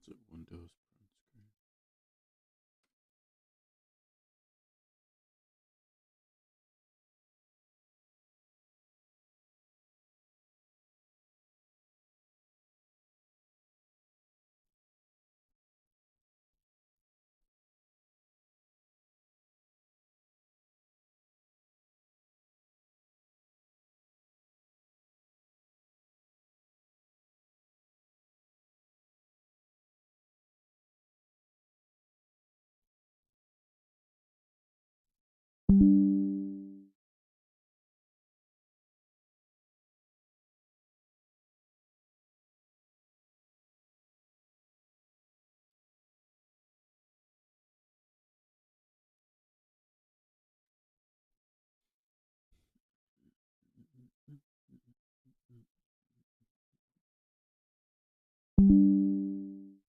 It's a Windows print screen.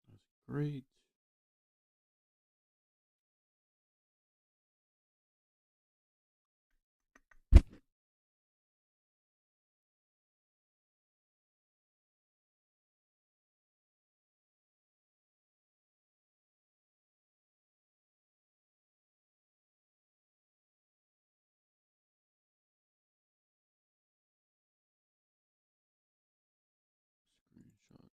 That's great. Screenshot.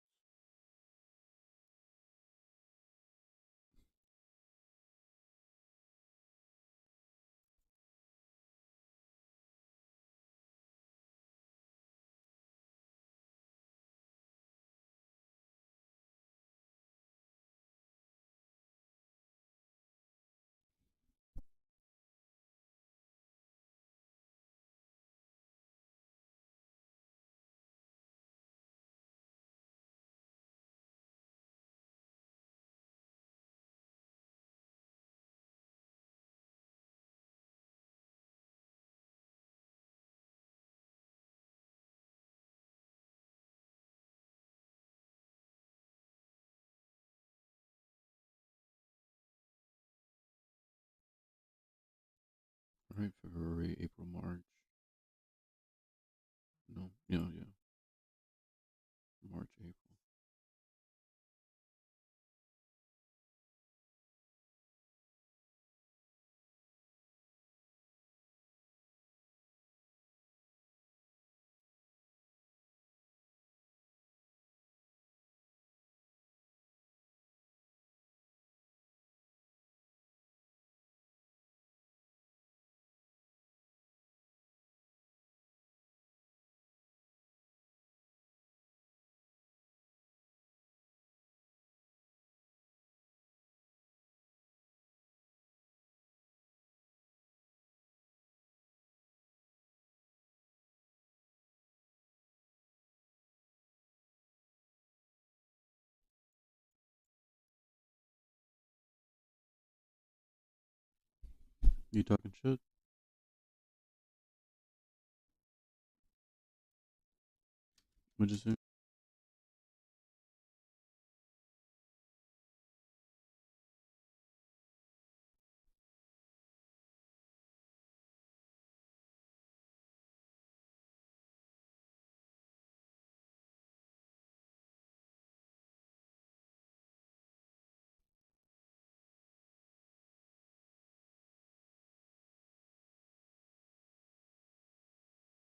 All right, February, April, March. No, yeah. March, April. You talking shit? What'd you say?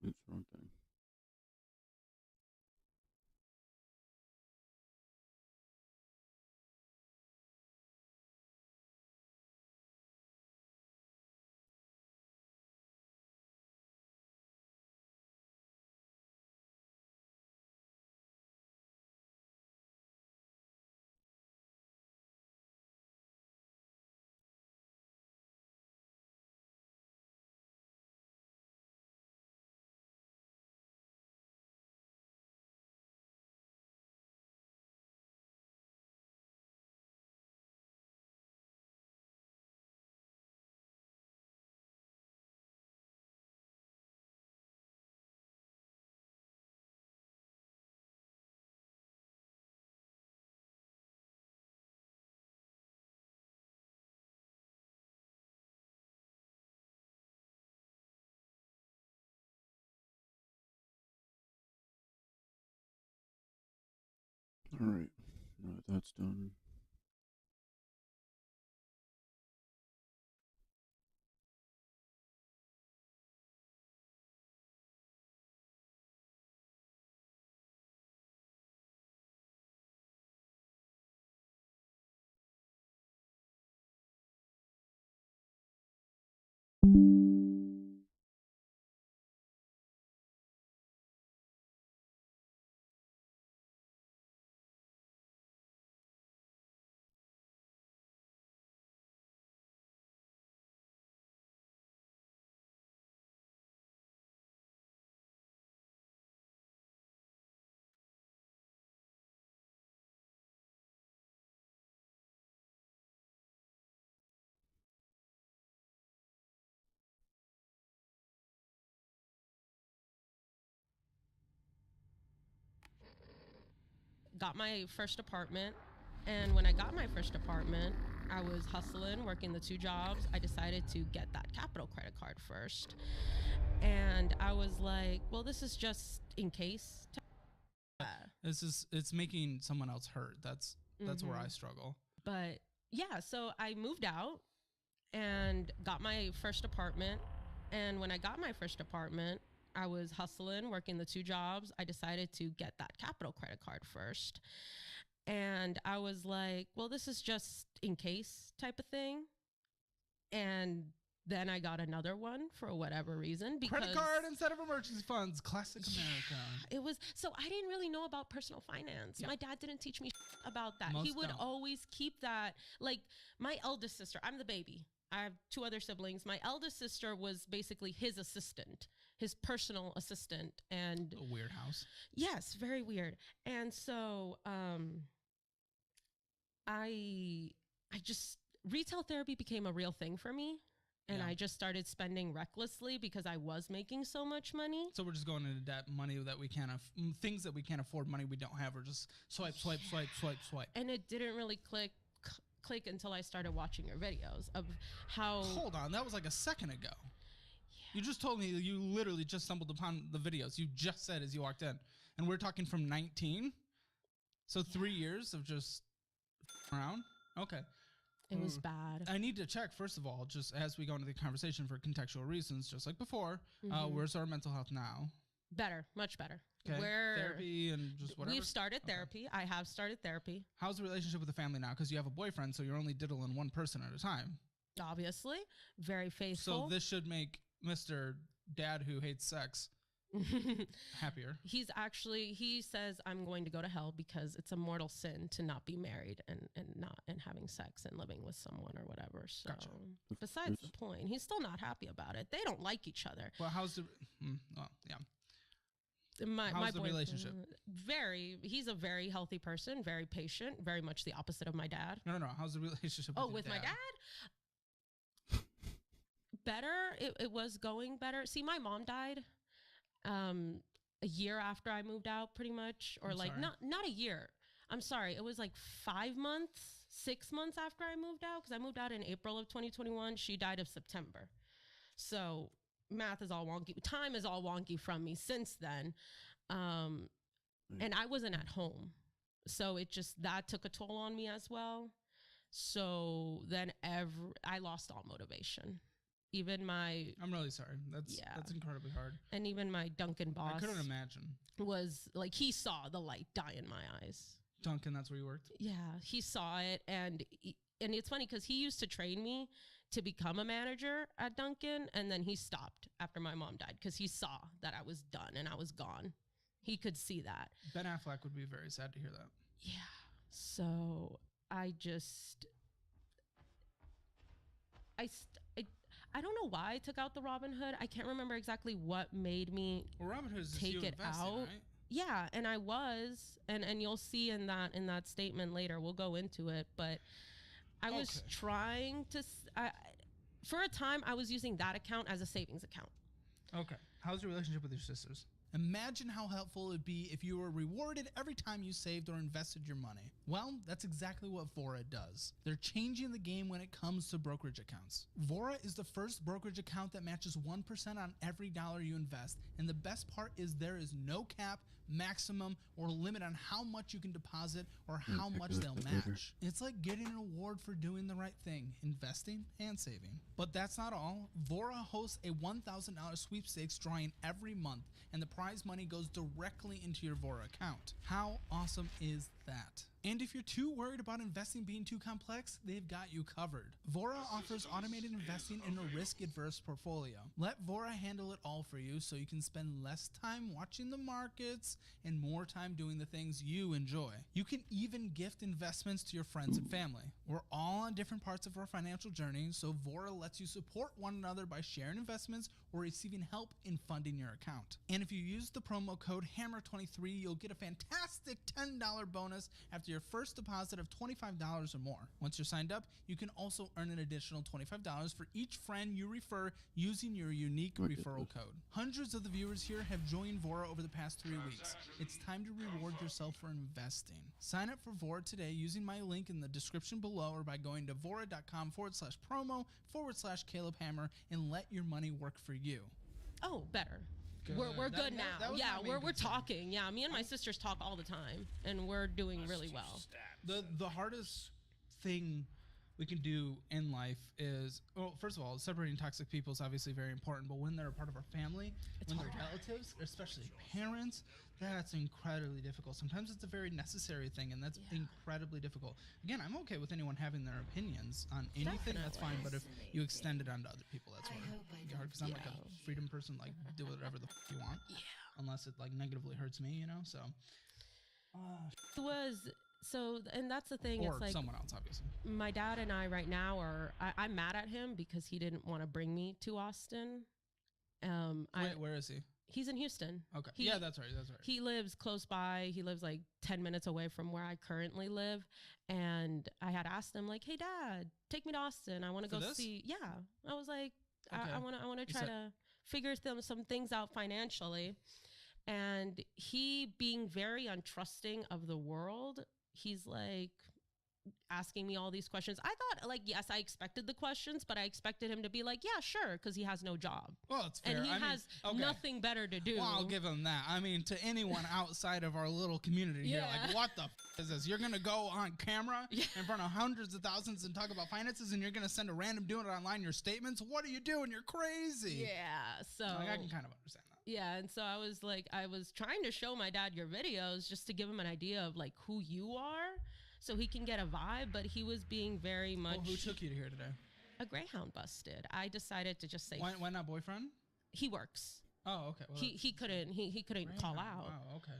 It's wrong thing. All right. Now that that's done. Got my first apartment, and when I got my first apartment, I was hustling, working the 2 jobs. I decided to get that Capital credit card first, and I was like, well, this is just in case. It's making someone else hurt. That's where I struggle. But yeah, so I moved out and got my first apartment, and when I got my first apartment, I was hustling, working the 2 jobs. I decided to get that Capital credit card first. And I was like, well, this is just in case type of thing. And then I got another one for whatever reason. Because credit card instead of emergency funds. Classic America. It was, so I didn't really know about personal finance. Yeah. My dad didn't teach me about that. Most he would don't. always keep that. Like my eldest sister, I'm the baby. I have 2 other siblings. My eldest sister was basically his assistant, his personal assistant. And a weird house. Yes, very weird. And so I just, retail therapy became a real thing for me. And I just started spending recklessly because I was making so much money. So we're just going into debt, money that we can't, things that we can't afford, money we don't have, or just swipe. And it didn't really click until I started watching your videos of how. Hold on, that was like a second ago. Yeah. You just told me you literally just stumbled upon the videos. You just said as you walked in, and we're talking from 19. So 3 years of just around. Okay. It was bad. I need to check, first of all, just as we go into the conversation for contextual reasons, just like before, where's our mental health now? Better, much better. Okay. Therapy and just whatever? We've started therapy. I have started therapy. How's the relationship with the family now? Because you have a boyfriend, so you're only diddling one person at a time. Obviously. Very faithful. So this should make Mr. Dad who hates sex happier. He says I'm going to go to hell because it's a mortal sin to not be married and having sex and living with someone or whatever. So gotcha. Besides the point, he's still not happy about it. They don't like each other. Well, how's the my relationship? He's a very healthy person, very patient, very much the opposite of my dad. No. How's the relationship with my dad? Better. It was going better. See, my mom died a year after I moved out, pretty much, or not a year. I'm sorry. It was like 5 months, 6 months after I moved out, because I moved out in April of 2021. She died of September. So math is all wonky. Time is all wonky from me since then. And I wasn't at home. So that took a toll on me as well. So then I lost all motivation. Even I'm really sorry. That's incredibly hard. And even my Duncan boss. I couldn't imagine. Was like, he saw the light die in my eyes. Duncan, that's where you worked? Yeah, he saw it. And it's funny because he used to train me to become a manager at Duncan. And then he stopped after my mom died because he saw that I was done and I was gone. He could see that. Ben Affleck would be very sad to hear that. Yeah. So I don't know why I took out the Robin Hood. I can't remember exactly what made me Robin Hood is take it out. Right? Yeah, and I was, and you'll see in that statement later. We'll go into it, but I was trying to. For a time, I was using that account as a savings account. Okay. How's your relationship with your sisters? Imagine how helpful it would be if you were rewarded every time you saved or invested your money. Well, that's exactly what Vora does. They're changing the game when it comes to brokerage accounts. Vora is the first brokerage account that matches 1% on every dollar you invest. And the best part is there is no cap, maximum, or limit on how much you can deposit or how much they'll match. It's like getting an award for doing the right thing, investing and saving. But that's not all. Vora hosts a $1,000 sweepstakes drawing every month, and the prize money goes directly into your Vora account. How awesome is that? And if you're too worried about investing being too complex, they've got you covered. Vora offers automated investing in a risk-averse portfolio. Let Vora handle it all for you so you can spend less time watching the markets and more time doing the things you enjoy. You can even gift investments to your friends and family. We're all on different parts of our financial journey, so Vora lets you support one another by sharing investments or receiving help in funding your account. And if you use the promo code HAMMER23, you'll get a fantastic $10 bonus after your first deposit of $25 or more. Once you're signed up, you can also earn an additional $25 for each friend you refer using your unique referral code. Hundreds of the viewers here have joined Vora over the past 3 weeks. It's time to reward yourself for investing. Sign up for Vora today using my link in the description below or by going to Vora.com/promo/Caleb Hammer and let your money work for you. Oh, better. Good. We're good now. That was Yeah, my main we're concern. talking. Yeah, me and my sisters talk all the time, and we're doing really well. The hardest thing we can do in life is, well, first of all, separating toxic people is obviously very important, but when they're a part of our family, when they're relatives, especially parents, that's incredibly difficult. Sometimes it's a very necessary thing, and that's incredibly difficult. Again, I'm okay with anyone having their opinions on anything, that's fine, but if you extend it onto other people, that's where it gets hard, because I'm like a freedom person, like, do whatever the you want, unless it, like, negatively hurts me, you know, so. And that's the thing. Or it's like someone else, obviously. my dad and I right now I'm mad at him because he didn't want to bring me to Austin. Where is he? He's in Houston. Okay. Yeah, that's right. He lives close by. He lives like 10 minutes away from where I currently live. And I had asked him like, hey dad, take me to Austin. I want to go see. Yeah. I was like, I want to try to figure some things out financially. And he being very untrusting of the world, he's like asking me all these questions. I thought, like, yes, I expected the questions, but I expected him to be like, yeah, sure, because he has no job. Well, it's fair. And he has nothing better to do. Well, I'll give him that. I mean, to anyone outside of our little community here, like, what the is this? You're going to go on camera in front of hundreds of thousands and talk about finances, and you're going to send a random doing it online your statements? What are you doing? You're crazy. Yeah, so. Like, I can kind of understand that. Yeah, and so I was trying to show my dad your videos just to give him an idea of, like, who you are so he can get a vibe, but he was being very much... Well, who took you to here today? A Greyhound busted. I decided to just say... Why not boyfriend? He works. Oh, okay. Well, he couldn't call out. Wow, okay.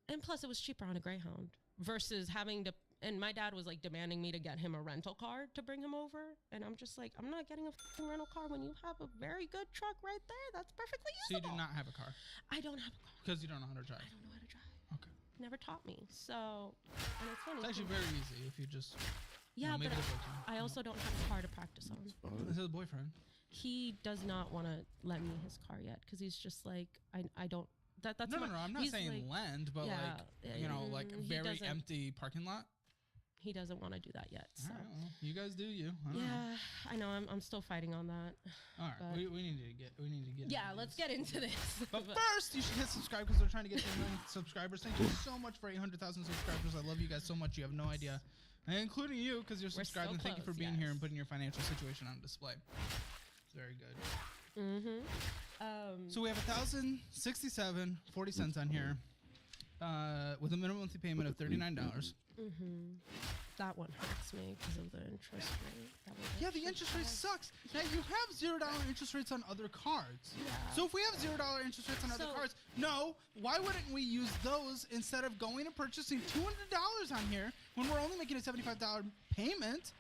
And plus it was cheaper on a Greyhound versus having to... And my dad was, like, demanding me to get him a rental car to bring him over. And I'm just like, I'm not getting a rental car when you have a very good truck right there. That's perfectly usable. So you do not have a car? I don't have a car. Because you don't know how to drive? I don't know how to drive. Okay. Never taught me. So, and it's funny. It's actually very easy if you just... Yeah, but I also don't have a car to practice on. This is a boyfriend. He does not want to lend me his car yet because he's just like, I don't... That's no, I'm not saying like, lend, but like, you know, like very empty parking lot. He doesn't want to do that yet. So. All right, well, you guys do you. I know. I'm still fighting on that. All right, we need to get. Yeah, let's get into this. But first, you should hit subscribe because we're trying to get to 1 million subscribers. Thank you so much for 800,000 subscribers. I love you guys so much. You have no idea, and including you because you're subscribed. So and thank you for being here and putting your financial situation on display. It's very good. So we have 1,067.40 on here, with a minimum monthly payment of $39. That one hurts me because of the interest rate. Yeah, the interest rate sucks. Now you have $0 interest rates on other cards. Yeah. So if we have $0 interest rates on other cards, why wouldn't we use those instead of going and purchasing $200 on here when we're only making a $75 payment?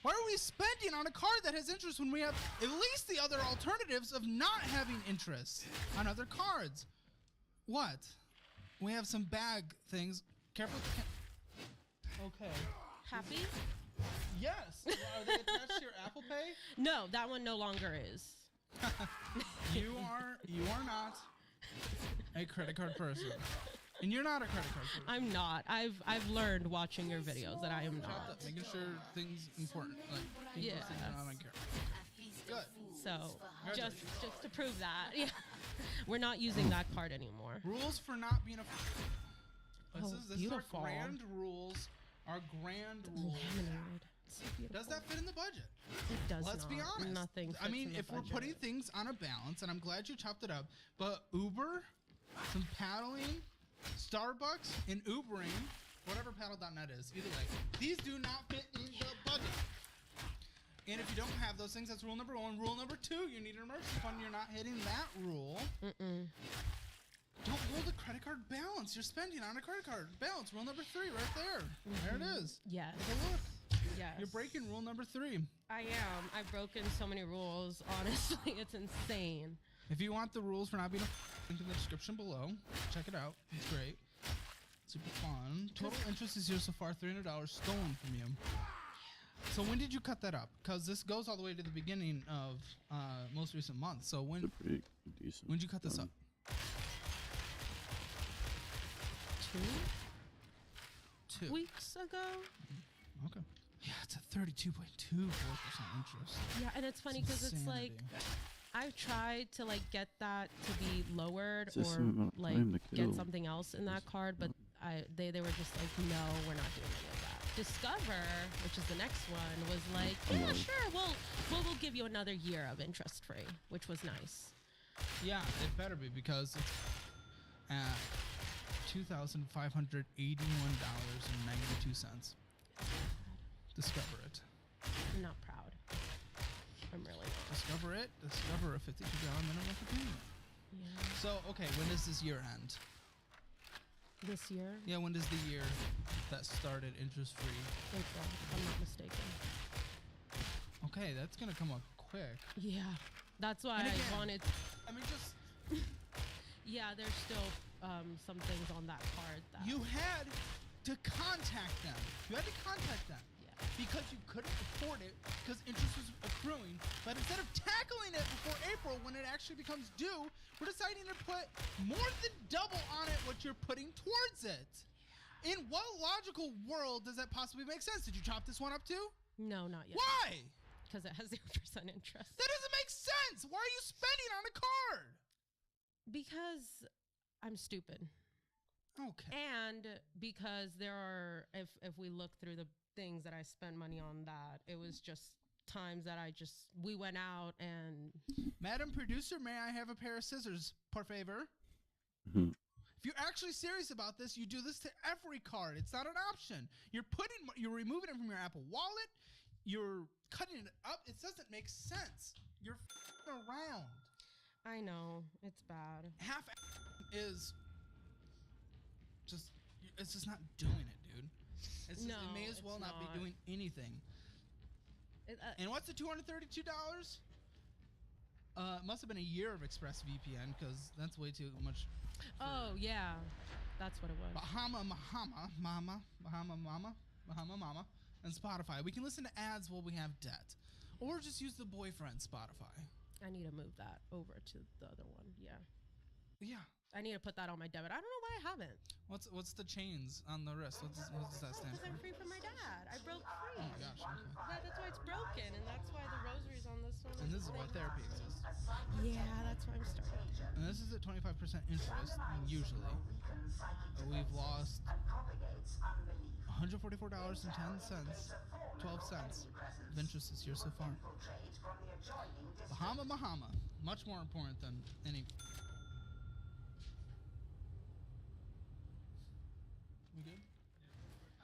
Why are we spending on a card that has interest when we have at least the other alternatives of not having interest on other cards? What? We have some bag things. Careful. Okay. Happy? Yes. Are they attached to your Apple Pay? No, that one no longer is. You are not a credit card person. And you're not a credit card person. I'm not. I've learned watching your videos that I am Chopped not. up, making sure things important, like things Yeah. listed on my card. Good. So just to prove that, yeah, we're not using that card anymore. Rules for not being a. This is beautiful. our grand rules. Our grand rules. Laminated. So beautiful. Does that fit in the budget? It does Let's not. be honest. Nothing. I fits mean, in the if we're budget. putting things on a balance, and I'm glad you chopped it up, but Uber, some paddling, Starbucks, and Ubering, whatever paddle.net is, either way, these do not fit in the budget. And if you don't have those things, that's rule number 1. Rule number 2, you need an emergency fund. You're not hitting that rule. Don't roll the credit card balance. You're spending on a credit card balance. Rule number 3, right there. There it is. Yes. Take a look. Yes. You're breaking rule number 3. I am. I've broken so many rules. Honestly, it's insane. If you want the rules for not being a link in the description below, check it out. It's great. Super fun. Total interest is here so far, $300 stolen from you. So when did you cut that up? Because this goes all the way to the beginning of most recent month. So It's a pretty decent. when did you cut this up? 2 weeks ago. Okay. Yeah, it's a 32.24% interest. Yeah, and it's funny because it's like insanity. I've tried to like get that to be lowered It's just or the amount of like time to get kill. something else in that card, but they were just like, no, we're not doing any of that. Discover, which is the next one, was like, yeah, sure, we'll give you another year of interest free, which was nice. Yeah, it better be because it's at $2,581.92. Discover it. I'm not proud. I'm really not. Discover it. Discover a $52 minimum payment. Yeah. So, okay, when does this year end? This year, Yeah, when does the year that started interest-free? April, if I'm not mistaken. Okay, that's going to come up quick. Yeah, that's why And I again- wanted. I mean, just, Yeah, there's still some things on that card that. you had to contact them. You had to contact them. Yeah. Because you couldn't afford it because interest was accruing. But instead of tackling it before April when it actually becomes due, we're deciding to put more than double on it what you're putting towards it. In what logical world does that possibly make sense? Did you chop this one up too? No, not yet. Why? Because it has 0% interest. That doesn't make sense. Why are you spending on a card? Because I'm stupid. Okay. And because there are, if we look through the things that I spent money on, that it was just times that we went out and. Madam Producer, may I have a pair of scissors, por favor? Mhm. If you're actually serious about this, you do this to every card. It's not an option. You're removing it from your Apple Wallet. You're cutting it up. It doesn't make sense. You're f***ing around. I know, it's bad. Half is just, it's just not doing it, dude. It's just, No, it may as well it's not be not. doing anything. And what's the $232? Must have been a year of ExpressVPN because that's way too much. Oh, yeah. That's what it was. Bahama Mama, and Spotify. We can listen to ads while we have debt, or just use the boyfriend Spotify. I need to move that over to the other one. Yeah. Yeah. I need to put that on my debit. I don't know why I haven't. What's the chains on the wrist? What does that stand Because for? I'm free from my dad. I broke free. Oh my gosh. Okay. Yeah, that's why it's broken, and that's why the rosary's on this one. And this is why therapy exists. Yeah, that's why I'm starting. And this is at 25% interest usually. But we've lost $144.10, 12 cents of interest this year so far. Bahama, much more important than any. We good?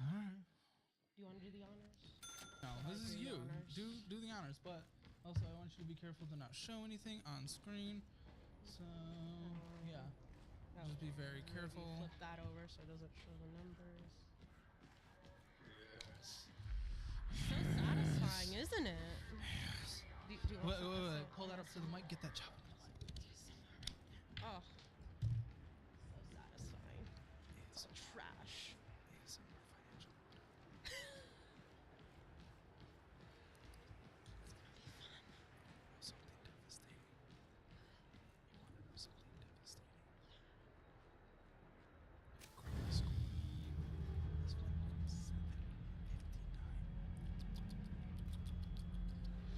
All right. Do you want to do the honors? No, this is do the you. honors. Do the honors, but also I want you to be careful to not show anything on screen. So yeah, just be very Maybe careful. Flip that over so it doesn't show the numbers. Yes. So satisfying, isn't it? Yes. Do you want Wait. some- Pull that up to the mic. Get that chop. Oh. So satisfying. So trash.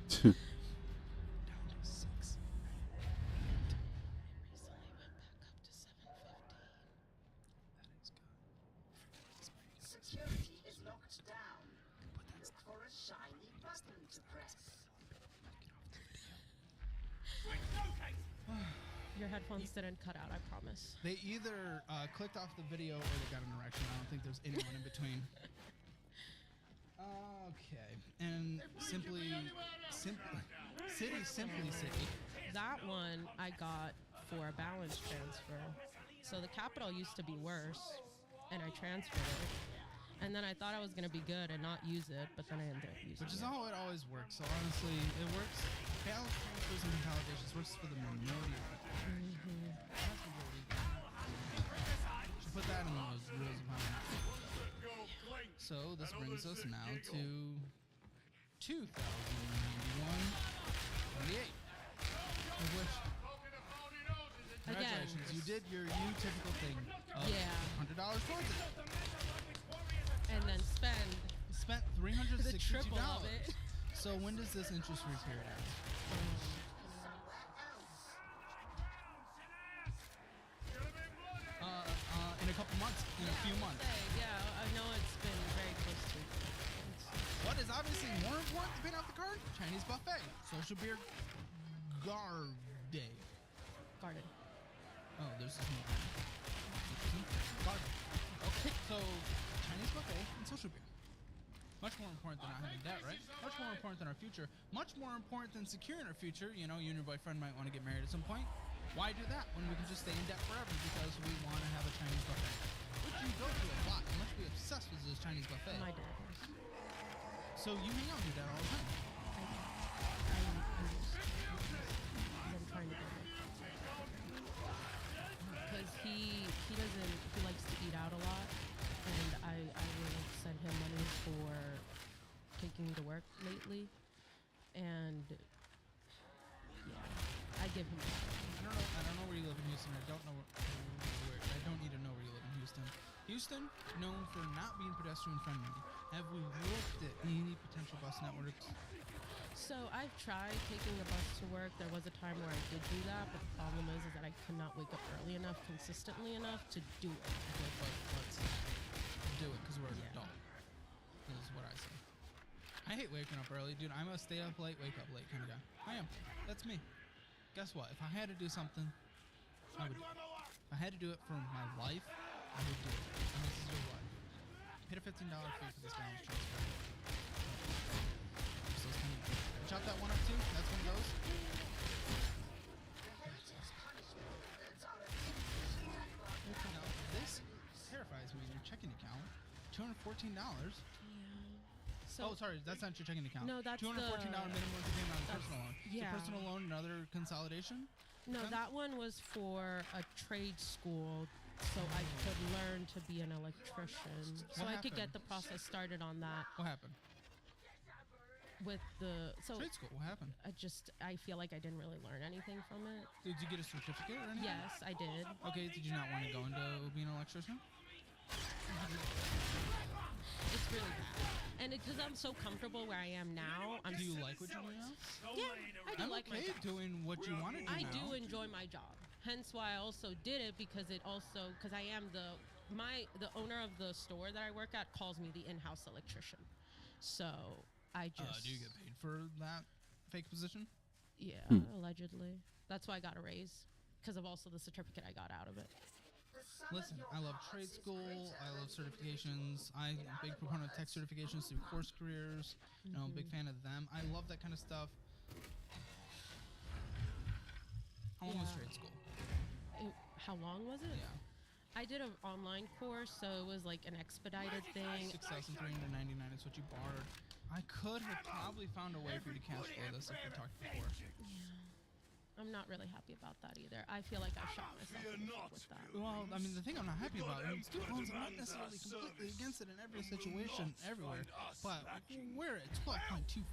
Down to 6. Recently went back up to 750. That is good. Security is locked down. Look for a shiny button to press. Your headphones didn't cut out, I promise. They either clicked off the video or they got an erection. I don't think there's anyone in between. Okay. And Simply City. That one I got for a balance transfer. So the capital used to be worse, and I transferred it. And then I thought I was going to be good and not use it, but then I ended up using it. Which is how it always works. So honestly, it works. Balance transfers and consolidations works for the minority of people. That's majority. Should put that in those rules of how. So this brings us now to 2091 28. Of which, congratulations, you did your typical thing of $100 towards it. And then Spent the $362. triple of it. So when does this interest-free period end? In a couple months, in a few months. Yeah, I know it's been very close to. What is obviously more important than paying off the card? Chinese buffet, social beer, garde. Garden. Oh, there's this more. Garde. Okay, so Chinese buffet and social beer. Much more important than not having debt, right? Much more important than our future. Much more important than securing our future. You know, you and your boyfriend might want to get married at some point. Why do that when we can just stay in debt forever because we want to have a Chinese buffet? Which you go to a lot. You must be obsessed with this Chinese buffet. My dad was. So you hang out with your dad all the time. I'm trying to go there. Because he likes to eat out a lot, and I will send him money for taking me to work lately, and yeah, I give him. I don't know where you live in Houston. I don't know where. I don't need to know where you live in Houston. Houston, known for not being pedestrian friendly. Have we looked at any potential bus networks? So I've tried taking the bus to work. There was a time where I did do that, but the problem is that I could not wake up early enough, consistently enough to do it. Okay, but let's do it because we're an adult. This is what I say. I hate waking up early, dude. I'm a stay up late, wake up late kind of guy. I am. That's me. Guess what? If I had to do something, I would do it. If I had to do it for my life, I would do it. And this is your life. Paid a $15 fee for this balance transfer. So it's kind of, chop that one up too. That's one of those. Now, this terrifies me in your checking account. $214. So Oh, sorry, that's not your checking account. No, that's $214 minimum monthly payment on a personal loan. yeah. So personal loan, another consolidation. No, Okay. that one was for a trade school, so I could learn to be an electrician. So I could get happened? the process started on that What happened? with the. So Trade school. What happened? I feel like I didn't really learn anything from it. Did you get a certificate or anything? Yes, I did. Okay. Did you not want to go into being an electrician? It's really bad. And because I'm so comfortable where I am now, Do you like what you do now? yeah, I do I'm like my okay job. doing what you want to do I now. do enjoy my job. Hence why I also did it because I am the owner of the store that I work at calls me the in-house electrician. So I just Do you get paid for that fake position? yeah, allegedly. That's why I got a raise because of also the certificate I got out of it. Listen, I love trade school. I love certifications. I'm a big proponent of tech certifications through course careers. You know, I'm a big fan of them. I love that kind of stuff. How long was Yeah. trade school? How long was it? Yeah. I did an online course, so it was like an expedited thing. $6,399 is what you borrowed. I could have probably found a way for you to cash flow this if we talked before. I'm not really happy about that either. I feel like I shot myself in the foot with that. Well, I mean, the thing I'm not happy about is student loans. I'm not necessarily completely against it in every situation, everywhere. But we're at 12.25%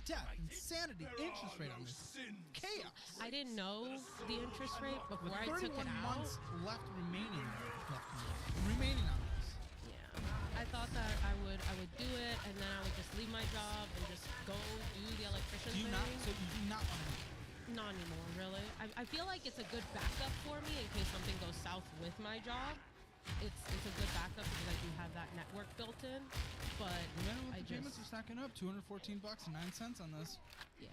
debt, insanity, interest rate on this. Chaos. I didn't know the interest rate With before I took 31 it out. months left remaining on this. Yeah. thought that I would do it, and then I would just leave my job and just go do the electrician Do you thing. not? So you do not want to. Not anymore, really. I feel like it's a good backup for me in case something goes south with my job. It's a good backup because I do have that network built in. But The payments are stacking up. $214.09 on this. Yeah.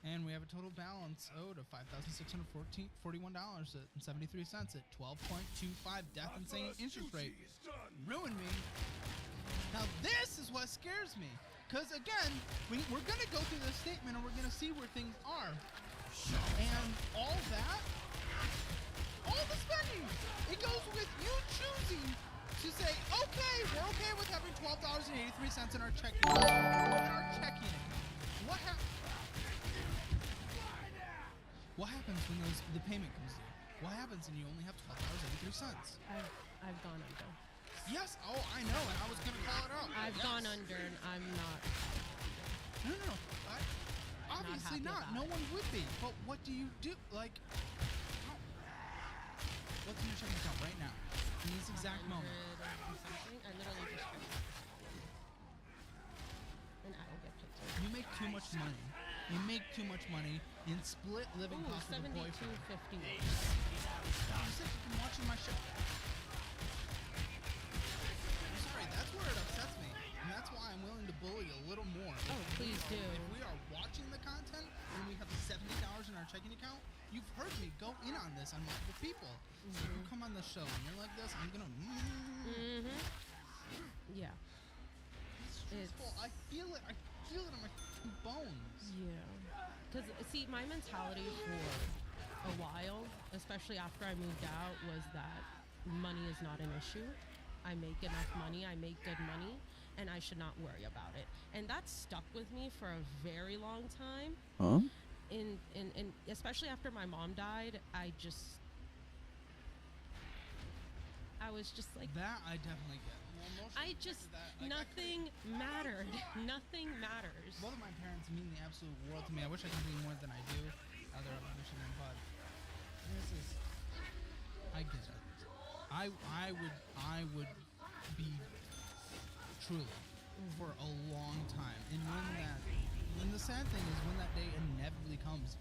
And we have a total balance owed of $5,641.73 at 12.25 death insane interest rate. Ruined me. Now this is what scares me. Because again, we're going to go through this statement and we're going to see where things are. And all that, all the spending, it goes with you choosing to say, okay, we're okay with having $12.83 in our checking account. What happens when the payment comes due? What happens when you only have $12.83? I've gone under. Yes, oh, I know, and I was going to call it out. I've gone under, and I'm not. No. Obviously not. No one would be. But what do you do? Like, what's in your checking account right now? In this exact moment. Something. I literally just checked. And I don't get picked up. You make too much money. You make too much money in split living costs with a boyfriend. $72.51. You said you've been watching my show. I'm sorry, that's where it upsets me. And that's why I'm willing to bully a little more. Oh, please do. If we are watching the content and we have $70 in our checking account, you've heard me go in on this on multiple people. So if you come on the show and you're like this, I'm gonna. Yeah. It's stressful. I feel it. I feel it in my bones. Yeah. Because, see, my mentality for a while, especially after I moved out, was that money is not an issue. I make enough money. I make good money. And I should not worry about it. And that stuck with me for a very long time. Huh? In especially after my mom died, I was just like that. I definitely get. Nothing mattered. Nothing matters. Both of my parents mean the absolute world to me. I wish I could do more than I do. They're up in Michigan, but this is. I get it. I would be truly for a long time, and when the sad thing is when that day inevitably comes,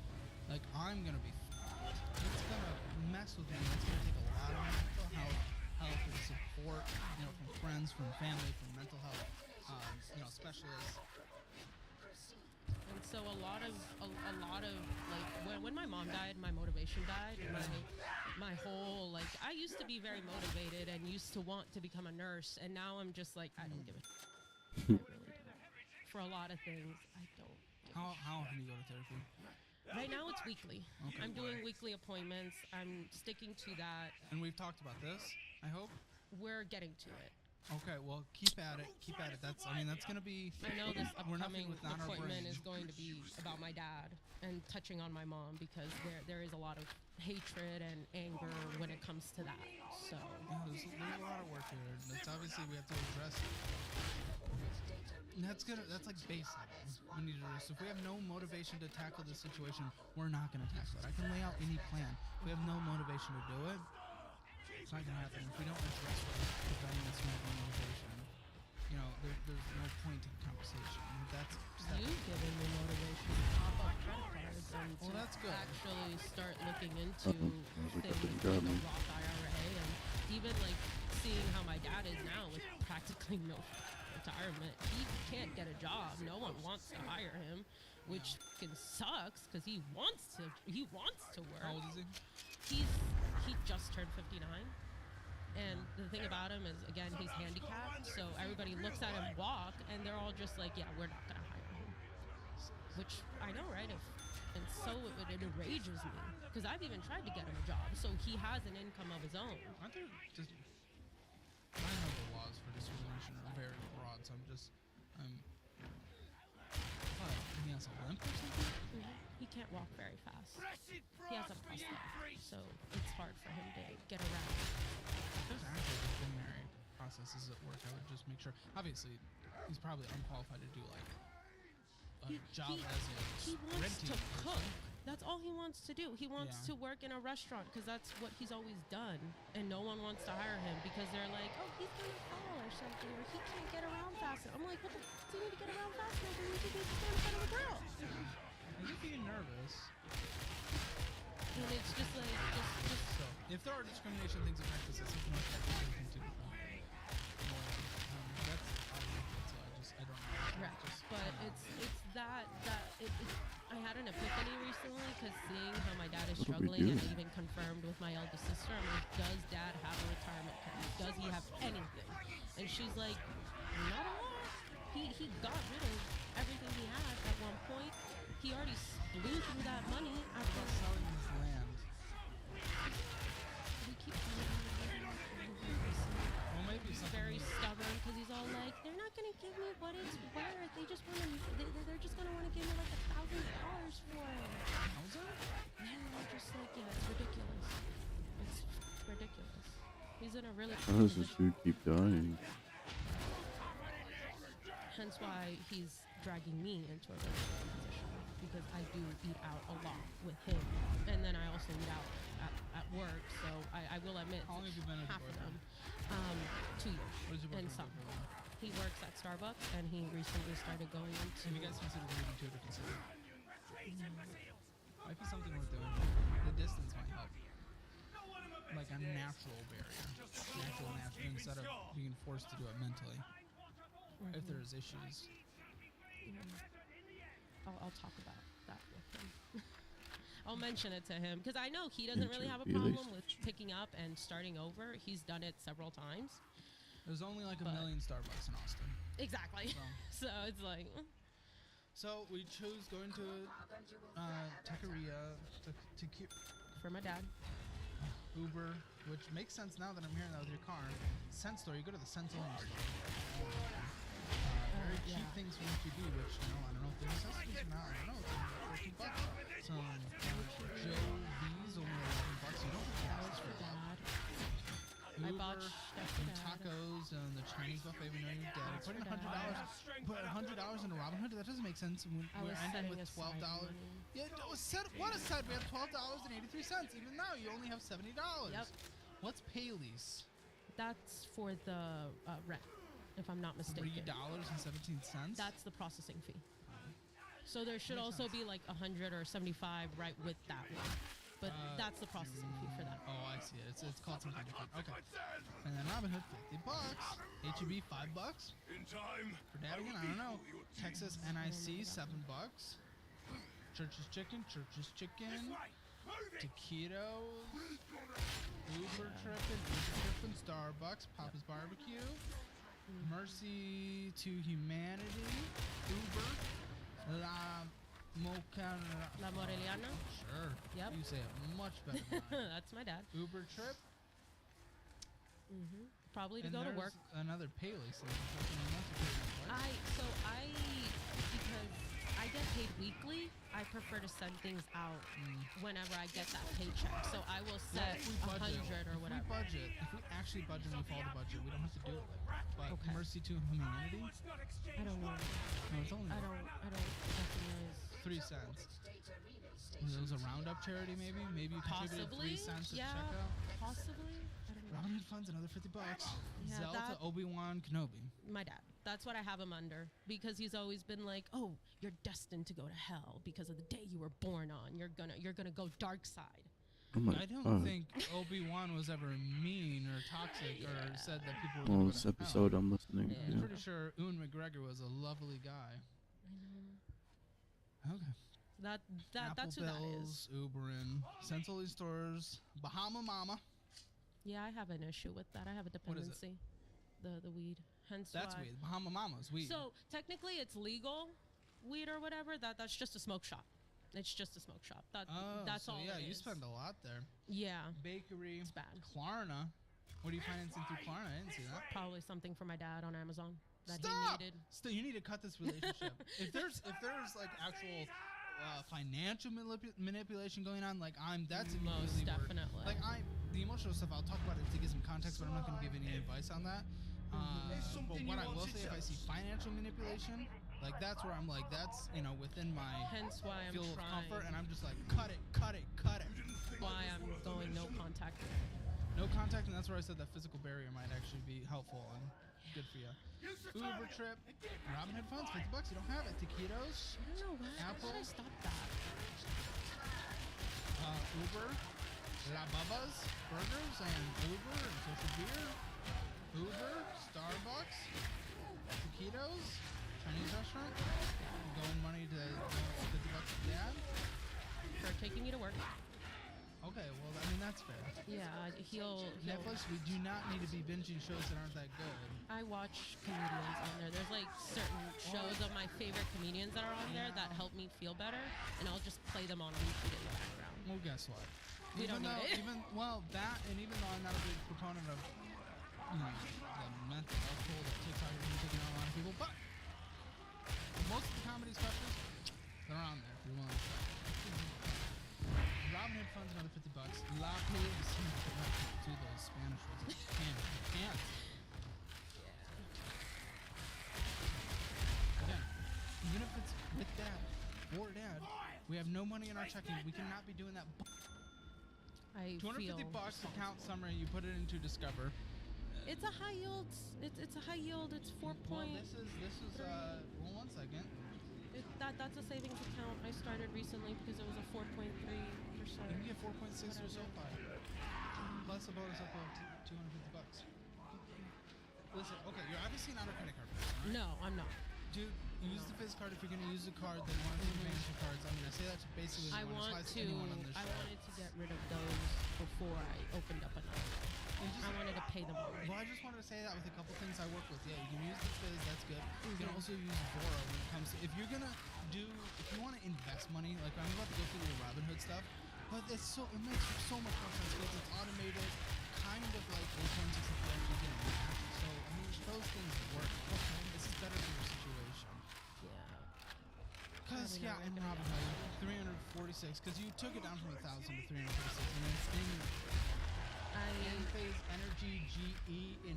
like I'm gonna be. It's gonna mess with me. It's gonna take a lot of mental health and support, from friends, from family, from mental health, specialists. And so a lot of like when my mom died, my motivation died. My whole I used to be very motivated and used to want to become a nurse, and now I'm just like I don't give a. I really don't. For a lot of things, I don't. How often do you go to therapy? Right now it's weekly. Okay. I'm doing weekly appointments. I'm sticking to that. And we've talked about this, I hope. We're getting to it. Okay, well, keep at it. That's going to be... I know this we're nothing upcoming without our appointment brain. is going to be about my dad and touching on my mom because there is a lot of hatred and anger when it comes to that. So yeah, there's a lot of work here. That's obviously we have to address it. And that's like base level. We need to address. If we have no motivation to tackle this situation, we're not going to tackle it. I can lay out any plan. If we have no motivation to do it, it's not going to happen. If we don't address what is preventing us from having motivation, there's no point in conversation. You've given me motivation to pop up credit cards and to that's good. actually start looking into That was like a things big like job, a man. Roth IRA and even seeing how my dad is now with practically no retirement. He can't get a job. No one wants to hire him, which fucking sucks because he wants to work. How old is he? He just turned 59. And the thing about him is, again, he's handicapped, so everybody looks at him walk, and they're all just like, yeah, we're not going to hire him. Which I know, right? And so it enrages me, because I've even tried to get him a job, so he has an income of his own. Aren't there just... I know the laws for discrimination are very broad, so he has a limp or something? He can't walk very fast. He has a prosthetic, so it's hard for him to get around. There's actually disciplinary processes at work. I would just make sure. Obviously, he's probably unqualified to do a job as a He wants to cook. person. That's all he wants to do. He wants to work in a restaurant because that's what he's always done. And no one wants to hire him because they're like, oh, he's going to fall. or something, or he can't get around fast enough. I'm like, what the f*** do you need to get around fast enough when you need to stand in front of a girl? You're being nervous. And it's just like, just So, if there are discrimination things in practice, it's something like that. That's I don't know. right. But it's that I had an epiphany recently because seeing how my dad is What are we struggling, and I doing? even confirmed with my eldest sister, I'm like, does dad have a retirement plan? Does he have anything? And she's like, not a lot. He got rid of everything he had at one point. He already blew through that money after Selling his land. we keep telling him Well, maybe he's something. very stubborn because he's all like, they're not gonna give me what it's worth. They just want to. They're just gonna want to give me like $1,000 for it. Hauser? Yeah, they're just like, yeah, it's ridiculous. It's ridiculous. He's in a really How does this dude keep dying? hence why he's dragging me into a really bad position because I do eat out a lot with him, and then I also eat out at work. So I will admit, How long have you been at half the of them, boyfriend? 2 years What does your and boyfriend some. do for a living? He works at Starbucks, and he recently started going into. Have you guys considered moving to a different city? Might be something worth doing. The distance might help. Like a natural barrier. Natural, instead of being forced to do it mentally. If there's issues. I'll talk about that with him. I'll mention it to him because I know he doesn't really have a Interview. problem with picking up and starting over. He's done it several times. There's only like a But- million Starbucks in Austin. Exactly. So, So it's like, so we chose going to Taqueria, for my dad. Uber, which makes sense now that I'm hearing that with your car. Scent store, you go to the Scent only store. Very cheap yeah. things from HEB, which, you know, I don't know if they're necessities or not. I don't know. It's like $14. Some Joe B's only $11. You don't have That gas was for for that. dad. I Uber bought stuff for and dad. tacos and the Chinese buffet we know your dad. That's Putting for $100 into Robinhood, that doesn't make sense. I We're was ending setting with aside $12. money. Yeah, that was set. What a set. We have $12.83. Even now, you only have $70. Yep. What's pay lease? That's for the rent, if I'm not mistaken. $3.17. That's the processing fee. So there should Makes also sense. be like 100 or 75 right with that one. But that's the processing fee for that. Oh, I see it. It's called something different. Okay. And then Robinhood, $50. HEB, $5. For dad again, I don't know. Texas NIC, $7. Church's Chicken, Taquitos, Uber Trippin', Starbucks, Papa's Barbecue, Mercy to Humanity, Uber, La Moreliana? Sure. Yep. You say it much better than I. That's my dad. Uber Trip. Probably to And go to there's work. another pay lease. Because Because I get paid weekly, I prefer to send things out whenever I get that paycheck. So I will set 100 or whatever. If we actually budget and we follow the budget, we don't have to do it like that. But Okay. Mercy to Humanity, I don't know. no, it's only I don't recognize. 3 cents. It was a roundup charity, maybe. Maybe you contributed Possibly. 3 cents at Yeah. checkout. Possibly. I don't know. Robinhood funds another $50. Yeah, Zelda that- Obi-Wan Kenobi. My dad. That's what I have him under because he's always been like, "Oh, you're destined to go to hell because of the day you were born on. You're gonna go dark side." Oh my I don't god. think Obi-Wan was ever mean or toxic or said that people were Well, going this to episode I'm listening. Yeah. I'm Yeah. pretty sure Ewan McGregor was a lovely guy. Okay. That's Apple who that is. Bills, Uberin, Sensory Stores, Bahama Mama. Yeah, I have an issue with that. I have a What is it? dependency. The weed. Hence That's why. weed. Bahama Mama's weed. So technically, it's legal weed or whatever. That's just a smoke shop. It's just a smoke shop. That's so all. yeah, it you is. spend a lot there. Yeah, Bakery. it's bad. Klarna. What are you financing through Klarna? I didn't see that. Probably something for my dad on Amazon that Stop! he needed. You need to cut this relationship. if there's like actual financial manipulation going on, like that's Most immediately worse. definitely. Like the emotional stuff, I'll talk about it to give some context, but I'm not going to give any advice on that. But what I will say, if I see financial manipulation, like that's where I'm like, that's within my Hence why I'm field of trying. comfort, and I'm just like, cut it. Why I'm going no contact. No contact, and that's where I said that physical barrier might actually be helpful. And good for you. Uber trip, Robinhood funds, $50. You don't have it. Taquitos, I don't know why. Apple. Why should I stop that? Uber, La Bubba's Burgers and Uber and Social Beer, Uber, Starbucks, Taquitos, Chinese restaurant, going money to $50 to dad. For taking me to work. Okay, well, I mean, that's fair. Yeah, he'll Netflix, we do not need to be binging shows that aren't that good. I watch comedians on there. There's like certain shows of my favorite comedians that are on there that help me feel better, and I'll just play them on repeat in the background. Well, guess what? We don't need it. That, and even though I'm not a big proponent of the mental health toll that TikTok has been taking on a lot of people, but most of the comedy specials, they're on there if you're willing to try. Robinhood funds another $50. La Pay to those Spanish ones. Can't. Again, even if it's with dad or dad, we have no money in our checking. We cannot be doing that. I $250 feel account summary. You put it into Discover. it's a high yield. It's a high yield. It's 4 Well, point. this is well, 1 second. That's a savings account I started recently because it was a 4.3%. You can get 4.6 or so far. Plus a bonus up of $250. Listen, okay, you're obviously not a credit card person, right? No, I'm not. Dude, use the Fizz card if you're gonna use the card. Then one of the advantage cards. I'm gonna say that to basically I anyone. want It's to. anyone on this I show. wanted to get rid of those before I opened up another. I wanted to pay them all. Well, I just wanted to say that with a couple things I work with. Yeah, you can use the Fizz, that's good. You can also use Vora when it comes to, if you're gonna if you want to invest money, like I'm about to go through the Robinhood stuff, but it makes so much more sense because it's automated, kind of like A164 you can match. So, I mean, those things work. Okay, this is better for your situation. Yeah. Because, Probably yeah, not in recommended. Robinhood, 346, because you took it down from 1,000 to 346, and then it's in Enphase Energy GE in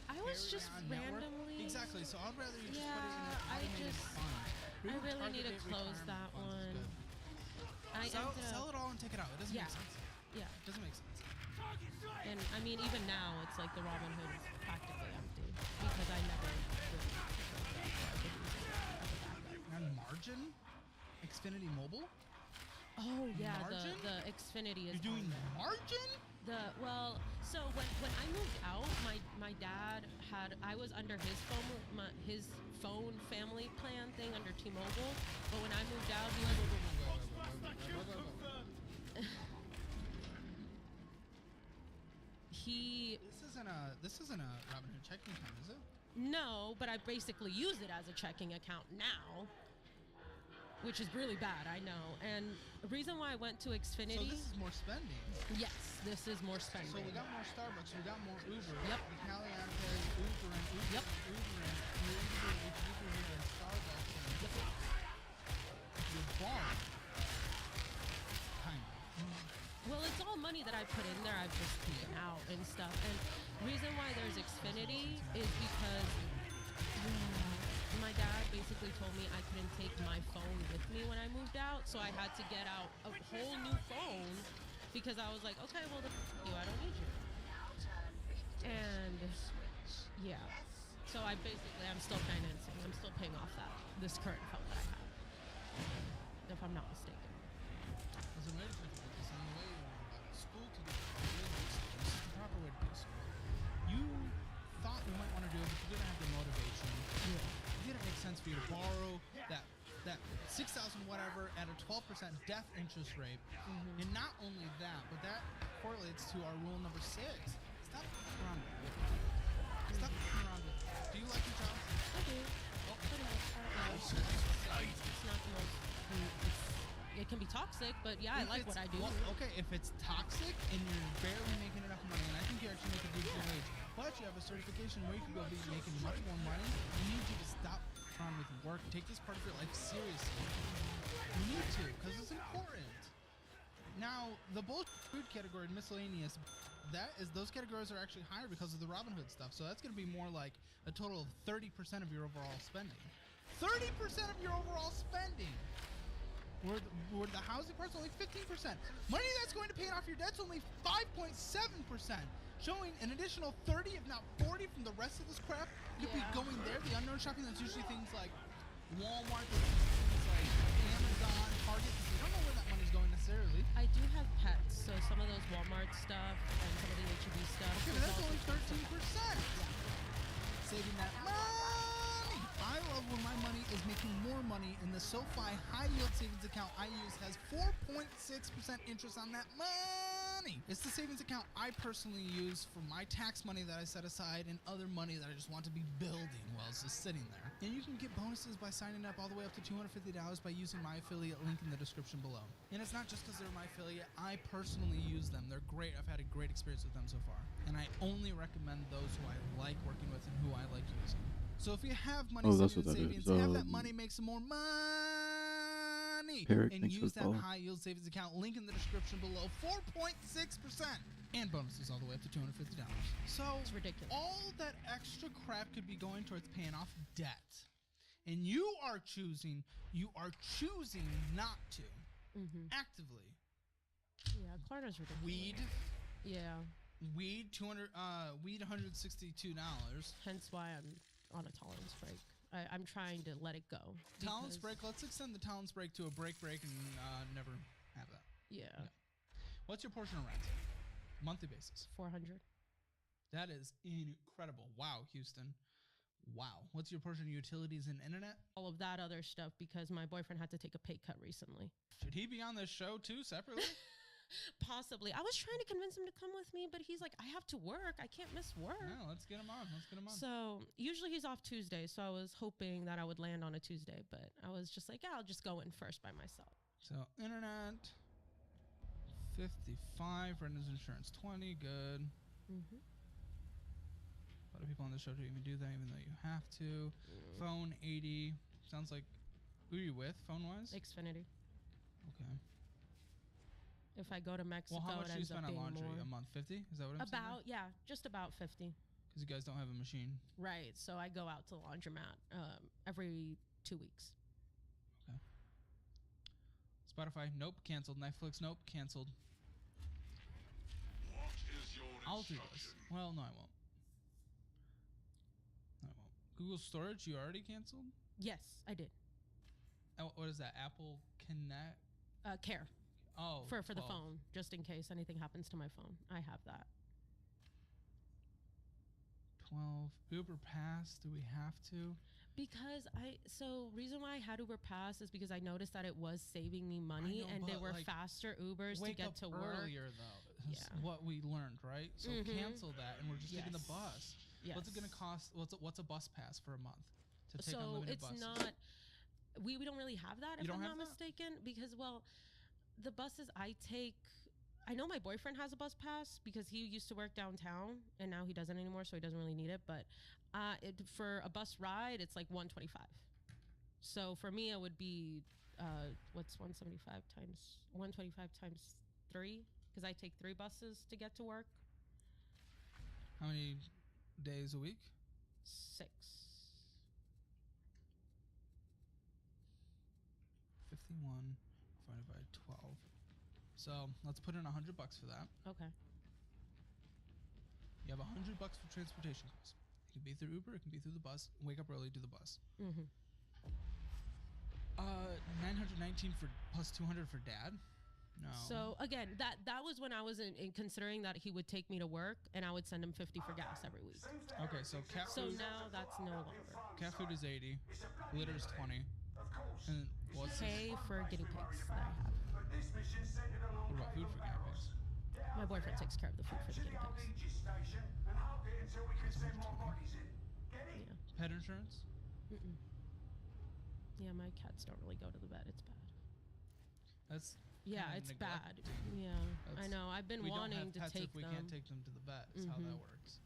I was just Network. randomly. Exactly, so I'd rather you just put it in an Yeah, I automated just- fund. I Even really target need to date close retirement that funds is one. good. I Sell ended up, it all and take it out. It doesn't Yeah. make sense. yeah, It doesn't make sense. and I mean even now it's like the Robinhood is practically empty because I never really And margin? Xfinity Mobile? Oh yeah, Margin? the Xfinity is You're doing on there. margin? So when I moved out, my dad I was under his phone family plan thing under T-Mobile, but when I moved out, This isn't a Robinhood checking account, is it? no, but I basically use it as a checking account now, which is really bad, I know. And the reason why I went to So Xfinity, this is more spending. yes, this is more spending. So we got more Starbucks, we got more Uber. Yep. The Caliente, Uber and Uber. Yep. Uber and Uber here and Starbucks and your bar. Kind of. Well, it's all money that I put in there. I've just taken out and stuff. And reason why there's Xfinity is because my dad basically told me I couldn't take my phone with me when I moved out, so I had to get out a whole new phone because I was like, okay, well, I don't need you. And yeah, so I'm still financing. I'm still paying off this current phone that I have, if I'm not mistaken. There's a way to put this in the way you want about it. School to do this is the proper way to do school. You thought you might want to do it, but you didn't have the motivation. It didn't make sense for you to borrow that 6,000 whatever at a 12% death interest rate. And not only that, but that correlates to our rule number 6. Stop fucking around with it. Stop fucking around with it. Do you like your job? I do. Oh. For the most part, yeah. It's not the most. It can be toxic, but yeah, I If like it's- what I do. well, okay, if it's toxic and you're barely making enough money, and I think you actually make a good wage, but you have a certification where you could go be making much more money, I need you to stop trying with work. Take this part of your life seriously. You need to, because it's important. Now, the bullshit food category and miscellaneous, those categories are actually higher because of the Robinhood stuff. So that's going to be more like a total of 30% of your overall spending. 30% of your overall spending! Where the housing part's only 15%. Money that's going to pay off your debt's only 5.7%. showing an additional 30, if not 40, from the rest of this crap could be going there. The unknown shopping, that's usually things like Walmart, things like Amazon, Target, because you don't know where that money's going necessarily. I do have pets, so some of those Walmart stuff and some of the HEB stuff. Okay, but that's only 13%. Saving that money. I love when my money is making more money, and the SoFi high yield savings account I use has 4.6% interest on that money. It's the savings account I personally use for my tax money that I set aside and other money that I just want to be building while it's just sitting there. And you can get bonuses by signing up all the way up to $250 by using my affiliate link in the description below. And it's not just because they're my affiliate. I personally use them. They're great. I've had a great experience with them so far. And I only recommend those who I like working with and who I like using. So if you have money sitting in savings, have that money make some more money. Eric, And use that high yield savings account. Link in the description below. 4.6%. And bonuses all the way up to $250. So It's ridiculous. all that extra crap could be going towards paying off debt. And you are choosing not to. Actively. Yeah, Klarna's ridiculous. Weed. Yeah. Weed, weed, $162. Hence why I'm on a tolerance break. I'm trying to let it go. Tolerance break. Let's extend the tolerance break to a break and never have that. Yeah. What's your portion of rent? Monthly basis. 400. That is incredible. Wow, Houston. Wow. What's your portion of utilities and internet? All of that other stuff because my boyfriend had to take a pay cut recently. Should he be on this show too, separately? Possibly. I was trying to convince him to come with me, but he's like, I have to work. I can't miss work. No, let's get him on. So usually he's off Tuesday. So I was hoping that I would land on a Tuesday, but I was just like, yeah, I'll just go in first by myself. So internet, 55, renter's insurance, 20, good. A lot of people on the show don't even do that, even though you have to. Phone, 80. Sounds like, who are you with, phone-wise? Xfinity. Okay. If I go to Mexico, Well, how much do you it ends spend up on being laundry? more. A month, 50? Is that what I'm saying? About, yeah, just about 50. Because you guys don't have a machine. Right. So I go out to the laundromat every 2 weeks. Okay. Spotify, nope, canceled. Netflix, nope, canceled. What is your I'll do this. instruction? Well, no, I won't. Google Storage, you already canceled? Yes, I did. What is that? Apple Connect? Care. Oh, For the 12. phone, just in case anything happens to my phone. I have that. 12. Uber Pass, do we have to? Because reason why I had Uber Pass is because I noticed that it was saving me money and they were faster Ubers to get to work. Earlier though, is Yeah. what we learned, right? So cancel that, and we're just taking the bus. Yes. What's it gonna cost? What's a bus pass for a month to take So unlimited it's buses? not. We don't really have that, You if don't I'm have not that? mistaken, because the buses I take. I know my boyfriend has a bus pass because he used to work downtown and now he doesn't anymore, so he doesn't really need it. But for a bus ride, it's like $125. So for me, it would be what's 175 times 125 times 3? Because I take 3 buses to get to work. How many days a week? 6. 51 divided by 12. So let's put in $100 for that. Okay. You have $100 for transportation costs. It can be through Uber, it can be through the bus. Wake up early, do the bus. 919 for plus 200 for dad. No. So again, that was when I was in considering that he would take me to work and I would send him 50 for gas every week. Okay, so cat So food. now that's no longer. Cat food is 80. Litter is 20. And what's Pay for guinea pigs that I have. what about food for guinea pigs? My boyfriend takes care of the food for the guinea pigs. Yeah. Pet insurance? Yeah, my cats don't really go to the vet. It's bad. That's Yeah, kinda it's bad. neglected. Yeah, I That's- know. I've been we wanting don't to have pets take if we them. can't take them to the vet. Is how that works.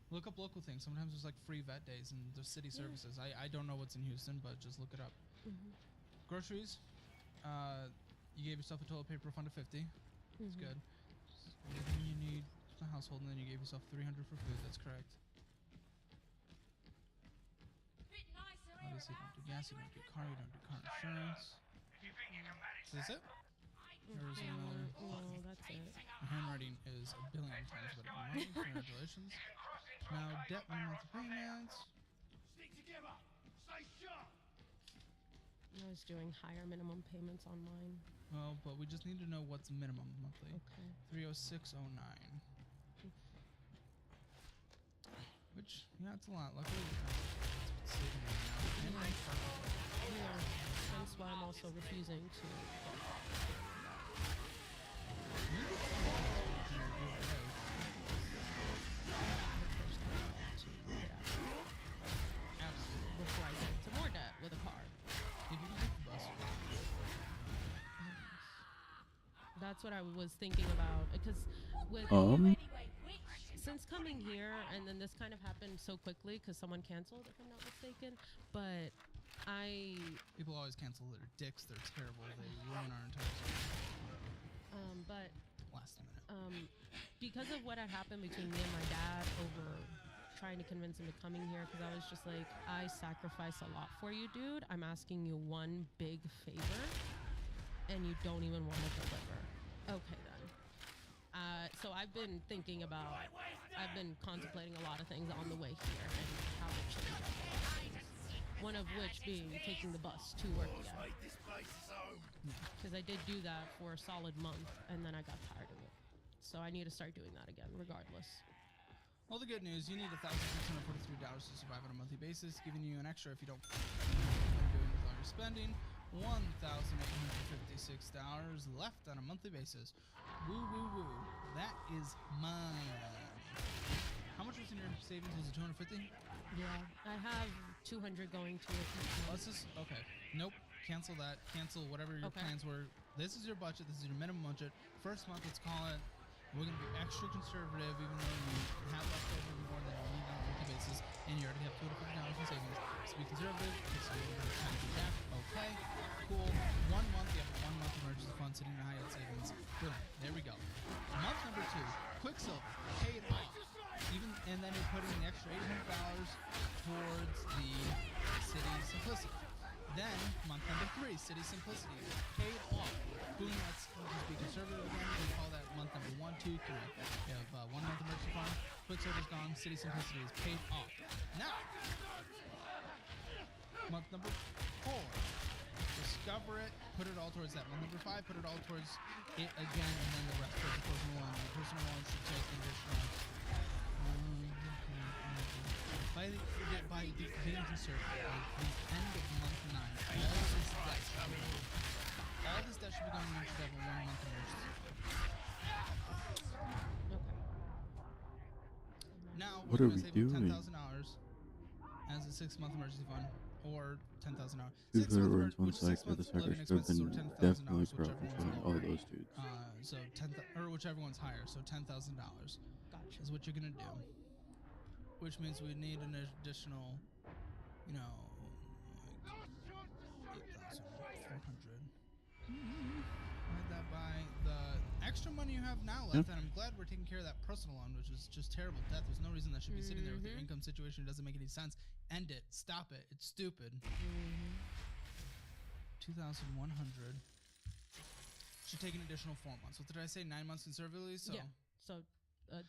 Look up local things. Sometimes there's like free vet days and there's city services. I don't know what's in Houston, but just look it up. Groceries. You gave yourself a toilet paper fund of 50. That's good. Everything you need for the household, and then you gave yourself 300 for food. That's correct. Obviously, you don't do gas, you don't do car, you don't do car insurance. Is this it? Or is there another? No, that's it. My handwriting is a billion times better than fine. Congratulations. Now debt minimum monthly payments. I was doing higher minimum payments on mine. Well, but we just need to know what's minimum monthly. Okay. 30609. Which, yeah, it's a lot. Luckily, it's saving right now. And Yeah. That's why I'm also refusing to. Absolutely. Before I get into more debt with a car. If you can take the bus. That's what I was thinking about because with since coming here and then this kind of happened so quickly because someone canceled if I'm not mistaken, but People always cancel. They're dicks. They're terrible. They ruin our entire service. But Last minute. because of what had happened between me and my dad over trying to convince him to coming here because I was just like, I sacrifice a lot for you, dude. I'm asking you one big favor and you don't even want to deliver. Okay then. So I've been contemplating a lot of things on the way here and how to change up a lot of things. One of which being taking the bus to work again. Because I did do that for a solid month and then I got tired of it. So I need to start doing that again regardless. Well, the good news, you need $1,643 to survive on a monthly basis, giving you an extra if you don't doing with all your spending. $1,856 left on a monthly basis. Woo, woo, woo. That is mine. How much was in your savings? Was it 250? Yeah, I have 200 going to it. Let's just, okay. Nope. Cancel that. Cancel whatever your plans were. This is your budget. This is your minimum budget. First month, let's call it. We're going to be extra conservative, even though you have left over more than you need on a monthly basis, and you already have $250 in savings. So be conservative. It's a little bit of time to do that. Okay, cool. 1 month, you have a 1 month emergency fund sitting in high yield savings. Boom. There we go. Month number 2, Quicksilver, paid off. And then you're putting an extra $800 towards the City Simplicity. Then month number 3, City Simplicity, paid off. Boom, let's just be conservative again. We call that month number 1, 2, 3. You have 1 month emergency fund, Quicksilver's gone, City Simplicity is paid off. Now, month number 4, discover it, put it all towards that. Month number 5, put it all towards it again, and then the rest towards the personal loan. The personal loan should take an additional. By the being conservative, by the end of month 9, all this debt should be going into that 1 month emergency. Okay. Now What we're are going we to save doing? $10,000 as a 6-month emergency fund, or $10,000. 200 words, one side for the living suckers could have expenses, or been $10,000, definitely whichever one's profitable. lower. All those dudes. So or whichever one's higher. So $10,000 Gotcha. is what you're gonna do, which means we need an additional, like 8,400. Divide that by the extra money you have now left, and I'm glad we're taking care of that personal loan, which is just terrible debt. There's no reason that should be sitting there with your income situation. It doesn't make any sense. End it. Stop it. It's stupid. 2,100. Should take an additional 4 months. What did I say? 9 months conservatively. So yeah. So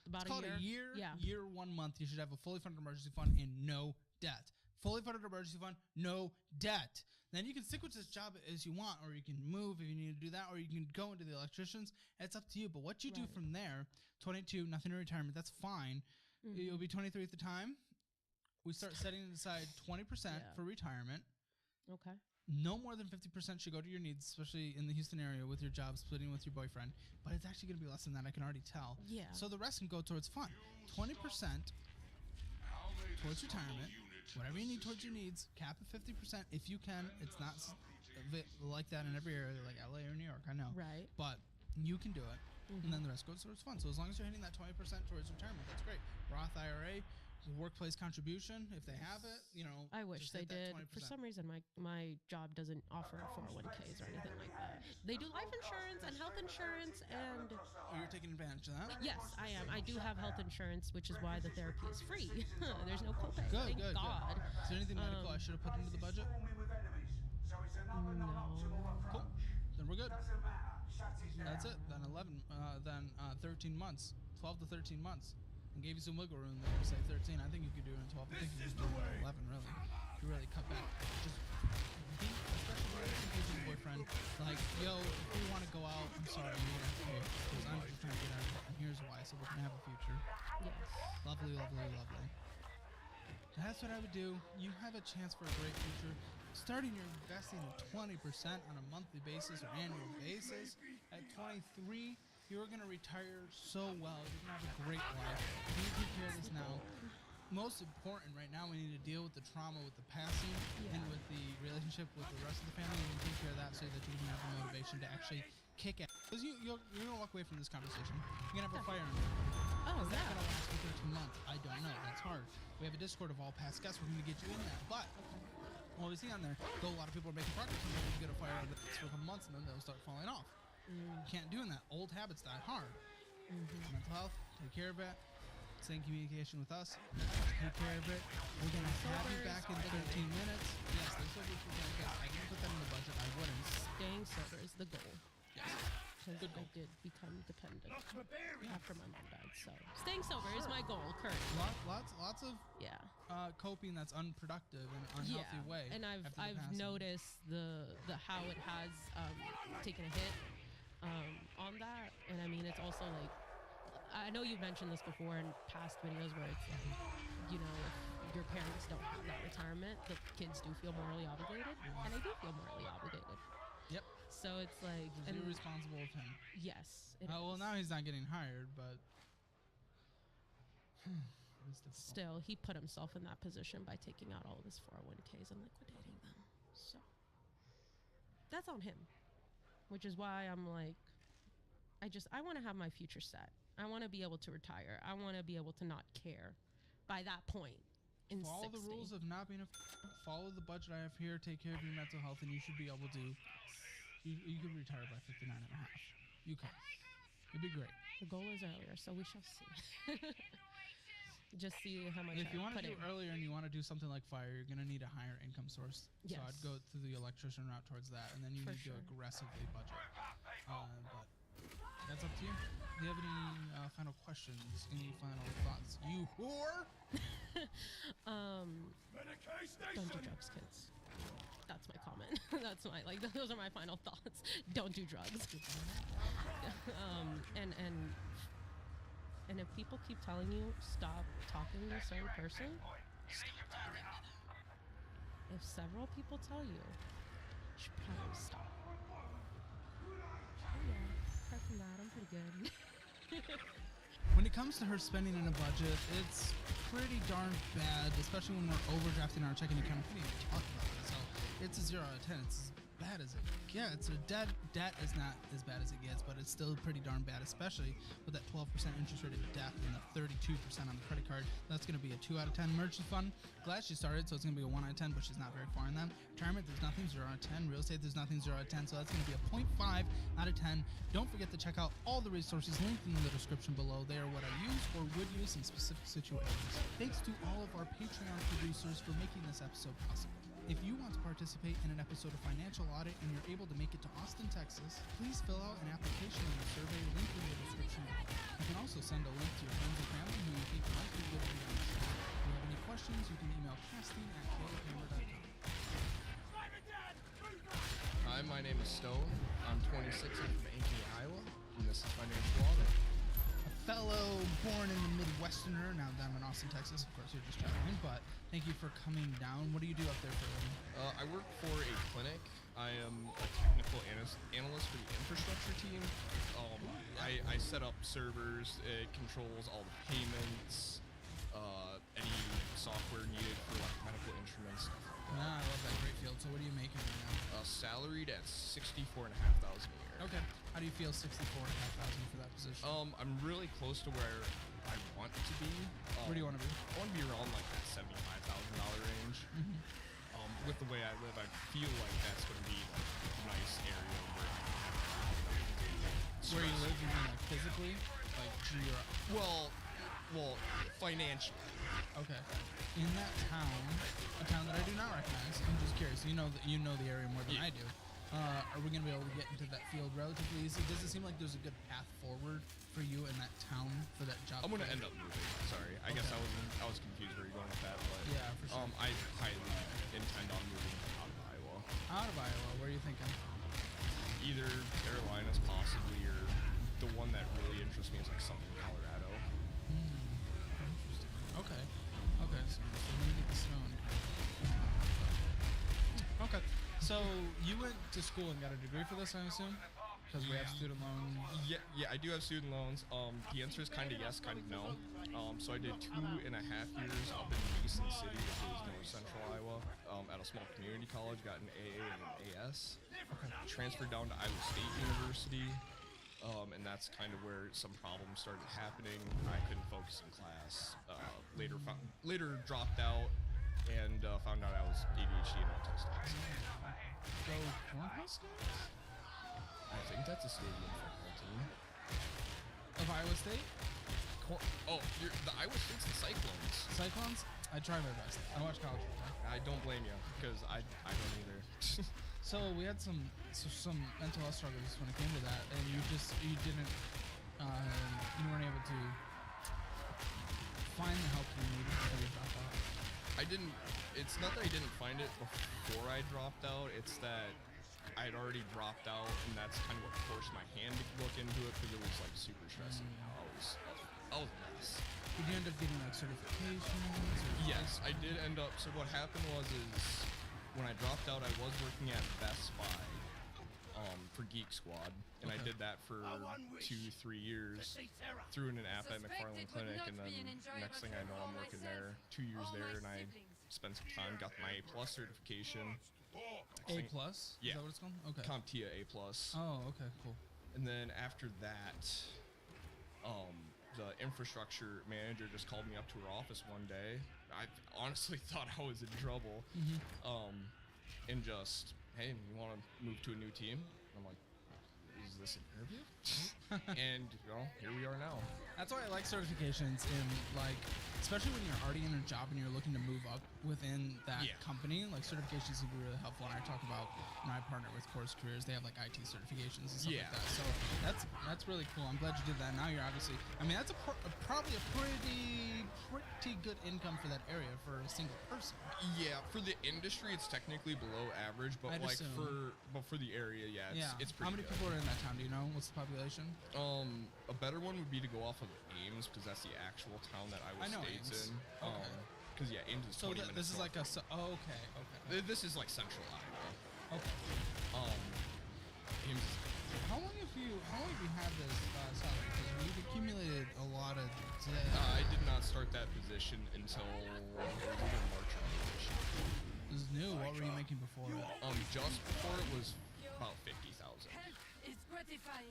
about it's called a year. a year, 1 month. You should have a fully funded emergency fund and no debt. Fully funded emergency fund, no debt. Then you can stick with this job as you want, or you can move if you need to do that, or you can go into the electricians. It's up to you. But what you do from there, 22, nothing in retirement, that's fine. You'll be 23 at the time. We start setting aside 20% for retirement. Okay. No more than 50% should go to your needs, especially in the Houston area with your job, splitting with your boyfriend. But it's actually going to be less than that. I can already tell. Yeah. So the rest can go towards fun. 20% towards retirement. Whatever you need towards your needs. Cap at 50% if you can. It's not like that in every area, like LA or New York. I know. Right. But you can do it. And then the rest goes towards fun. So as long as you're hitting that 20% towards retirement, that's great. Roth IRA. Workplace contribution, if they have it, I wish they did. 20%. For some reason, my job doesn't offer 401ks or anything like that. They do life insurance and health insurance, and you're taking advantage of that. Yes, I am. I do have health insurance, which is why the therapy is free. There's no copay. Good, Thank God. Is there anything medical I should have put into the budget? No. Cool. Then we're good. That's it. Then 13 months. 12 to 13 months. and gave you some wiggle room there, say 13, I think you could do it in 12. I think you could do it in 11, really. You really cut back. Just be, especially when you're engaging your boyfriend, like, yo, if we want to go out, I'm sorry, you don't have to pay, because I'm just trying to get out of it, and here's why, so we can have a future. Yes. Lovely, lovely, lovely. That's what I would do. You have a chance for a great future. Starting your investing at 20% on a monthly basis or annual basis. At 23, you're going to retire so well. You're going to have a great life. You take care of this now. Most important right now, we need to deal with the trauma with the passing and with the relationship with the rest of the family. And you take care of that so that you can have the motivation to actually kick ass. Because you're going to walk away from this conversation. You're going to have a fire in you. Oh, Is that yeah. going to last for 13 months? I don't know. That's hard. We have a Discord of all past guests. We're going to get you in that. But what we see on there, though a lot of people are making progress, and you get a fire on this for a couple months, and then they'll start falling off. You can't do that. Old habits die hard. Mental health, take care of it. Stay in communication with us. Take care of it. We're going to have you back in 13 minutes. Yes, this will be for I didn't put that in the budget. I wouldn't. Staying sober is the goal. Yes. Because I did become dependent after my mom died. So staying sober is my goal currently. Lots of Yeah. coping that's unproductive and unhealthy way. And after the I've passing. noticed the how it has taken a hit on that. And I mean, it's also like, I know you've mentioned this before in past videos where it's like, you know, if your parents don't have that retirement, the kids do feel morally obligated, and they do feel morally obligated. Yep. So it's like, It's irresponsible of him. yes. It Well, is. now he's not getting hired, but it's difficult. Still, he put himself in that position by taking out all of his 401ks and liquidating them. So that's on him, which is why I'm like, I want to have my future set. I want to be able to retire. I want to be able to not care by that point in Follow 60. the rules of not being follow the budget I have here, take care of your mental health, and you should be able to, you could retire by 59 and a half. You can. It'd be great. The goal is earlier, so we shall see. Just see how much If you want to put do in. earlier and you want to do something like fire, you're going to need a higher income source. So I'd Yes. go through the electrician route towards that, and then you For need sure. to aggressively budget. But that's up to you. Do you have any final questions? Any final thoughts? You whore! Don't do drugs, kids. That's my comment. That's my those are my final thoughts. Don't do drugs. And if people keep telling you stop talking to a certain person, stop talking to them. If several people tell you, you should probably stop. Oh, yeah. Apart from that, I'm pretty good. When it comes to her spending in a budget, it's pretty darn bad, especially when we're overdrafting our checking account. We didn't even talk about this. So it's a 0 out of 10. It's as bad as it gets. So debt is not as bad as it gets, but it's still pretty darn bad, especially with that 12% interest rate of debt and the 32% on the credit card. That's going to be a 2 out of 10. Emergency fund, glad she started, so it's going to be a 1 out of 10, but she's not very far in that. Retirement, there's nothing 0 out of 10. Real estate, there's nothing 0 out of 10, so that's going to be a 0.5 out of 10. Don't forget to check out all the resources linked in the description below. They are what I use or would use in specific situations. Thanks to all of our Patreon producers for making this episode possible. If you want to participate in an episode of Financial Audit and you're able to make it to Austin, Texas, please fill out an application in the survey linked in the description below. You can also send a link to your friends or family who you think might be good to be on the show. If you have any questions, you can email casting@calebhammer.com. Hi, my name is Stone. I'm 26. I'm from Ankeny, Iowa, and this is Financial Audit. A fellow born in the Midwesterner, now down in Austin, Texas. Of course, you're just traveling, but thank you for coming down. What do you do up there for a living? I work for a clinic. I am a technical analyst for the infrastructure team. I set up servers. It controls all the payments, any software needed for like medical instruments. I love that great field. So what are you making right now? Salaried at $64,500 a year. Okay. How do you feel 64,500 for that position? I'm really close to where I want to be. Where do you want to be? I want to be around like that $75,000 range. With the way I live, I feel like that's going to be like a nice area where Where you live, you mean like physically? Like well, financially. Okay. In that town, a town that I do not recognize, I'm just curious. You know the area more than Yeah. I do. are we gonna be able to get into that field relatively easy? Does it seem like there's a good path forward for you in that town for that job? I'm gonna end up moving. Sorry, I guess I was confused where you're going with that, but Yeah, for sure. I highly intend on moving out of Iowa. Out of Iowa, where are you thinking? Either Carolinas possibly, or the one that really interests me is like something in Colorado. Interesting. Okay. Okay. So we need the snow. Okay. So you went to school and got a degree for this, I assume, because we have student loan. Yeah, I do have student loans. The answer is kind of yes, kind of no. So I did 2.5 years up in Mason City, which is north central Iowa, at a small community college. Got an AA and an AS. Transferred down to Iowa State University, and that's kind of where some problems started happening. I couldn't focus in class. Later dropped out and found out I was ADHD and autistic. Go Cornhuskers? I think that's a stadium football team. Of Iowa State? The Iowa State's the Cyclones. Cyclones? I try my best. I watch college football. I don't blame you, because I don't either. So we had some mental health struggles when it came to that, and you weren't able to find the help you needed before you dropped out. It's not that I didn't find it before I dropped out, it's that I'd already dropped out, and that's kind of what forced my hand to look into it, because it was like super stressing. I was a mess. Did you end up getting like certifications? Yes, I did end up. So what happened was when I dropped out, I was working at Best Buy for Geek Squad, and I did that for 2-3 years through an app at McFarland Clinic, and then next thing I know, I'm working there. 2 years there, and I spent some time, got my A+ certification. A+? Yeah. Is that what it's called? Okay. CompTIA A+. Oh, okay, cool. And then after that, the infrastructure manager just called me up to her office one day. I honestly thought I was in trouble. And just, hey, you want to move to a new team? I'm like, is this an interview? And, here we are now. That's why I like certifications in, like, especially when you're already in a job and you're looking to move up within that company. Like, certifications can be really helpful. And I talk about when I partner with Course Careers, they have like IT certifications and stuff like that. So that's really cool. I'm glad you did that. Now you're obviously, I mean, that's probably a pretty good income for that area for a single person. Yeah, for the industry, it's technically below average, but for the area, it's pretty. How many people are in that town? Do you know? What's the population? A better one would be to go off of Ames, because that's the actual town that Iowa State's in. Okay. Because Ames is 20 minutes. This is like okay. This is like central Iowa. Okay. Ames. How long have you had this salary? Because we've accumulated a lot of debt. I did not start that position until either March or May. This is new. What were you making before it? Just before it was about 50,000.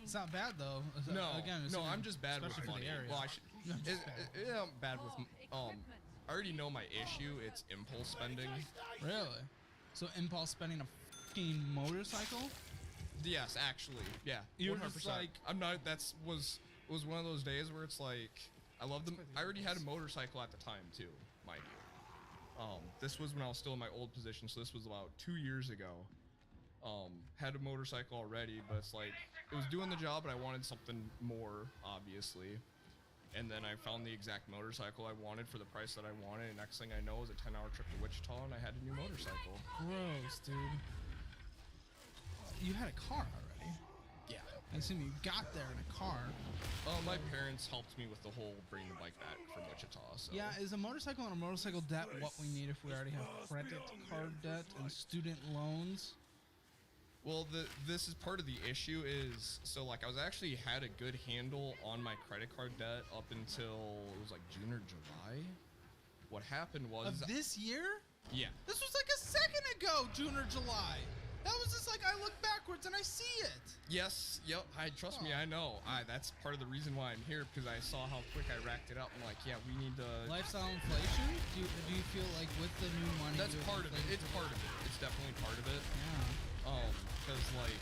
It's not bad though. I'm just bad with money. Well, I'm bad with. I already know my issue. It's impulse spending. Really? So impulse spending a fucking motorcycle? Yes, actually, yeah. You were 100%. just like, I'm not. Was one of those days where it's like I love them. I already had a motorcycle at the time too, mind you. This was when I was still in my old position, so this was about 2 years ago. Had a motorcycle already, but it's like it was doing the job, but I wanted something more, obviously. And then I found the exact motorcycle I wanted for the price that I wanted, and next thing I know, it was a 10-hour trip to Wichita, and I had a new motorcycle. Gross, dude. You had a car already? Yeah. I assume you got there in a car. My parents helped me with the whole bringing the bike back from Wichita. So. Yeah, is a motorcycle and a motorcycle debt what we need if we already have credit card debt and student loans? Well, this is part of the issue is, so like I was actually had a good handle on my credit card debt up until it was like June or July. What happened was... Of this year? Yeah. This was like a second ago, June or July. That was just like, I look backwards and I see it. Yes, yep, trust me, I know. That's part of the reason why I'm here, because I saw how quick I racked it up. I'm like, yeah, we need to... Lifestyle inflation? Do you feel like with the new money... That's part of it. It's part of it. It's definitely part of it. Yeah. Because like,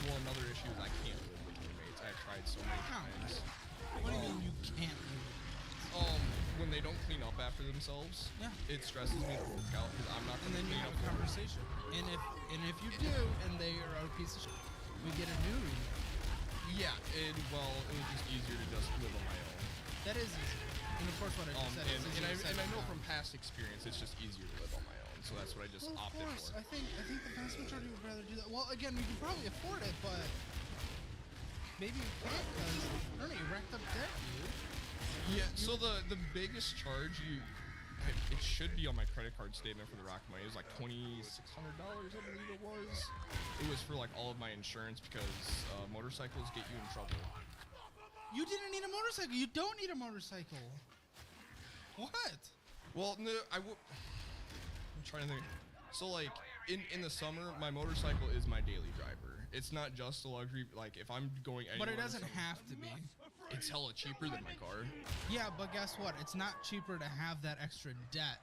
well, another issue is I can't live with roommates. I've tried so many times. What do you mean you can't live with roommates? When they don't clean up after themselves, Yeah. it stresses me the fuck out because I'm not And going to then you clean have up. a conversation. And if you do, and they are a piece of shit, we get a new reason. Yeah, it was just easier to just live on my own. That is easy. And of course, what I just said is easier said And I than know done. from past experience, it's just easier to live on my own. So that's what I just Well, of opted course, for. I think the vast majority would rather do that. Well, again, you can probably afford it, but maybe you can't because I don't know, you racked up debt, dude. Yeah. So the biggest charge it should be on my credit card statement for the Rock Money. It was like $2,600, I believe it was. It was for like all of my insurance because motorcycles get you in trouble. You didn't need a motorcycle. You don't need a motorcycle. What? Well, no, I'm trying to think. So like in the summer, my motorcycle is my daily driver. It's not just a luxury. Like if I'm going anywhere, But it in the doesn't summer, have to be. It's hella cheaper than my car. Yeah, but guess what? It's not cheaper to have that extra debt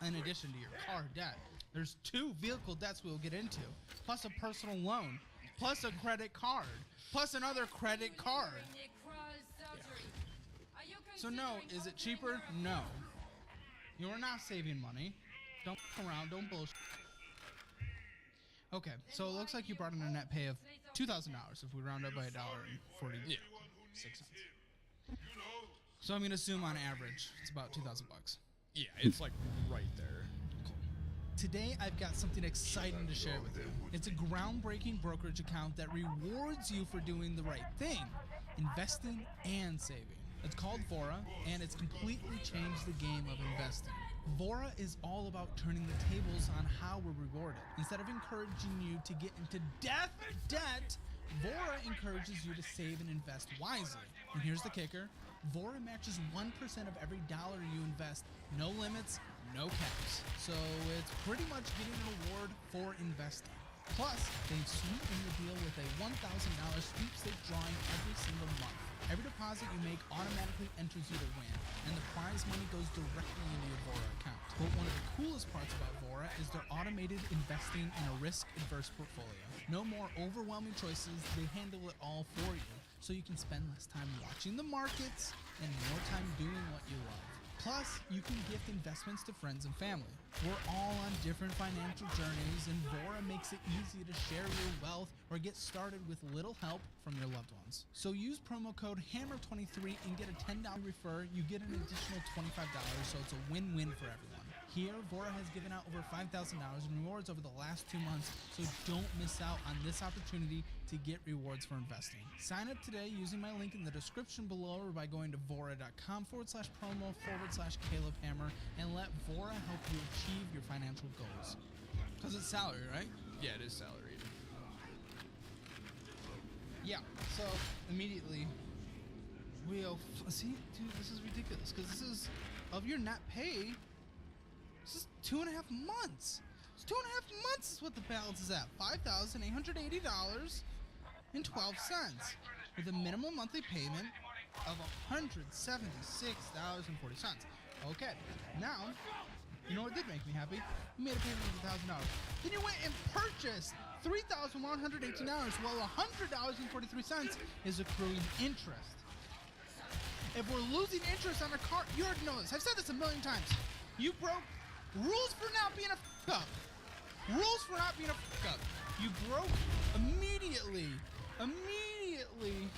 in addition to your car debt. There's 2 vehicle debts we'll get into, plus a personal loan, plus a credit card, plus another credit card. So no, is it cheaper? No. You're not saving money. Don't f around, don't bullshit. Okay, so it looks like you brought in a net pay of $2,000 if we round up by $1.46. So I'm gonna assume on average it's about $2,000. Yeah, it's like right there. Today I've got something exciting to share with you. It's a groundbreaking brokerage account that rewards you for doing the right thing, investing and saving. It's called Vora, and it's completely changed the game of investing. Vora is all about turning the tables on how we're rewarded. Instead of encouraging you to get into debt, Vora encourages you to save and invest wisely. And here's the kicker. Vora matches 1% of every dollar you invest. No limits, no caps. So it's pretty much getting an award for investing. Plus, they sweeten the deal with a $1,000 sweepstakes drawing every single month. Every deposit you make automatically enters you to win, and the prize money goes directly into your Vora account. But one of the coolest parts about Vora is their automated investing in a risk-averse portfolio. No more overwhelming choices, they handle it all for you, so you can spend less time watching the markets and more time doing what you love. Plus, you can gift investments to friends and family. We're all on different financial journeys, and Vora makes it easy to share your wealth or get started with little help from your loved ones. So use promo code HAMMER23 and get a $10 refer. You get an additional $25, so it's a win-win for everyone. Here, Vora has given out over $5,000 in rewards over the last 2 months, so don't miss out on this opportunity to get rewards for investing. Sign up today using my link in the description below or by going to Vora.com/promo/Caleb Hammer and let Vora help you achieve your financial goals. Because it's salary, right? Yeah, it is salaried. Yeah, so immediately we'll see, dude, this is ridiculous because this is of your net pay. This is 2.5 months. It's 2.5 months is what the balance is at. $5,880.12 with a minimum monthly payment of $176.40. Okay, now you know what did make me happy? You made a payment of $1,000. Then you went and purchased $3,118, while $100.43 is accruing interest. If we're losing interest on a car, you already know this. I've said this a million times. You broke rules for not being a f up. Rules for not being a f up. You broke immediately.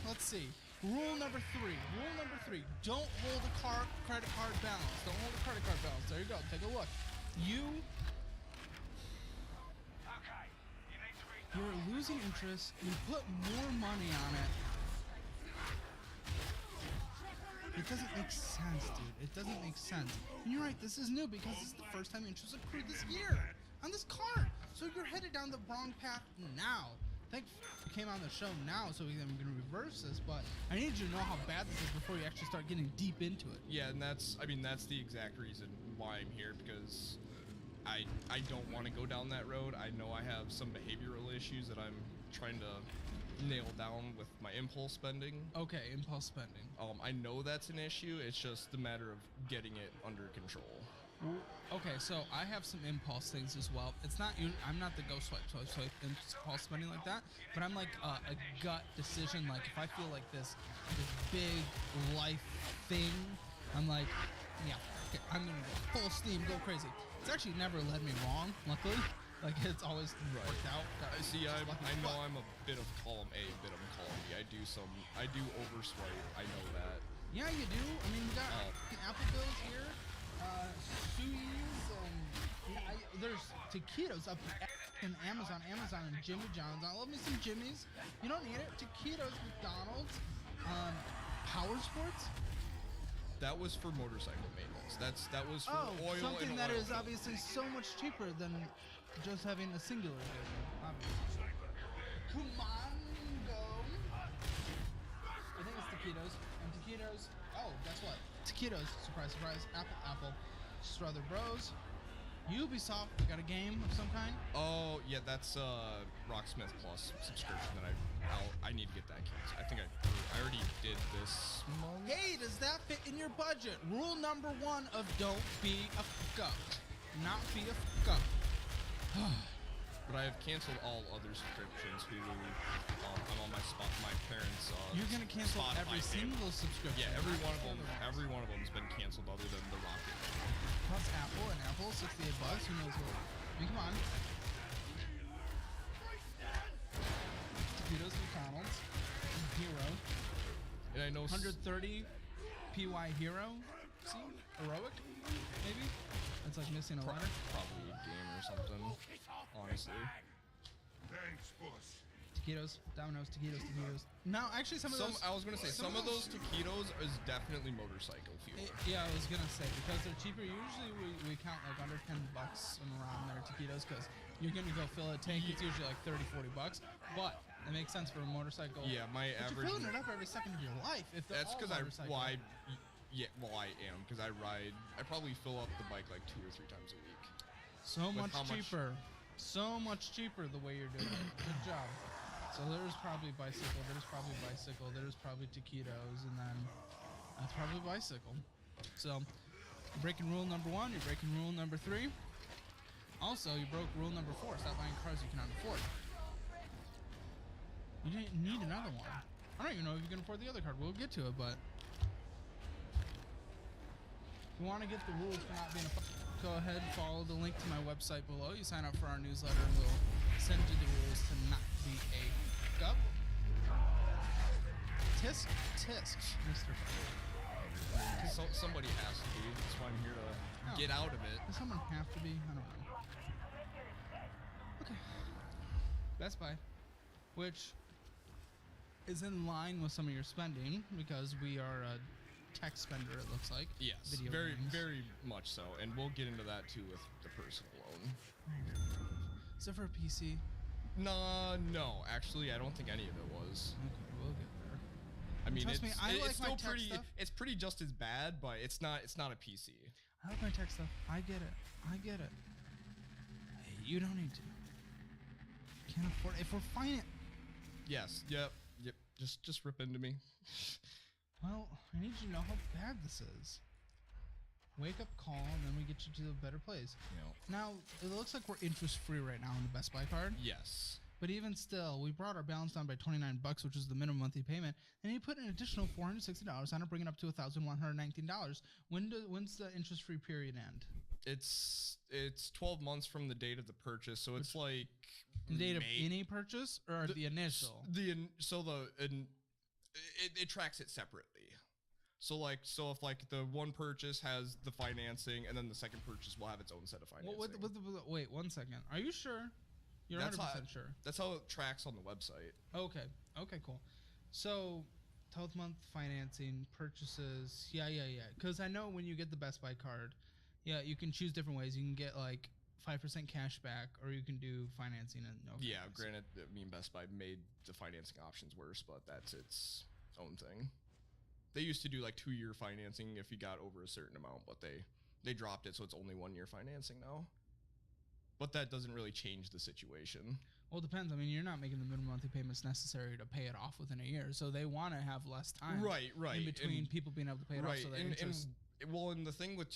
Let's see. Rule number 3. Don't hold a credit card balance. Don't hold a credit card balance. There you go. Take a look. You're losing interest. You put more money on it. It doesn't make sense, dude. It doesn't make sense. And you're right, this is new because this is the first time interest accrued this year on this card. So you're headed down the wrong path now. Thank you came on the show now so I'm going to reverse this, but I need you to know how bad this is before you actually start getting deep into it. Yeah, and that's the exact reason why I'm here, because I don't want to go down that road. I know I have some behavioral issues that I'm trying to nail down with my impulse spending. Okay, impulse spending. I know that's an issue. It's just a matter of getting it under control. Okay, so I have some impulse things as well. It's not I'm not the ghost swipe impulse spending like that, but I'm like a gut decision. Like if I feel like this big life thing, I'm like, Yeah. Okay, I'm gonna go full steam, go crazy. It's actually never led me wrong, luckily. Like, it's always worked out. I see. I know I'm a bit of column A, bit of column B. I do overswipe. I know that. Yeah, you do. I mean, we got Apple Bills here, Sui's, and there's taquitos up in Amazon, and Jimmy John's. I love me some Jimmy's. You don't need it. Taquitos, McDonald's, Power Sports. That was for motorcycle maintenance. That was for oil something and that oil is obviously so much cheaper than just having a singular vehicle, obviously. Commando. I think it's taquitos. And taquitos. Oh, guess what? Taquitos. Surprise, surprise. Apple. Strother Bros. Ubisoft. We got a game of some kind. Oh yeah, that's Rocksmith Plus subscription that I need to get that canceled. I think I already did this month. Hey, does that fit in your budget? Rule number 1 of don't be a fuck up. Not be a fuck up. But I have canceled all other subscriptions. Hulu, I'm on my parents. You're gonna cancel Spotify every family. single subscription. Yeah, every one of them. Other ones. Every one of them's been canceled other than the Rocket. Plus Apple, and Apple, $68. Who knows what? I mean, come on. Taquitos, McDonald's, Hero. And I know 130 PY Hero. See? Heroic? Maybe? That's like missing a letter. Probably a game or something. Honestly. Taquitos, Domino's, taquitos. No, actually, some of those. I was gonna say some of those taquitos is definitely motorcycle fuel. Yeah, I was gonna say because they're cheaper. Usually we count like under $10 and around there taquitos because you're gonna go fill a tank. It's usually like $30-40, but it makes sense for a motorcycle. Yeah, my but average. You're filling it up every second of your life. If That's because I am because I ride. I probably fill up the bike like 2 or 3 times a week. So much how much- cheaper. So much cheaper the way you're doing it. Good job. So there's probably bicycle, there's probably taquitos, and then that's probably bicycle. So you're breaking rule number 1, you're breaking rule number 3. Also, you broke rule number 4, stop buying cars you cannot afford. You didn't need another one. I don't even know if you can afford the other card. We'll get to it, but if you want to get the rules for not being a go ahead and follow the link to my website below. You sign up for our newsletter and we'll send you the rules to not be a gup. Tisk, Mr. So somebody has to be. That's why I'm here to get out of it. Does someone have to be? I don't know. Okay. Best Buy, which is in line with some of your spending because we are a tech spender, it looks like. Yes, Video very, games. very much so, and we'll get into that too with the personal loan. Is it for a PC? No, actually, I don't think any of it was. Okay, we'll get there. I mean, Trust me, I like it's my still tech pretty. stuff. It's pretty just as bad, but it's not a PC. I like my tech stuff. I get it. Hey, you don't need to. Can't afford it. If we're fine. Yes. Yep. Just rip into me. Well, I need you to know how bad this is. Wake up call, and then we get you to a better place. Now, it looks like we're interest-free right now on the Best Buy card. Yes. But even still, we brought our balance down by $29, which is the minimum monthly payment, and you put an additional $460 on it, bringing it up to $1,119. When's the interest-free period end? It's 12 months from the date of the purchase, so it's like The date of any purchase or the initial? It tracks it separately. So if like the one purchase has the financing, and then the second purchase will have its own set of financing. Wait 1 second. Are you sure? You're 100% sure. That's how it tracks on the website. Okay, cool. So 12th month financing, purchases, yeah. Because I know when you get the Best Buy card, yeah, you can choose different ways. You can get like 5% cash back, or you can do financing and no. Yeah, financing. granted, I mean, Best Buy made the financing options worse, but that's its own thing. They used to do like 2-year financing if you got over a certain amount, but they dropped it, so it's only 1-year financing now. But that doesn't really change the situation. Well, it depends. I mean, you're not making the minimum monthly payments necessary to pay it off within a year, so they want to have less time. Right. In between people being able to pay it off. So and the thing with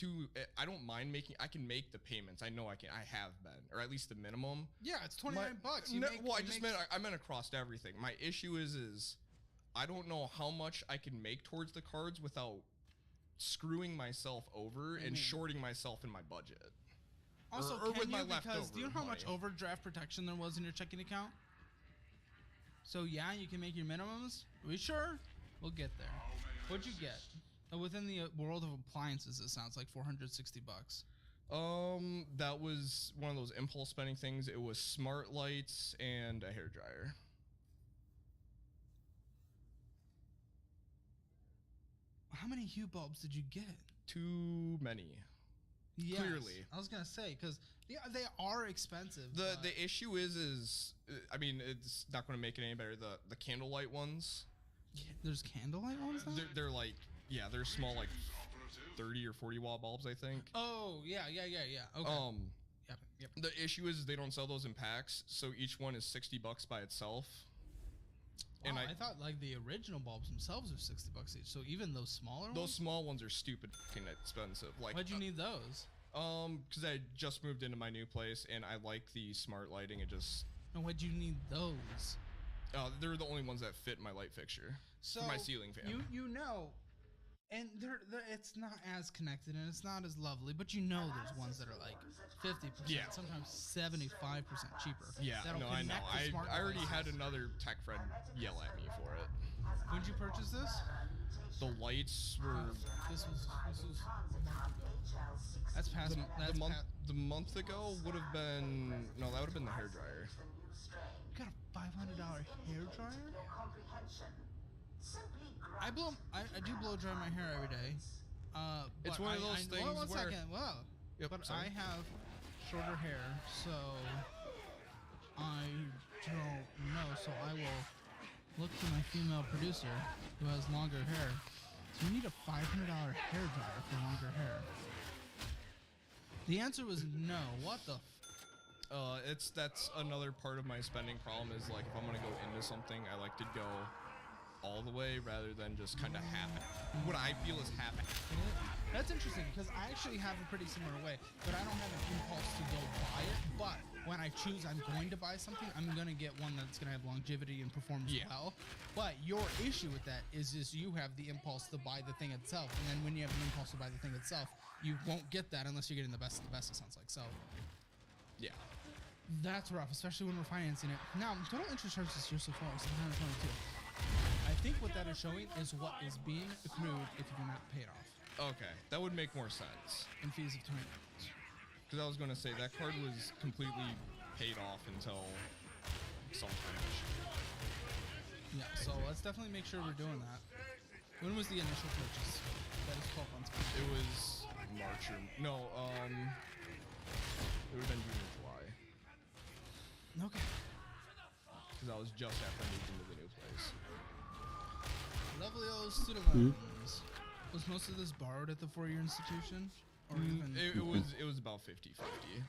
I don't mind making. I can make the payments. I know I can. I have been, or at least the minimum. Yeah, it's $29. I meant across everything. My issue is I don't know how much I can make towards the cards without screwing myself over and shorting myself in my budget. Also, or can with my you, because do you know how leftover much money. overdraft protection there was in your checking account? So yeah, you can make your minimums. Are we sure? We'll get there. What'd you get? Within the world of appliances, it sounds like $460. That was one of those impulse spending things. It was smart lights and a hairdryer. How many Hue bulbs did you get? Too many. Yes, Clearly. I was gonna say, because they are expensive. The issue is I mean, it's not going to make it any better. The candlelight ones. There's candlelight ones now? They're like, yeah, they're small, like 30 or 40 watt bulbs, I think. Oh yeah. Okay. Yep. The issue is they don't sell those in packs, so each one is $60 by itself. Wow, And I thought like the original bulbs themselves are $60 each. So even those smaller ones. those small ones are stupid fucking expensive. Like, Why'd you need those? because I just moved into my new place and I like the smart lighting. It just No, why'd you need those? they're the only ones that fit my light fixture So for my ceiling fan. You know, and they're it's not as connected and it's not as lovely, but you know there's ones that are like 50%, Yeah. sometimes 75% cheaper. Yeah, that'll no, I know. connect to smart I already had devices. another tech friend yell at me for it. When did you purchase this? The lights were This was that's past that's the month ago would have been no, that would have been the hairdryer. You got a $500 hair dryer? I do blow dry my hair every day. It's but one of those things one where- second, wow. Yep, But sorry. I have shorter hair, so I don't know. So I will look to my female producer who has longer hair. So you need a $500 hair dryer for longer hair. The answer was no. What the? That's another part of my spending problem is like if I'm gonna go into something, I like to go all the way rather than just kind of what I feel is half-assing it. That's interesting because I actually have a pretty similar way, but I don't have an impulse to go buy it. But when I choose I'm going to buy something, I'm going to get one that's going to have longevity and perform well. But your issue with that is you have the impulse to buy the thing itself. And then when you have an impulse to buy the thing itself, you won't get that unless you're getting the best of the best, it sounds like. So Yeah. that's rough, especially when we're financing it. Now, total interest charges this year so far is 122. I think what that is showing is what is being accrued if you do not pay it off. Okay, that would make more sense. And fees of $20. Because I was gonna say that card was completely paid off until sometime this year. Yeah, so let's definitely make sure we're doing that. When was the initial purchase? That is 12 months back. It was March or no, it would have been June or July. Okay. Because I was just after I moved into the new place. Lovely old student loans. Was most of this borrowed at the four-year institution? Or even... It was about 50-50,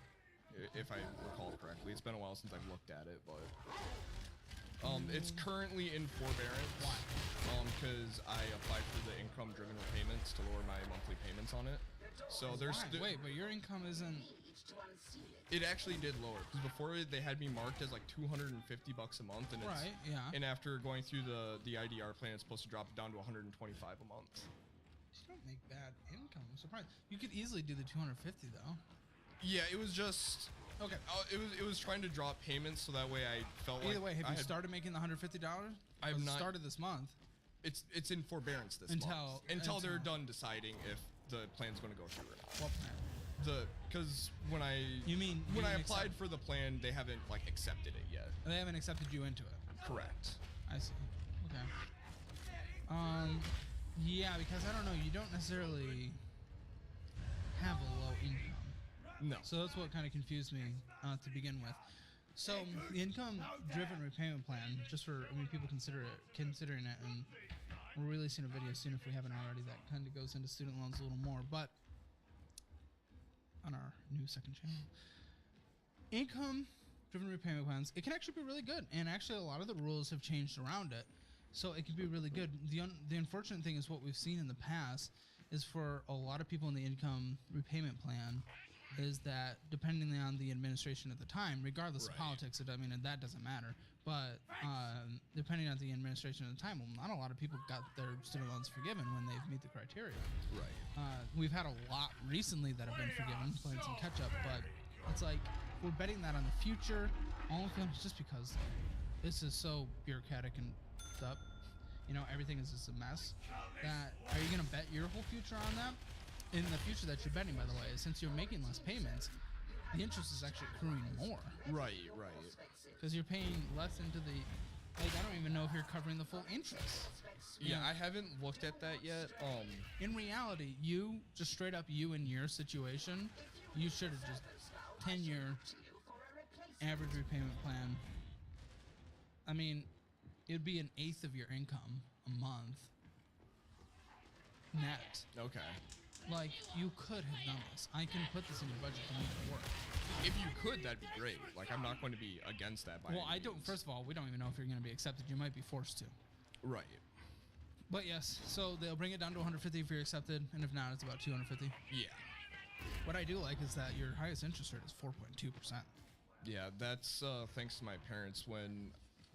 if I recall correctly. It's been a while since I've looked at it, but it's currently in forbearance. Why? Because I applied for the income-driven repayments to lower my monthly payments on it. So there's Wait, but your income isn't... It actually did lower because before they had me marked as like $250 a month, and Right, yeah. And after going through the IDR plan, it's supposed to drop it down to $125 a month. You don't make bad income. I'm surprised. You could easily do the 250 though. Yeah, it was just Okay. it was trying to drop payments so that way I felt Either like way, have you I had- started making the $150? I have not- started this month. It's in forbearance this Until- month until they're until- done deciding if the plan's going to go through or not. What plan? Because when I You applied for the plan, they haven't like accepted it yet. They haven't accepted you into it. Correct. I see. Okay. Yeah, because I don't know. You don't necessarily have a low income. No. So that's what kind of confused me to begin with. So the income-driven repayment plan, just for people considering it, and we're releasing a video soon if we haven't already. That kind of goes into student loans a little more, but on our new second channel, income-driven repayment plans, it can actually be really good, and actually a lot of the rules have changed around it, so it can be really good. The unfortunate thing is what we've seen in the past is for a lot of people in the income repayment plan, is that depending on the administration at the time, regardless of Right. politics, I mean, and that doesn't matter. But depending on the administration at the time, well, not a lot of people got their student loans forgiven when they meet the criteria. Right. We've had a lot recently that have been forgiven, playing some catch up, but it's like we're betting that on the future. All of them just because this is so bureaucratic and up. You know, everything is just a mess. That are you gonna bet your whole future on that? In the future that you're betting, by the way, since you're making less payments, the interest is actually accruing more Right. because you're paying less into the. Like, I don't even know if you're covering the full interest. Yeah, I haven't looked at that yet. In reality, you just straight up you in your situation, you should have just 10-year average repayment plan. I mean, it'd be an eighth of your income a month net. Okay. Like, you could have done this. I can put this in your budget to make it work. If you could, that'd be great. Like, I'm not going to be against that by Well, any I don't. means. First of all, we don't even know if you're going to be accepted. You might be forced to. Right. But yes, so they'll bring it down to 150 if you're accepted, and if not, it's about 250. Yeah. What I do like is that your highest interest rate is 4.2%. Yeah, that's thanks to my parents when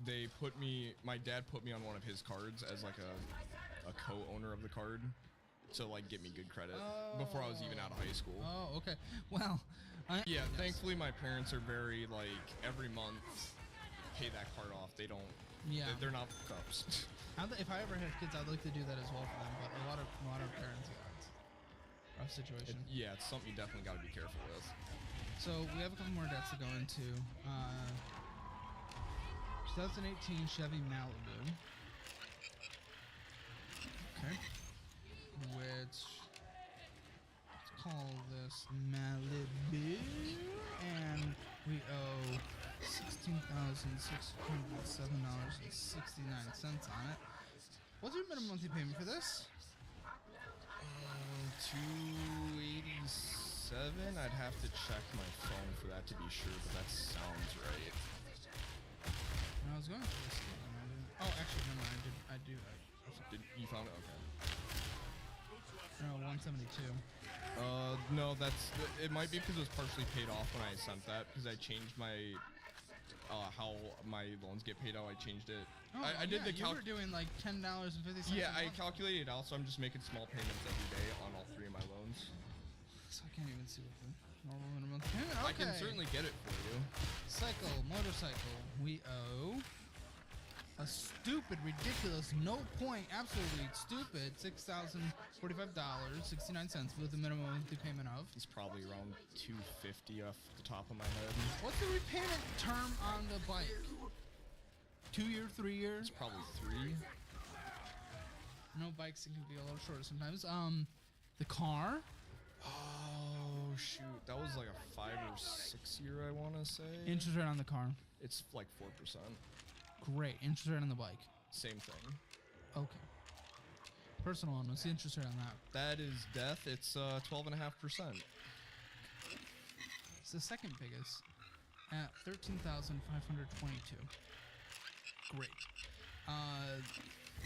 they put me. My dad put me on one of his cards as like a co-owner of the card to like get me good credit before I was even out of high school. Oh, okay. Well, Yeah, yes. thankfully my parents are very like every month pay that card off. They don't. Yeah. They're not cups. If I ever have kids, I'd like to do that as well for them. But a lot of parents, it's a rough situation. Yeah, it's something you definitely got to be careful with. So we have a couple more debts to go into. 2018 Chevy Malibu. Okay. Which, let's call this Malibu, and we owe $16,607.69 on it. What's your minimum monthly payment for this? 287. I'd have to check my phone for that to be sure, but that sounds right. I was going for this thing, and I didn't. Oh, actually, no, I do. Did you found it? Okay. No, 172. No, it might be because it was partially paid off when I sent that because I changed my how my loans get paid out. I changed it. Oh, I did the you were doing like $10.50. Yeah, a I month. calculated it out, so I'm just making small payments every day on all three of my loans. So I can't even see what the normal minimum payment. I can Okay. certainly get it for you. Motorcycle. We owe a stupid, ridiculous, no point, absolutely stupid $6,045.69 with a minimum monthly payment of. It's probably around 250 off the top of my head. What's the repayment term on the bike? 2 year, 3 years? It's probably 3. No, bikes can be a little shorter sometimes. The car. Oh shoot, that was like a 5 or 6 year, I want to say. Interest rate on the car. It's like 4%. Great. Interest rate on the bike. Same thing. Okay. Personal loan. What's the interest rate on that? That is death. It's 12.5%. It's the second biggest at 13,522. Great.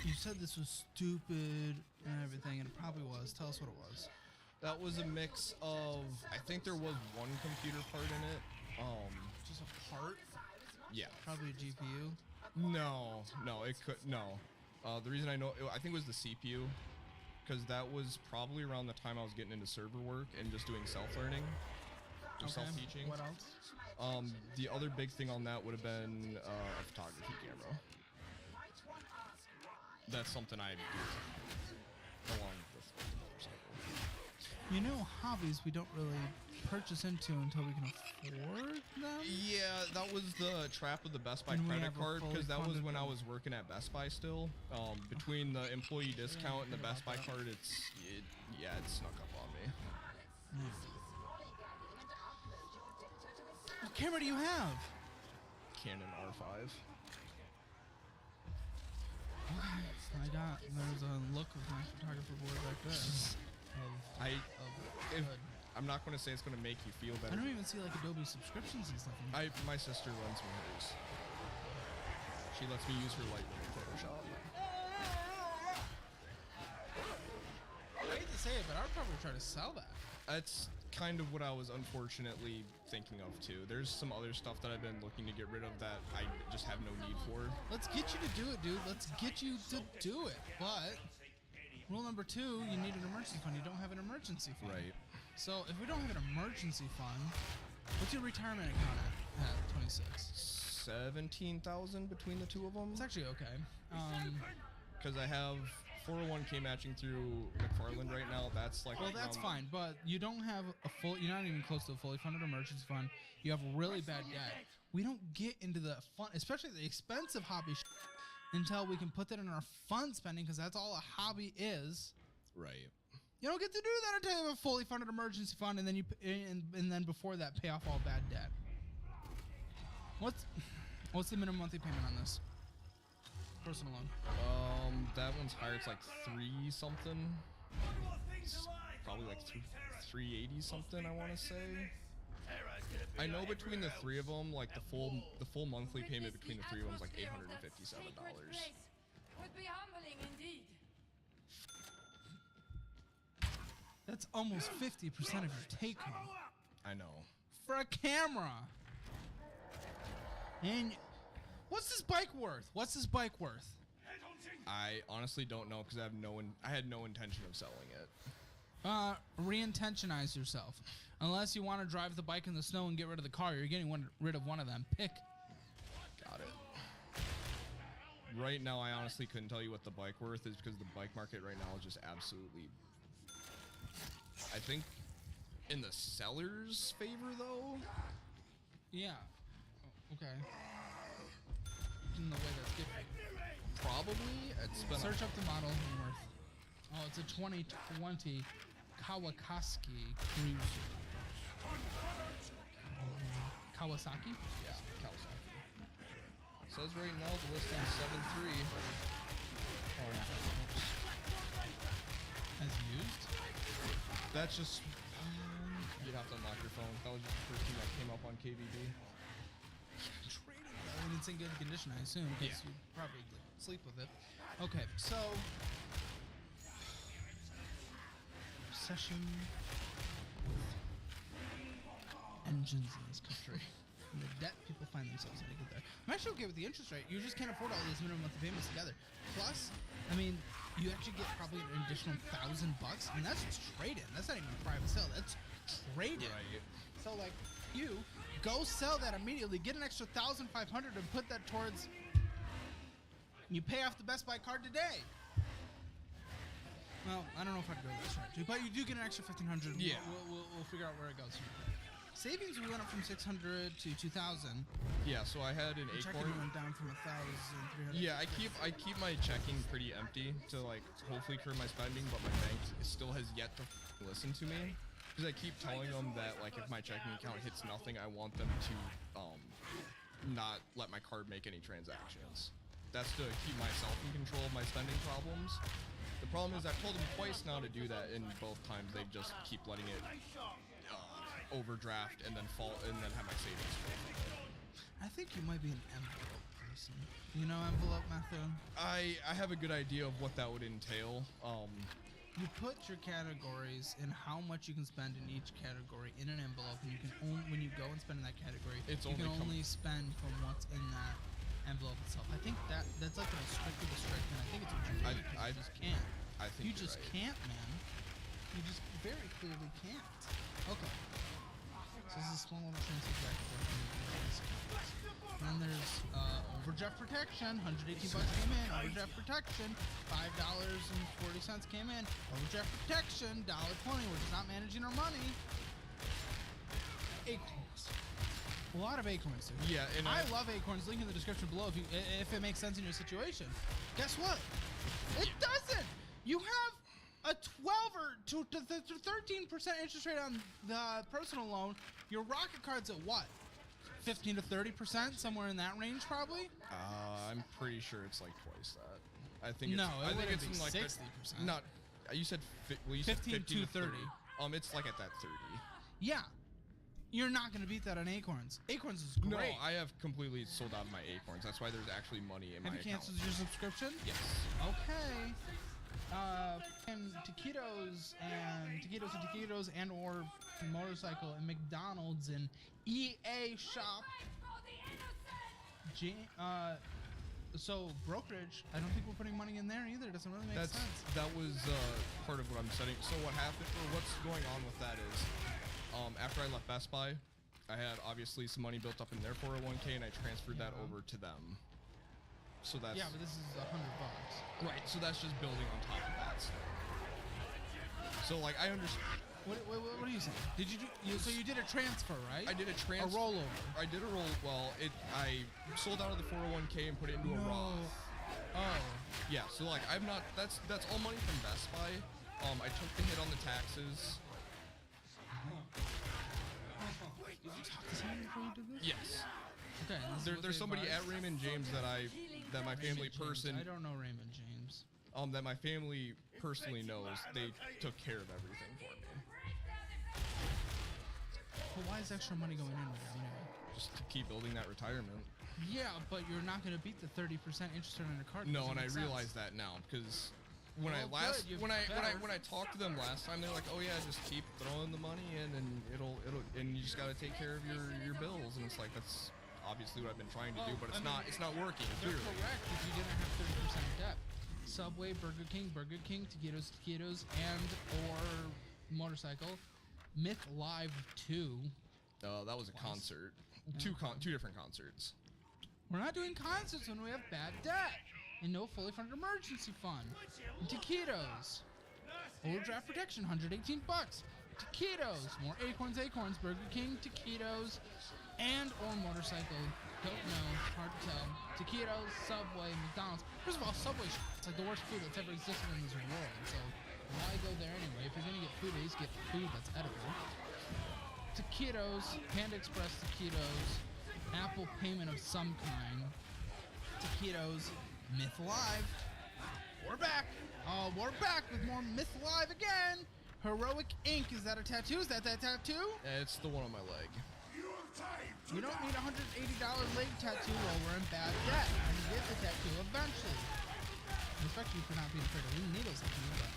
You said this was stupid and everything, and it probably was. Tell us what it was. That was a mix of. I think there was one computer part in it. Just a part? Yeah. Probably a GPU. No, it could no. The reason I know, I think it was the CPU, because that was probably around the time I was getting into server work and just doing self-learning, or self-teaching. What else? The other big thing on that would have been a photography camera. That's something I do along with the motorcycle. You know, hobbies we don't really purchase into until we can afford them. Yeah, that was the trap of the Best Buy And we credit have a card, fully because that was funded when I one. was working at Best Buy still. Between the employee discount and the Best Buy card, it snuck up on me. What camera do you have? Canon R5. There's a look of my photographer board back there. I'm not going to say it's going to make you feel I better. don't even see like Adobe subscriptions and stuff. My sister runs me hers. She lets me use her Lightroom in Photoshop. I hate to say it, but I'd probably try to sell that. That's kind of what I was unfortunately thinking of too. There's some other stuff that I've been looking to get rid of that I just have no need for. Let's get you to do it, dude. Let's get you to do it. But rule number 2, you need an emergency fund. You don't have an emergency fund. Right. So if we don't have an emergency fund, what's your retirement account at 26? 17,000 between the two of them. It's actually okay. Because I have 401k matching through McFarland right now. That's like Well, that's fine, but you don't have a full. You're not even close to a fully funded emergency fund. You have really bad debt. We don't get into the fun, especially the expensive hobby, until we can put that in our fun spending, because that's all a hobby is. Right. You don't get to do that until you have a fully funded emergency fund, and then and then before that, pay off all bad debt. What's the minimum monthly payment on this personal loan? That one's higher. It's like 3 something. It's probably like 380 something, I want to say. I know between the 3 of them, like the full monthly payment between the 3 of them is like $857. Would be humbling indeed. That's almost 50% of your take home I know. for a camera. And what's this bike worth? What's this bike worth? I honestly don't know because I had no intention of selling it. Re-intentionize yourself. Unless you want to drive the bike in the snow and get rid of the car, you're getting rid of one of them. Pick. Got it. Right now, I honestly couldn't tell you what the bike worth is because the bike market right now is just absolutely, I think, in the seller's favor though. Yeah. Okay. In the way that's good. Probably. It's been Search up the model and worth. Oh, it's a 2020 Kawasaki Cruiser. Kawasaki? Yeah, Kawasaki. It says right now the listing is 7.3. As used? That's just. You'd have to unlock your phone. That was just the first thing that came up on KVD. Trading though, and it's in good condition, I assume, because you probably sleep with it. Okay, so recession engines in this country. And the debt people find themselves in to get there. I'm actually okay with the interest rate. You just can't afford all these minimum monthly payments together. Plus, I mean, you actually get probably an additional $1,000, and that's just trade-in. That's not even a private sale. That's trade-in. Right. So, like, you go sell that immediately, get an extra $1,500 and put that towards. You pay off the Best Buy card today. Well, I don't know if I'd go this route, but you do get an extra $1,500. Yeah. We'll figure out where it goes from there. Savings, we went up from 600 to 2,000. Yeah, so I had an Checking Acorn. went down from 1,300. Yeah, I keep my checking pretty empty to like hopefully curb my spending, but my bank still has yet to listen to me because I keep telling them that like if my checking account hits nothing, I want them to not let my card make any transactions. That's to keep myself in control of my spending problems. The problem is I've told them twice now to do that, and both times they just keep letting it overdraft and then have my savings fall from it. I think you might be an envelope person. You know envelope method? I have a good idea of what that would entail. You put your categories and how much you can spend in each category in an envelope, and you can only, when you go and spend in that category, you can only spend from what's in that envelope itself. I think that's like a restricted restrict, and I think it's what you do. You just can't. I think you just can't, man. You just very clearly can't. Okay. So this is a small little transfer back and forth. And then there's overdraft protection. $118 came in. Overdraft protection. $5.40 came in. Overdraft protection. $1.20. We're just not managing our money. Acorns. A lot of acorns. Dude. Yeah, and I love acorns. Link in the description below if it makes sense in your situation. Guess what? It doesn't. You have a 12 or to 13% interest rate on the personal loan. Your Rocket Card's at what? 15 to 30%, somewhere in that range, probably. I'm pretty sure it's like twice that. I think it's, no, I think it's be in like 60%. Not. You said you 15 said 50 to 30. It's like at that 30. Yeah, you're not gonna beat that on Acorns. Acorns is great. No, I have completely sold out of my Acorns. That's why there's actually money in my Have you account. canceled your subscription? Yes. Okay. and taquitos and or motorcycle and McDonald's and EA shop. So brokerage, I don't think we're putting money in there either. It doesn't really make sense. That was part of what I'm setting. So what happened, or what's going on with that is, after I left Best Buy, I had obviously some money built up in their 401k, and I transferred that over to them. So that's but this is $100. Right. So that's just building on top of that. So like I understand. What are you saying? Did you do? So you did a transfer, right? I did a transfer. A rollover. I did a roll. Well, I sold out of the 401k and put it into a Roth. Oh. Yeah. So like I'm not. That's all money from Best Buy. I took the hit on the taxes. Did you talk to someone before you did this? Yes. Okay. There's somebody at Raymond James that my family person. I don't know Raymond James. That my family personally knows. They took care of everything for me. But why is extra money going in there anyway? Just to keep building that retirement. Yeah, but you're not going to beat the 30% interest rate on your card. No, and I realize that now because when I talked to them last time, they're like, "Oh yeah, just keep throwing the money in, and it'll and you just got to take care of your bills." And it's like that's obviously what I've been trying to do, but it's not working. They're Clearly. correct if you didn't have 30% debt. Subway, Burger King, taquitos, and or motorcycle. Myth Live 2. That was a concert. Two different concerts. We're not doing concerts when we have bad debt and no fully funded emergency fund. And taquitos. Overdraft protection, $118. Taquitos. More acorns. Burger King, taquitos, and or motorcycle. Don't know. Hard to tell. Taquitos, Subway, McDonald's. First of all, Subway it's like the worst food that's ever existed in this world. So why go there anyway? If you're gonna get food, at least get food that's edible. Taquitos, Panda Express taquitos, Apple payment of some kind. Taquitos, Myth Live. We're back. We're back with more Myth Live again. Heroic Ink. Is that a tattoo? Is that tattoo? It's the one on my leg. You don't need a $180 leg tattoo while we're in bad debt. And you get the tattoo eventually. Especially for not being afraid of needles like me, but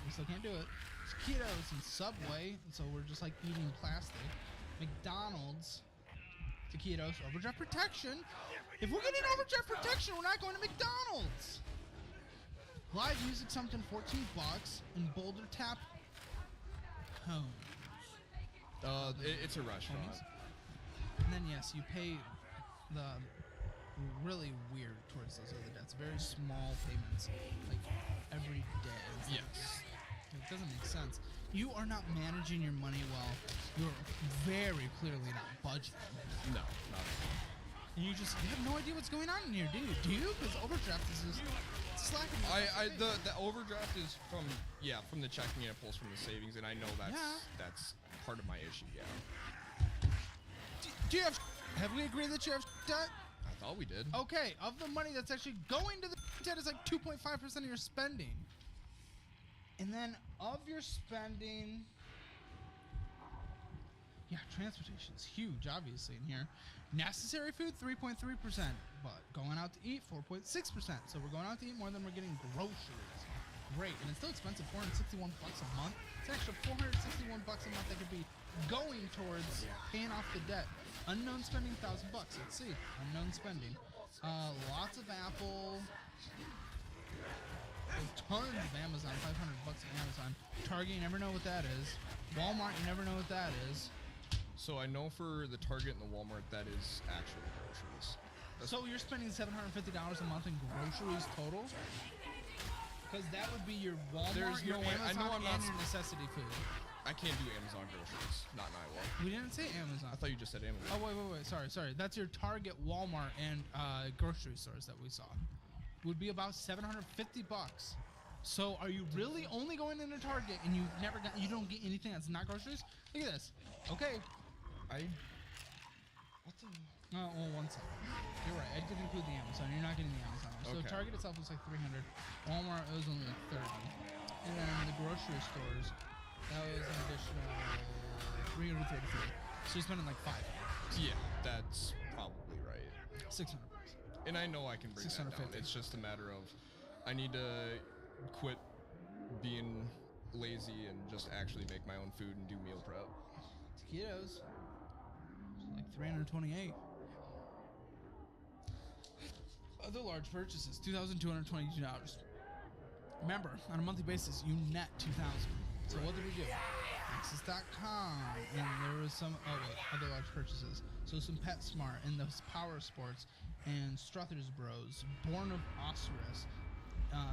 we still can't do it. Taquitos and Subway, so we're just like eating plastic. McDonald's, taquitos, overdraft protection. If we're getting overdraft protection, we're not going to McDonald's. Live music, something $14, and Boulder Tap. It's a restaurant. And then yes, you pay the really weird towards those other debts. Very small payments, like every day. Yes. It doesn't make sense. You are not managing your money well. You're very clearly not budgeting. No, not at all. And you have no idea what's going on in here, do you? Do you? Because overdraft is just slacking. The overdraft is from the checking, and it pulls from the savings, and I know that's part of my issue. Yeah. Do you have we agreed that you have debt? I thought we did. Okay, of the money that's actually going to the debt is like 2.5% of your spending. And then of your spending, transportation is huge, obviously, in here. Necessary food, 3.3%, but going out to eat, 4.6%. So we're going out to eat more than we're getting groceries. Great, and it's still expensive, $461 a month. It's an extra $461 a month that could be going towards paying off the debt. Unknown spending, $1,000. Let's see, unknown spending. Lots of Apple. Tons of Amazon, $500 at Amazon. Target, you never know what that is. Walmart, you never know what that is. So I know for the Target and the Walmart, that is actual groceries. So you're spending $750 a month in groceries total? Because that would be your Walmart, your Amazon, and your necessity food. I can't do Amazon groceries, not in Iowa. We didn't say Amazon. I thought you just said Amazon. Oh, wait. Sorry. That's your Target, Walmart, and grocery stores that we saw. Would be about $750. So are you really only going into Target and you don't get anything that's not groceries? Look at this. Okay. What the? Oh, well, one second. You're right. I did include the Amazon. You're not getting the Amazon. So Okay. Target itself was like $300. Walmart, it was only like $30. And then the grocery stores, that was an additional $333. So you're spending like $5. Yeah, that's probably right. $600. And I know I can bring that down. $650. It's just a matter of I need to quit being lazy and just actually make my own food and do meal prep. Taquitos. Like 328. Other large purchases, $2,222. Remember, on a monthly basis, you net 2,000. So what did we do? Axis.com, and there was some other large purchases. So some PetSmart and those Power Sports and Struthers Bros, Born of Osiris,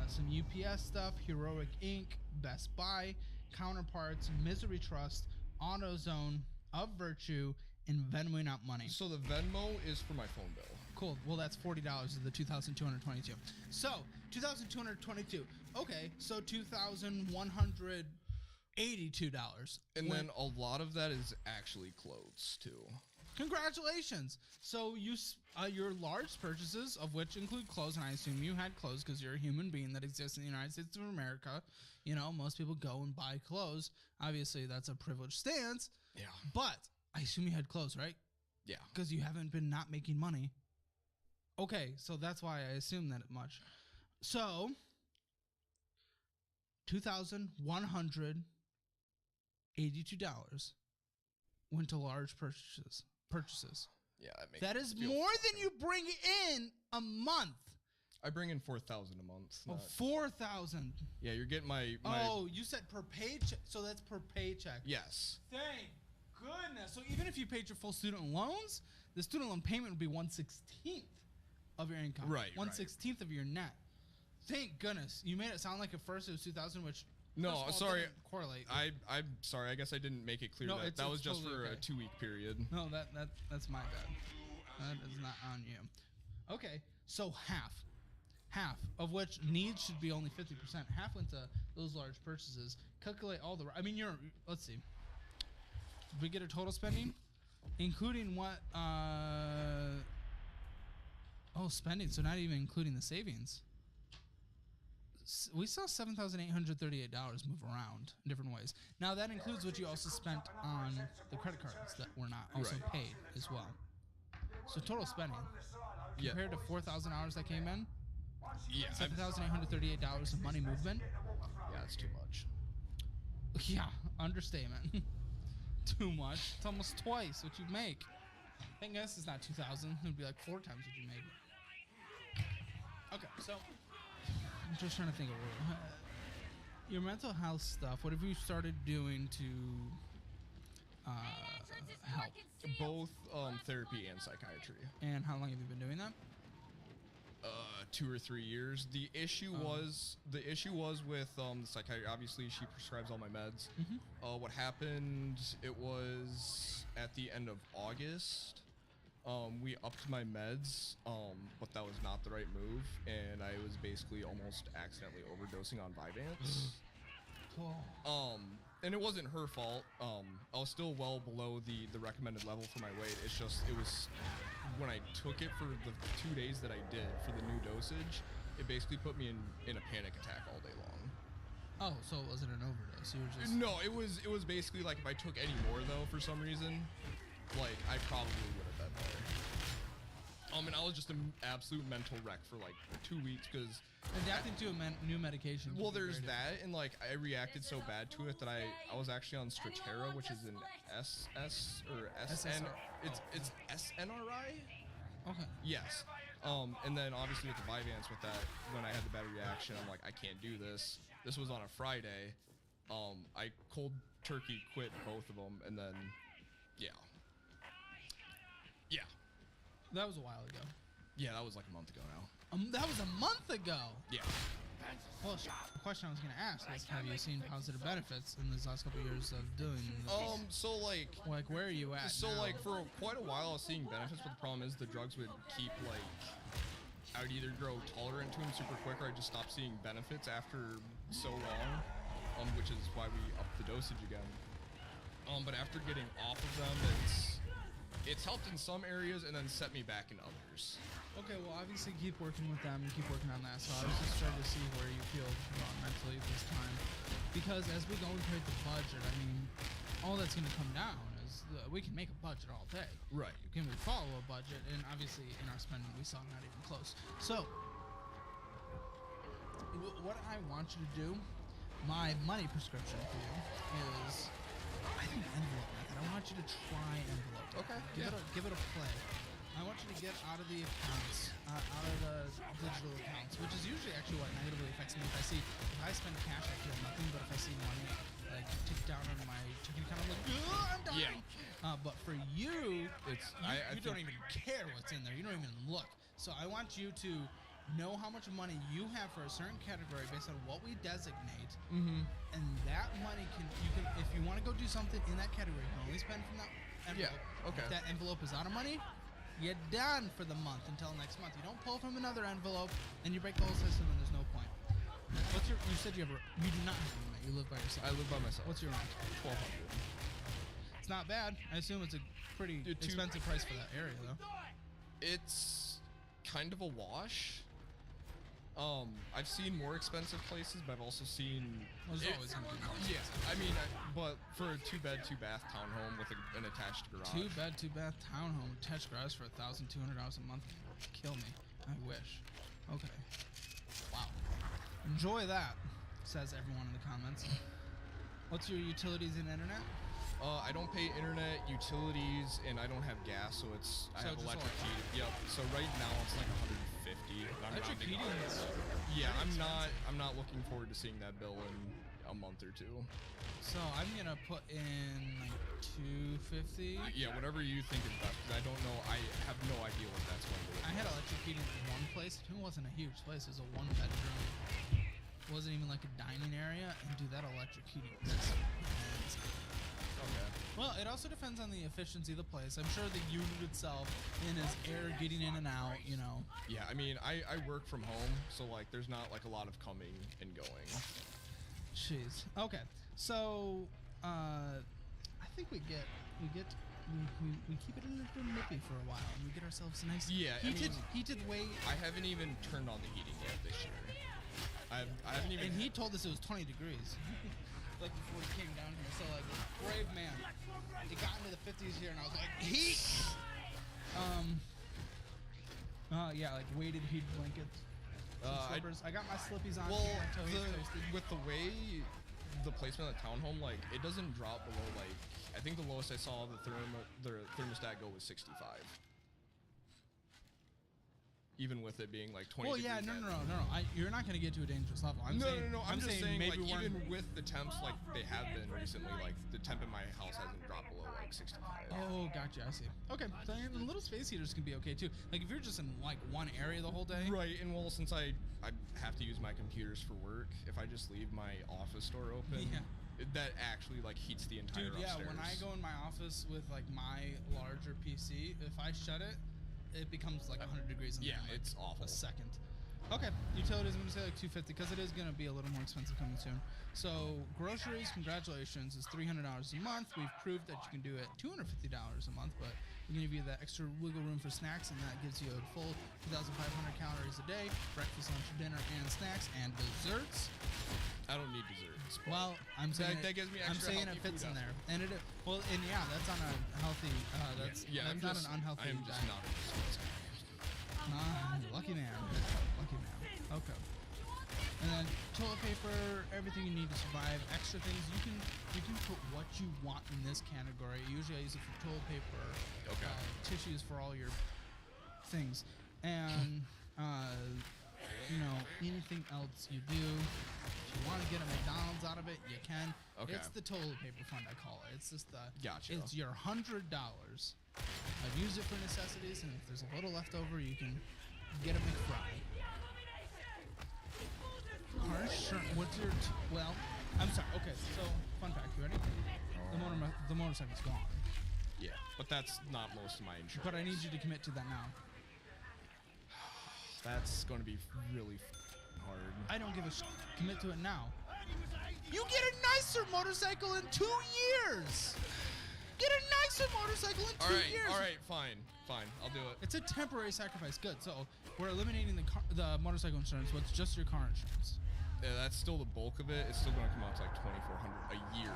some UPS stuff, Heroic Inc., Best Buy, Counterparts, Misery Trust, AutoZone, Of Virtue, and Venmoing Out Money. So the Venmo is for my phone bill. Cool. Well, that's $40 of the 2,222. So 2,222. Okay, so $2,182. And then a lot of that is actually clothes too. Congratulations. So your large purchases, of which include clothes, and I assume you had clothes because you're a human being that exists in the United States of America. You know, most people go and buy clothes. Obviously, that's a privileged stance. Yeah. But I assume you had clothes, right? Yeah. Because you haven't been not making money. Okay, so that's why I assume that much. So, $2,182 went to large purchases. Yeah, That is more than you bring in a month. I bring in 4,000 a month. Oh, 4,000. Yeah, you're getting my. Oh, you said per paycheck, so that's per paycheck. Yes. Thank goodness. So even if you paid your full student loans, the student loan payment would be 1/16 of your income. Right. 1/16 of your net. Thank goodness. You made it sound like at first it was 2,000, which No, first of all, sorry. doesn't correlate. I'm sorry. I guess I didn't make it clear No, that was it's just totally for okay. a 2-week period. No, that's my bad. That is not on you. Okay, so half of which needs should be only 50%. Half went to those large purchases. Calculate all the. I mean, let's see. Did we get a total spending, including what? Spending. So not even including the savings. We saw $7,838 move around in different ways. Now that includes what you also spent on the credit cards that were not also paid as well. So total spending compared to $4,000 that came in. Yeah. $7,838 of money movement. Yeah, that's too much. Yeah, understatement. Too much. It's almost twice what you make. Thank goodness it's not 2,000. It would be like 4 times what you make. Okay, so I'm just trying to think of your mental health stuff. What have you started doing to help? Both therapy and psychiatry. And how long have you been doing that? 2 or 3 years. The issue was with the psychiatrist. Obviously, she prescribes all my meds. What happened? It was at the end of August. We upped my meds, but that was not the right move, and I was basically almost accidentally overdosing on Vyvanse. And it wasn't her fault. I was still well below the recommended level for my weight. It's just it was when I took it for the 2 days that I did for the new dosage, it basically put me in a panic attack all day long. Oh, so it wasn't an overdose. You were just No, it was basically like if I took any more though for some reason, like I probably would have been there. And I was just an absolute mental wreck for like 2 weeks because adapting to a new medication. Well, there's that, and like I reacted so bad to it that I was actually on Strattera, which is an SS or SN. It's SNRI. Okay. Yes. And then obviously with the Vyvanse, with that, when I had the bad reaction, I'm like, I can't do this. This was on a Friday. I cold turkey quit both of them, and then yeah. That was a while ago. Yeah, that was like a month ago now. That was a month ago. Yeah. Well, the question I was going to ask is, have you seen positive benefits in these last couple of years of doing this? So like where are you at So now? like for quite a while I was seeing benefits, but the problem is the drugs would keep like I would either grow tolerant to them super quick, or I'd just stop seeing benefits after so long, which is why we upped the dosage again. But after getting off of them, it's helped in some areas and then set me back in others. Okay, well, obviously keep working with them and keep working on that. So I was just trying to see where you feel mentally this time. Because as we go and create the budget, I mean, all that's going to come down is we can make a budget all day. Right. Can we follow a budget? And obviously in our spending, we saw not even close. So what I want you to do, my money prescription for you is, I think, envelope method. I want you to try envelope method. Okay, Give it a play. I want you to get out of the accounts, out of the digital accounts, which is usually actually what negatively affects me. If I spend cash, I feel nothing, but if I see money like tick down on my checking account, I'm like, I'm dying. Yeah. But for you, I you don't even care what's in there. You don't even look. So I want you to know how much money you have for a certain category based on what we designate, and that money you can if you want to go do something in that category, you can only spend from that envelope. Yeah, okay. If that envelope is out of money, you're done for the month until next month. You don't pull from another envelope and you break the whole system, and there's no point. You said you do not have a roommate. You live by yourself. I live by myself. What's your rent? $1,200. It's not bad. I assume it's a pretty expensive price for that area, though. It's kind of a wash. I've seen more expensive places, but I've also seen. There's always gonna be more expensive. Yeah, I mean, but for a 2-bed, 2-bath townhome with an attached garage. 2-bed, 2-bath townhome attached garage for $1,200 a month. Kill me. I wish. Okay. Wow. Enjoy that, says everyone in the comments. What's your utilities and internet? I don't pay internet, utilities, and I don't have gas, so I have electric heating. Yep. So right now it's like 150. Electric heating is yeah, I'm not looking forward to seeing that bill in a month or two. So I'm gonna put in like 250. Yeah, whatever you think is best. Because I don't know. I have no idea what that's going to be. I had electric heating in one place. It wasn't a huge place. It was a 1-bedroom. It wasn't even like a dining area. And dude, that electric heating was expensive. Okay. Well, it also depends on the efficiency of the place. I'm sure the unit itself and its air getting in and out, you know. Yeah, I mean, I work from home, so like there's not like a lot of coming and going. Jeez. Okay. So, I think we keep it a little nippy for a while, and we get ourselves a nice heated way. I haven't even turned on the heating yet this year. I haven't even. And he told us it was 20 degrees. Like before he came down here, so like brave man. He got into the 50s here, and I was like, heat. Yeah, like weighted heat blankets, slippers. I got my slippies on. Well, here, with the way the placement of the townhome, like it doesn't drop below like I think the lowest I saw the thermostat go was 65. Even with it being like 20 well, yeah, degrees. no. You're not going to get to a dangerous level. No. I'm just saying maybe like, even with the temps like they have been recently, like the temp in my house hasn't dropped below like 65. Oh, gotcha. I see. Okay, so the little space heaters can be okay too. Like if you're just in like one area the whole day. Right, and well, since I have to use my computers for work, if I just leave my office door open, that actually like heats the entire upstairs. Yeah, when I go in my office with like my larger PC, if I shut it, it becomes like 100 degrees in there. It's awful. A second. Okay, utilities, I'm gonna say like 250 because it is gonna be a little more expensive coming soon. So groceries, congratulations, is $300 a month. We've proved that you can do it $250 a month, but we're gonna give you that extra wiggle room for snacks, and that gives you a full 2,500 calories a day, breakfast, lunch, dinner, and snacks, and desserts. I don't need desserts. Well, I'm saying that gives me extra. I'm saying it fits in there, and it. Well, and yeah, that's on a healthy. That's I'm not just, an unhealthy. I'm just not a dessert guy. Lucky man. Lucky man. Okay. And then toilet paper, everything you need to survive. Extra things you can put what you want in this category. Usually I use it for toilet paper. Okay. Tissues for all your things, and anything else you do. If you want to get a McDonald's out of it, you can. Okay. It's the toilet paper fund, I call it. It's just the. Gotcha. It's your $100. I've used it for necessities, and if there's a little left over, you can get a McFry. What's your? Well, I'm sorry. Okay, so fun fact. You ready? The motorcycle's gone. Yeah, but that's not most of my insurance. But I need you to commit to that now. That's going to be really hard. I don't give a shit. Commit to it now. You get a nicer motorcycle in 2 years. Get a nicer motorcycle in 2 years. All right, fine. I'll do it. It's a temporary sacrifice. Good. So we're eliminating the motorcycle insurance. What's just your car insurance? Yeah, that's still the bulk of it. It's still going to come out to like $2,400 a year.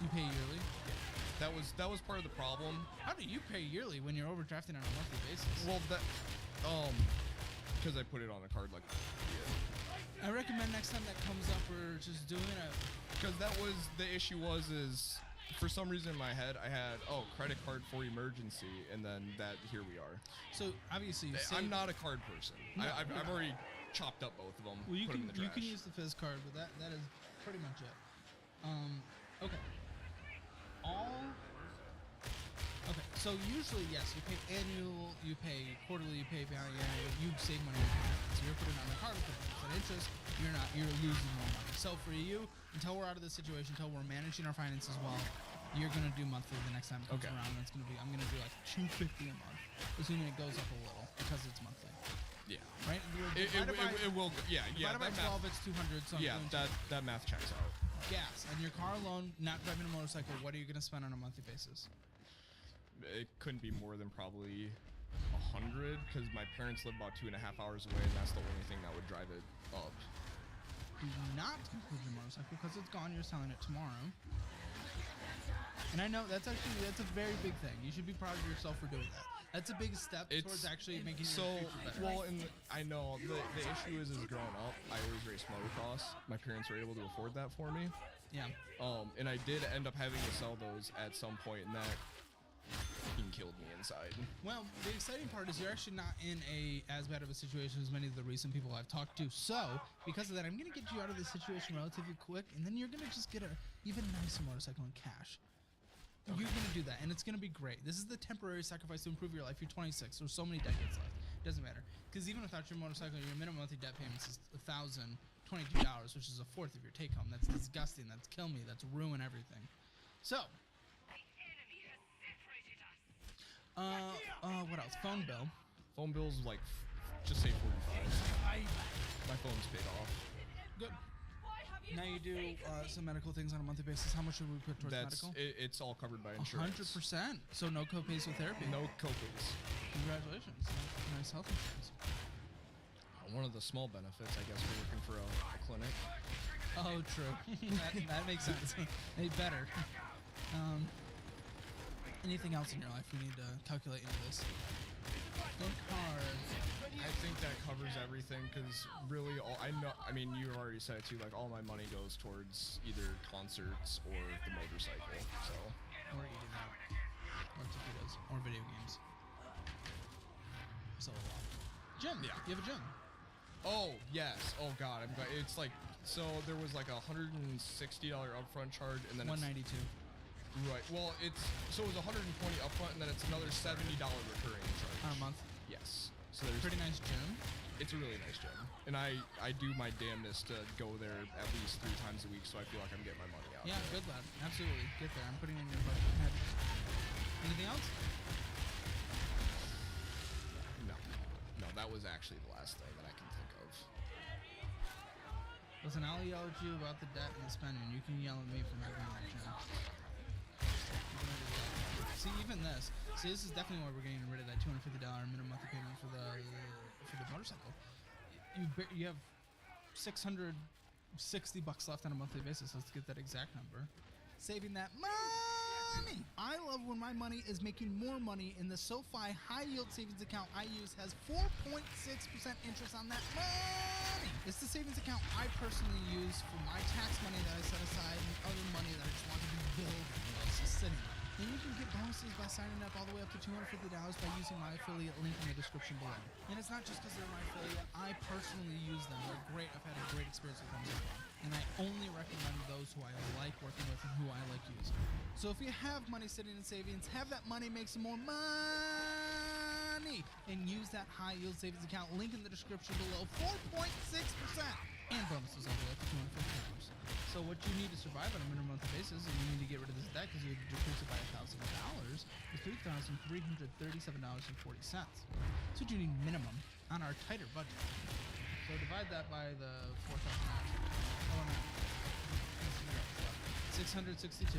You pay yearly? That was part of the problem. How do you pay yearly when you're overdrafting on a monthly basis? Well, because I put it on a card like. Yeah. I recommend next time that comes up, we're just doing it. Because that was the issue is for some reason in my head I had credit card for emergency, and then here we are. So obviously I'm not a card person. No, I've already chopped up both of them. Well, you put can them in the trash. use the Fizz card, but that is pretty much it. Okay. Okay, so usually, yes, you pay annual, you pay quarterly, you pay biannual, you save money. So you're putting on the card with an interest, you're losing more money. So for you, until we're out of this situation, until we're managing our finances well, you're gonna do monthly the next time it comes around. And it's gonna be, I'm gonna do like $250 a month, assuming it goes up a little because it's monthly. Yeah. Right? It will. Yeah. Divided by 12, it's 200. So yeah, that math checks out. Gas and your car alone, not driving a motorcycle. What are you gonna spend on a monthly basis? It couldn't be more than probably 100, because my parents live about 2.5 hours away, and that's the only thing that would drive it up. Do not include your motorcycle because it's gone. You're selling it tomorrow. And I know that's a very big thing. You should be proud of yourself for doing that. That's a big step towards actually making your future better. Well, I know the issue is growing up, I always raced motocross. My parents were able to afford that for me. Yeah. And I did end up having to sell those at some point, and that fucking killed me inside. Well, the exciting part is you're actually not in as bad of a situation as many of the recent people I've talked to. So, because of that, I'm going to get you out of this situation relatively quick, and then you're going to just get a even nicer motorcycle in cash. Okay. You're going to do that, and it's going to be great. This is the temporary sacrifice to improve your life. You're 26. There's so many decades left. Doesn't matter. Because even without your motorcycle, your minimum monthly debt payments is $1,022, which is a fourth of your take home. That's disgusting. That's kill me. That's ruin everything. So, what else? Phone bill. Phone bill's like, just say 45. My phone's paid off. Good. Now you do some medical things on a monthly basis. How much should we put towards medical? It's all covered by insurance. 100%. So no co-pays with therapy. No co-pays. Congratulations. Nice health insurance. One of the small benefits, I guess, for working for a clinic. Oh, true. that makes sense. They better. Anything else in your life we need to calculate into this? I think that covers everything, because really I mean, you already said it too, like all my money goes towards either concerts or the motorcycle, so. Or eating out. Or taquitos. Or video games. So a lot. Gym. Yeah. You have a gym. Oh, yes. Oh, God. I'm glad. It's like, so there was like a $160 upfront charge, and then $192. Right. Well, it was $120 upfront, and then it's another $70 recurring charge. On a month? Yes. So there's pretty nice gym. It's a really nice gym, and I do my damnedest to go there at least 3 times a week, so I feel like I'm getting my money out. Yeah, good lad. Absolutely. Get there. I'm putting in your budget. Anything else? No, that was actually the last thing that I can think of. Listen, I'll yell at you about the debt and the spending. You can yell at me for not going to that gym. See, even this. See, this is definitely why we're getting rid of that $250 minimum monthly payment for the motorcycle. You have $660 left on a monthly basis. Let's get that exact number. Saving that money. I love when my money is making more money, in the SoFi high yield savings account I use has 4.6% interest on that money. It's the savings account I personally use for my tax money that I set aside and other money that I just want to be building. It's just sitting there. And you can get bonuses by signing up all the way up to $250 by using my affiliate link in the description below. And it's not just because they're my affiliate. I personally use them. They're great. I've had a great experience with them so far. And I only recommend those who I like working with and who I like using. So if you have money sitting in savings, have that money make some more money and use that high yield savings account link in the description below. 4.6% and bonuses all the way up to $250. So what you need to survive on a minimum monthly basis is you need to get rid of this debt, because you decrease it by $1,000 to $3,337.40. That's what you need minimum on our tighter budget. So divide that by the 4,000. Oh, no. 662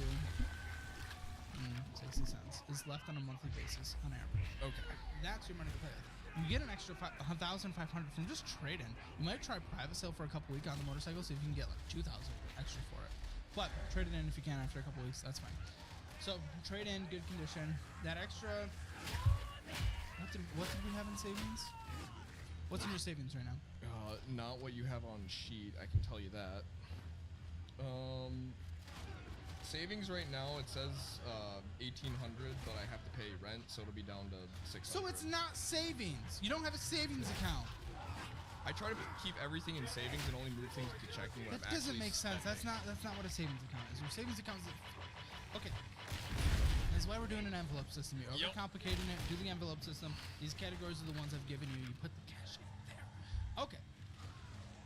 60 cents is left on a monthly basis on average. Okay. That's your money to play with. You get an extra $1,500 from just trading. You might try private sale for a couple weeks on the motorcycle, see if you can get like $2,000 extra for it. But trade it in if you can after a couple weeks. That's fine. So trade in, good condition. That extra. What did we have in savings? What's in your savings right now? Not what you have on sheet. I can tell you that. Savings right now, it says 1,800, but I have to pay rent, so it'll be down to 600. So it's not savings. You don't have a savings account. I try to keep everything in savings and only move things to checking when That I'm doesn't actually make sense. spending. That's not what a savings account is. Your savings account is okay. That's why we're doing an envelope system. You're Yep. overcomplicating it. Do the envelope system. These categories are the ones I've given you. You put the cash in there. Okay.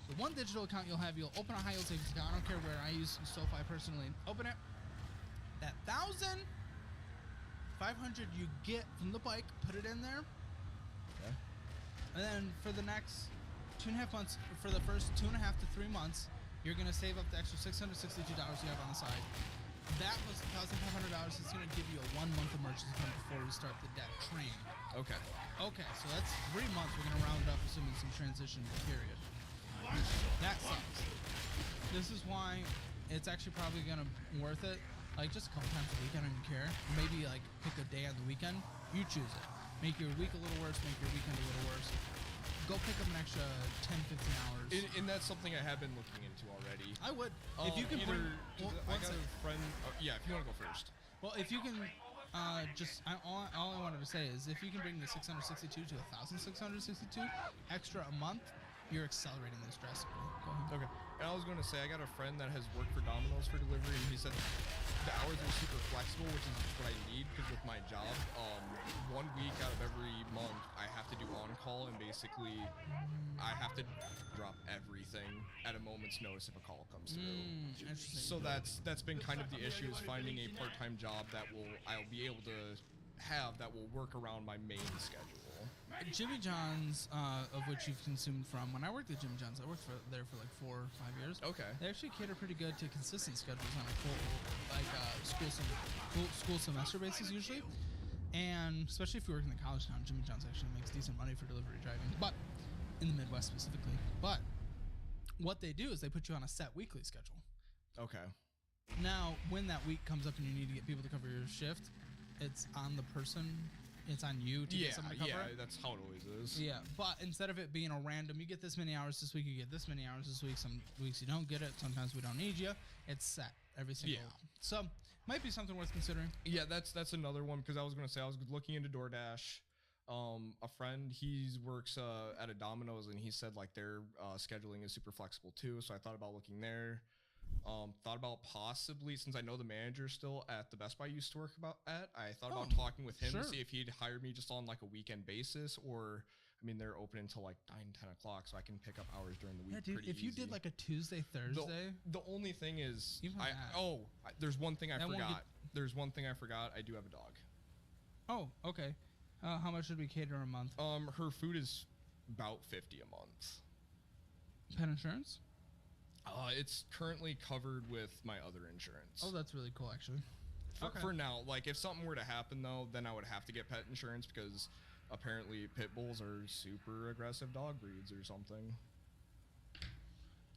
So one digital account you'll have. You'll open a high yield savings account. I don't care where. I use SoFi personally. Open it. That 1,500 you get from the bike, put it in there. Okay. And then for the next 2.5 months, for the first 2.5 to 3 months, you're gonna save up the extra $662 you have on the side. That was $1,500. It's gonna give you a 1-month emergency fund before we start the debt train. Okay. Okay, so that's 3 months. We're gonna round up, assuming some transition period. That sucks. This is why it's actually probably gonna worth it. Like just a couple times a week, I don't even care. Maybe like pick a day on the weekend. You choose it. Make your week a little worse, make your weekend a little worse. Go pick up an extra 10, 15 hours. And that's something I have been looking into already. I would. If you can bring... I got a friend... yeah, if you want to go first. Well, if you can all I wanted to say is if you can bring the 662 to 1,662 extra a month, you're accelerating this drastically. Go ahead. Okay. And I was going to say, I got a friend that has worked for Domino's for delivery, and he said the hours are super flexible, which is what I need because with my job, 1 week out of every month, I have to do on-call, and basically I have to drop everything at a moment's notice if a call comes through. Interesting. So that's been kind of the issue, is finding a part-time job that I'll be able to have that will work around my main schedule. Jimmy John's, of which you've consumed from. When I worked at Jimmy John's, I worked there for like 4 or 5 years. Okay. They actually cater pretty good to consistent schedules on a full, like school semester basis usually, and especially if you work in the college town, Jimmy John's actually makes decent money for delivery driving, but in the Midwest specifically. But what they do is they put you on a set weekly schedule. Okay. Now, when that week comes up and you need to get people to cover your shift, it's on the person. It's on you to get someone to cover it. That's how it always is. Yeah, but instead of it being a random, you get this many hours this week, you get this many hours this week. Some weeks you don't get it. Sometimes we don't need you. It's set every single week. So might be something worth considering. Yeah, that's another one, because I was going to say I was looking into DoorDash. A friend, he works at a Domino's, and he said like their scheduling is super flexible too. So I thought about looking there. Thought about possibly, since I know the manager still at the Best Buy I used to work at, I thought about talking with him to see if he'd hire me just on like a weekend basis, or I mean they're open until like 9, 10 o'clock, so I can pick up hours during the week. Yeah, dude. If you did like a Tuesday, Thursday, the only thing is, there's one thing I That won't forgot. There's one thing I forgot. I do have a dog. Oh, okay. How much should we cater a month? Her food is about $50 a month. Pet insurance? It's currently covered with my other insurance. Oh, that's really cool, actually. For now, like if something were to happen though, then I would have to get pet insurance, because apparently pit bulls are super aggressive dog breeds or something.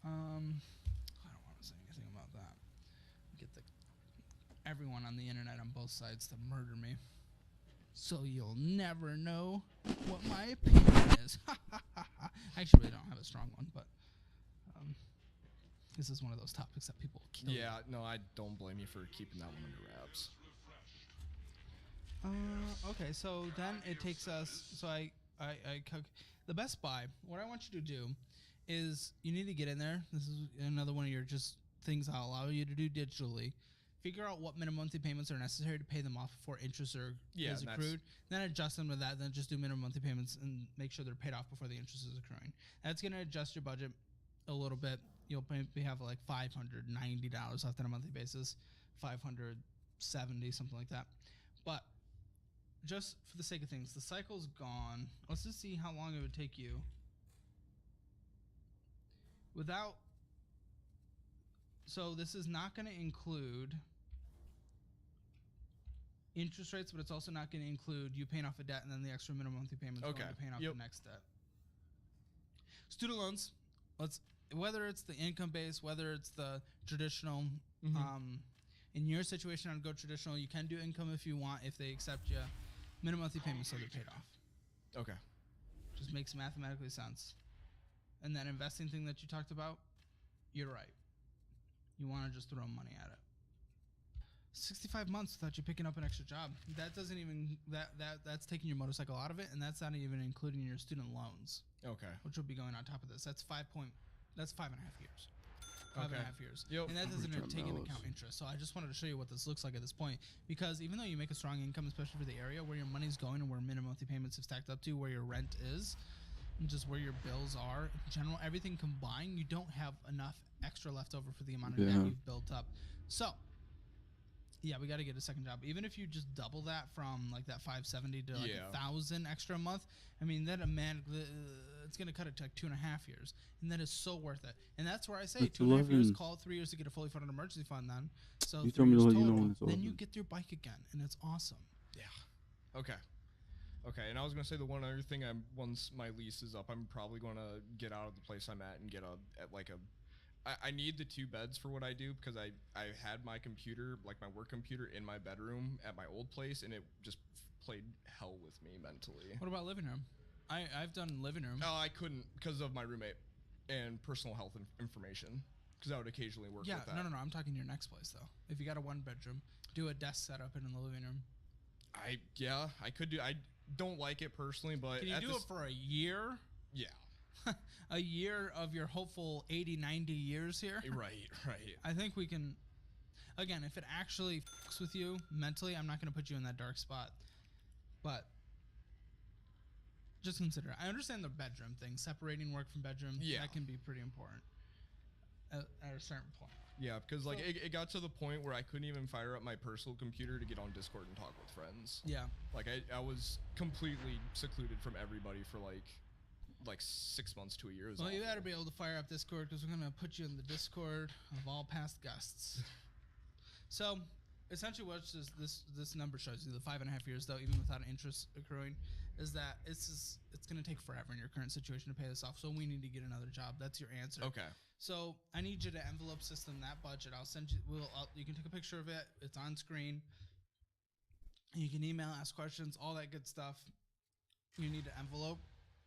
I don't want to say anything about that. Get everyone on the internet on both sides to murder me. So you'll never know what my opinion is. I actually really don't have a strong one, but this is one of those topics that people kill. Yeah, no, I don't blame you for keeping that one under wraps. Okay, so then it takes us. So I the Best Buy. What I want you to do is you need to get in there. This is another one of your just things I'll allow you to do digitally. Figure out what minimum monthly payments are necessary to pay them off before interest is accrued. Then adjust them to that. Then just do minimum monthly payments and make sure they're paid off before the interest is accruing. That's going to adjust your budget a little bit. You'll maybe have like $590 left on a monthly basis, $570, something like that. But just for the sake of things, the cycle's gone. Let's just see how long it would take you without. So this is not going to include interest rates, but it's also not going to include you paying off a debt and then the extra minimum monthly payments going to paying off the next debt. Student loans, whether it's the income base, whether it's the traditional, in your situation, I'd go traditional. You can do income if you want, if they accept you. Minimum monthly payments, so they're paid off. Okay. just makes mathematically sense. And that investing thing that you talked about, you're right. You want to just throw money at it. 65 months without you picking up an extra job. That doesn't even that's taking your motorcycle out of it, and that's not even including your student loans. Okay. Which will be going on top of this. That's 5.5 years. Five and a half years. Yep. And that doesn't take into account interest. So I just wanted to show you what this looks like at this point, because even though you make a strong income, especially for the area where your money's going and where minimum monthly payments have stacked up to, where your rent is, and just where your bills are in general, everything combined, you don't have enough extra left over for the amount of debt you've built up. So yeah, we got to get a second job. Even if you just double that from like that 570 to like 1,000 extra a month, I mean, that it's going to cut it to like 2.5 years. And that is so worth it. And that's where I say 2.5 years, call it 3 years to get a fully funded emergency fund then. So you 3 years total, then you get your bike again. And it's awesome. Yeah. Okay. And I was going to say the one other thing, once my lease is up, I'm probably going to get out of the place I'm at and get I need the 2 beds for what I do, because I had my computer, like my work computer, in my bedroom at my old place, and it just played hell with me mentally. What about living room? I've done living room. Oh, I couldn't because of my roommate and personal health information, because I would occasionally work with that. No. I'm talking your next place, though. If you got a 1 bedroom, do a desk setup in the living room. I could do. I don't like it personally, but can you do it for a year? Yeah. A year of your hopeful 80, 90 years here. Right. I think we can, again, if it actually fucks with you mentally, I'm not going to put you in that dark spot, but just consider it. I understand the bedroom thing, separating work from bedroom. Yeah. That can be pretty important at a certain point. Yeah, because like it got to the point where I couldn't even fire up my personal computer to get on Discord and talk with friends. Yeah. Like I was completely secluded from everybody for like 6 months to a year. Well, you better be able to fire up Discord, because we're going to put you in the Discord of all past guests. So essentially what this number shows you, the 5.5 years though, even without interest accruing, is that it's going to take forever in your current situation to pay this off. So we need to get another job. That's your answer. Okay. So I need you to envelope system that budget. I'll send you, you can take a picture of it. It's on screen. You can email, ask questions, all that good stuff. You need to envelope.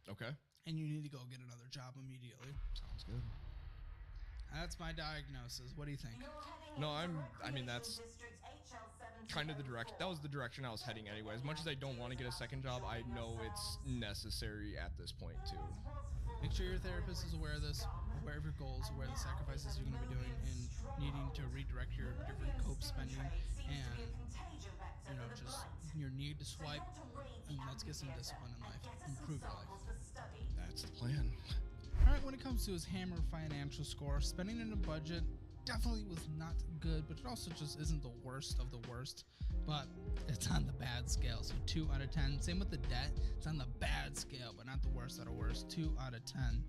Okay. And you need to go get another job immediately. Sounds good. That's my diagnosis. What do you think? No, I mean, that's kind of that was the direction I was heading anyway. As much as I don't want to get a second job, I know it's necessary at this point too. Make sure your therapist is aware of this, aware of your goals, aware of the sacrifices you're going to be doing, and needing to redirect your different cope spending, and just your need to swipe, and let's get some discipline in life, improve your life. That's the plan. All right, when it comes to his Hammer financial score, spending in a budget definitely was not good, but it also just isn't the worst of the worst, but it's on the bad scale. So 2 out of 10. Same with the debt. It's on the bad scale, but not the worst out of worst. 2 out of 10.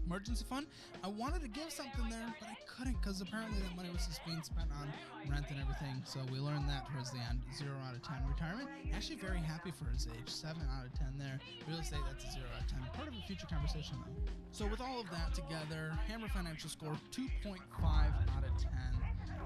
Emergency fund, I wanted to give something there, but I couldn't, because apparently that money was just being spent on rent and everything. So we learned that towards the end. 0 out of 10. Retirement, actually very happy for his age. 7 out of 10 there. Real estate, that's a 0 out of 10. Part of a future conversation though. So with all of that together, Hammer financial score 2.5 out of 10.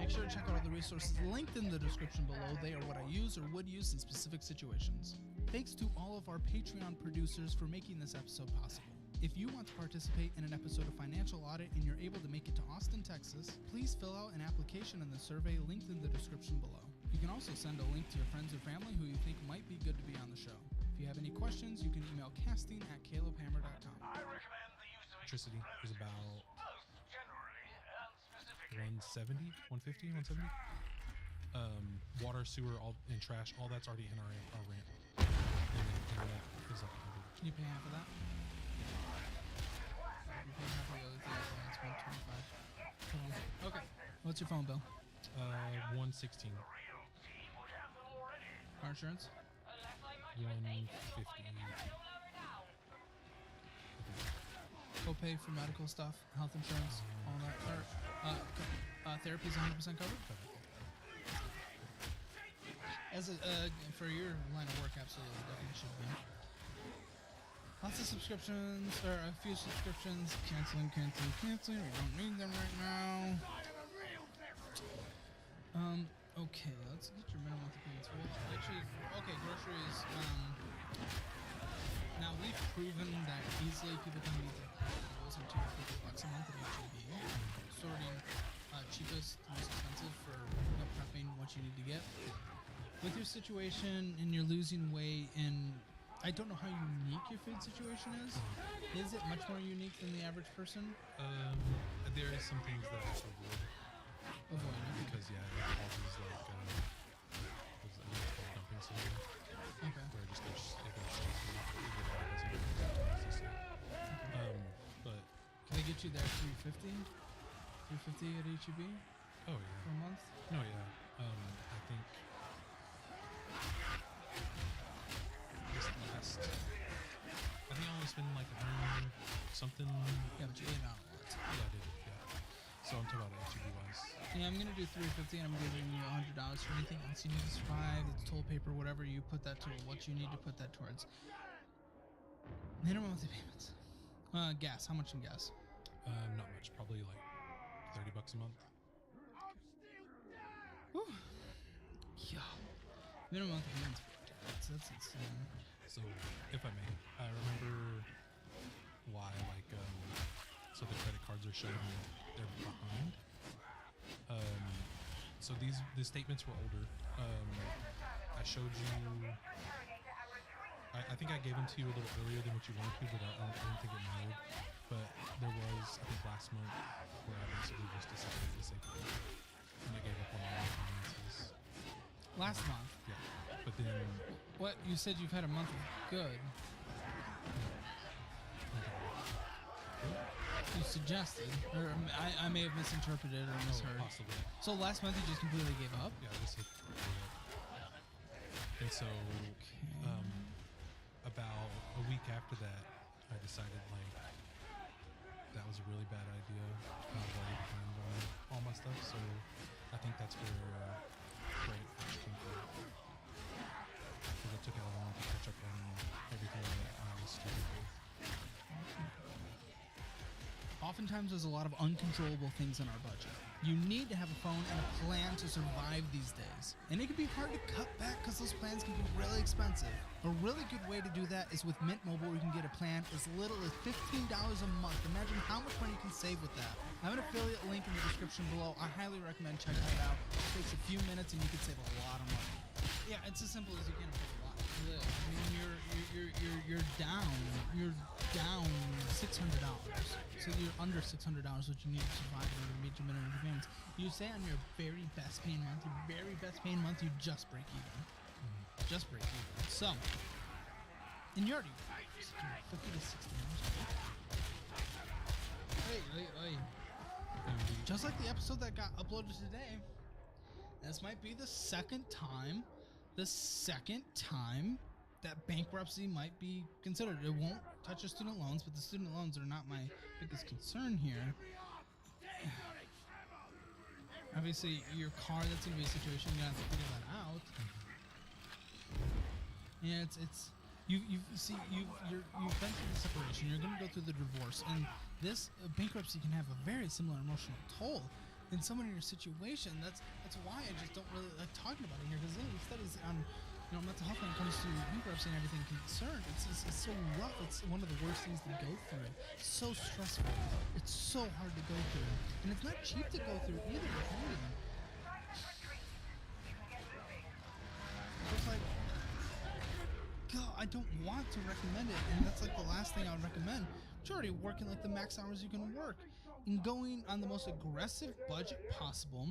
Make sure to check out all the resources linked in the description below. They are what I use or would use in specific situations. Thanks to all of our Patreon producers for making this episode possible. If you want to participate in an episode of Financial Audit and you're able to make it to Austin, Texas, please fill out an application in the survey linked in the description below. You can also send a link to your friends or family who you think might be good to be on the show. If you have any questions, you can email casting@calebhammer.com. Electricity is about 170, 150, 170. Water, sewer, and trash, all that's already in our rent. And then internet is like 100. Can you pay half of that? You pay half of the other thing, so that's 125. Okay. What's your phone bill? 116. Car insurance? 150. Copay for medical stuff, health insurance, all that. Therapy is 100% covered? As for your line of work, absolutely, definitely should be. Lots of subscriptions, or a few subscriptions. Canceling. We don't need them right now. Okay, let's get your minimum monthly payments. Well, actually, okay, groceries. Now we've proven that easily people can meet their goals at $250 a month at HEB. Sorting cheapest, most expensive for prepping what you need to get. With your situation and you're losing weight, and I don't know how unique your food situation is. Is it much more unique than the average person? There is some things that I avoid. Because it causes like dumping syndrome. Okay. Where it goes straight through. But Can they get you there 350? 350 at HEB oh yeah. for a month? No, yeah. I think I only spent like 100 something. Yeah, but you ate out a lot. Yeah, I did. Yeah. So I'm talking about HEB wise. Yeah, I'm gonna do 350, and I'm giving you $100 for anything else you need to survive. It's toilet paper, whatever you put that to. What you need to put that towards. Minimum monthly payments. Gas. How much in gas? Not much. Probably like $30 a month. Whew. Yeah. Minimum monthly payments. That's insane. So, if I may, I remember why, so the credit cards are showing they're behind. So the statements were older. I showed you. I think I gave them to you a little earlier than what you wanted to, but I don't think it mattered. But there was, I think, last month where I basically just decided to say goodbye, and I gave up on all my finances. Last month. Yeah, but then. What you said you've had a month of good. You suggested, or I may have misinterpreted or misheard. Possibly. So last month you just completely gave up. Yeah, I just hit. And so, about a week after that, I decided that was a really bad idea. I was already behind on all my stuff, so I think that's where credit first came from. Because it took a long to catch up on everything that I was stupid with. Oftentimes there's a lot of uncontrollable things in our budget. You need to have a phone and a plan to survive these days. And it can be hard to cut back because those plans can be really expensive. A really good way to do that is with Mint Mobile, where you can get a plan as little as $15 a month. Imagine how much money you can save with that. I have an affiliate link in the description below. I highly recommend checking it out. It takes a few minutes and you can save a lot of money. Yeah, it's as simple as you can afford a lot. I mean, you're down $600. So you're under $600, which you need to survive in order to meet your minimum payments. You say on your very best paying month, you just break even. Just break even. So, and you're already $50 to $60. Just like the episode that got uploaded today, this might be the second time that bankruptcy might be considered. It won't touch your student loans, but the student loans are not my biggest concern here. Obviously, your car, that's going to be a situation you have to figure that out. Yeah, you've been through the separation. You're going to go through the divorce, and this bankruptcy can have a very similar emotional toll. In someone in your situation, that's why I just don't really like talking about it here, because any studies on mental health when it comes to bankruptcy and everything concerned, it's so rough. It's one of the worst things to go through. It's so stressful. It's so hard to go through, and it's not cheap to go through either. It's like, God, I don't want to recommend it, and that's like the last thing I would recommend. But you're already working like the max hours you can work, and going on the most aggressive budget possible.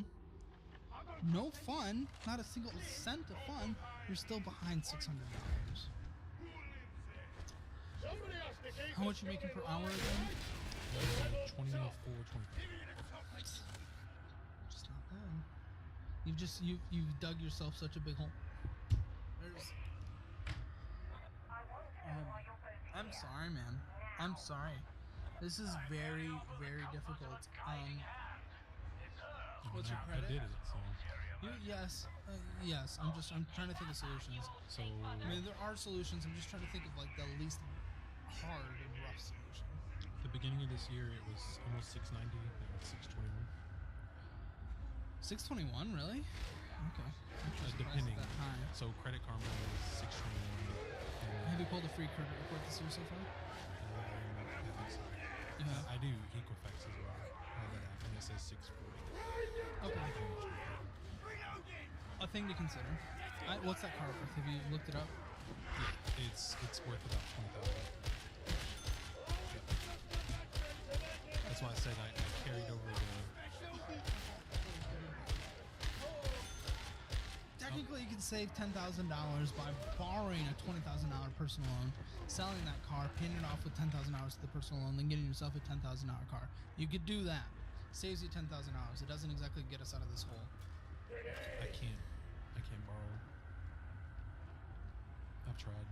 No fun, not a single cent of fun. You're still behind $600. How much you making per hour again? 24, 25. Just not bad. You've dug yourself such a big hole. I'm sorry, man. I'm sorry. This is very, very difficult. What's your credit? I did it, so. Yes. I'm trying to think of solutions. So. I mean, there are solutions. I'm just trying to think of like the least hard and rough solution. At the beginning of this year, it was almost 690. Now it's 621. 621, really? Okay. Depending. So Credit Karma is 621. Have you pulled a free credit report this year so far? I think so. You have? I do Equifax as well. I have that app, and it says 640. Okay. So A thing to consider. What's that car worth? Have you looked it up? yeah, it's worth about 20,000. That's why I said I carried over the. Technically, you can save $10,000 by borrowing a $20,000 personal loan, selling that car, paying it off with $10,000 to the personal loan, then getting yourself a $10,000 car. You could do that. Saves you $10,000. It doesn't exactly get us out of this hole. I can't borrow. I've tried.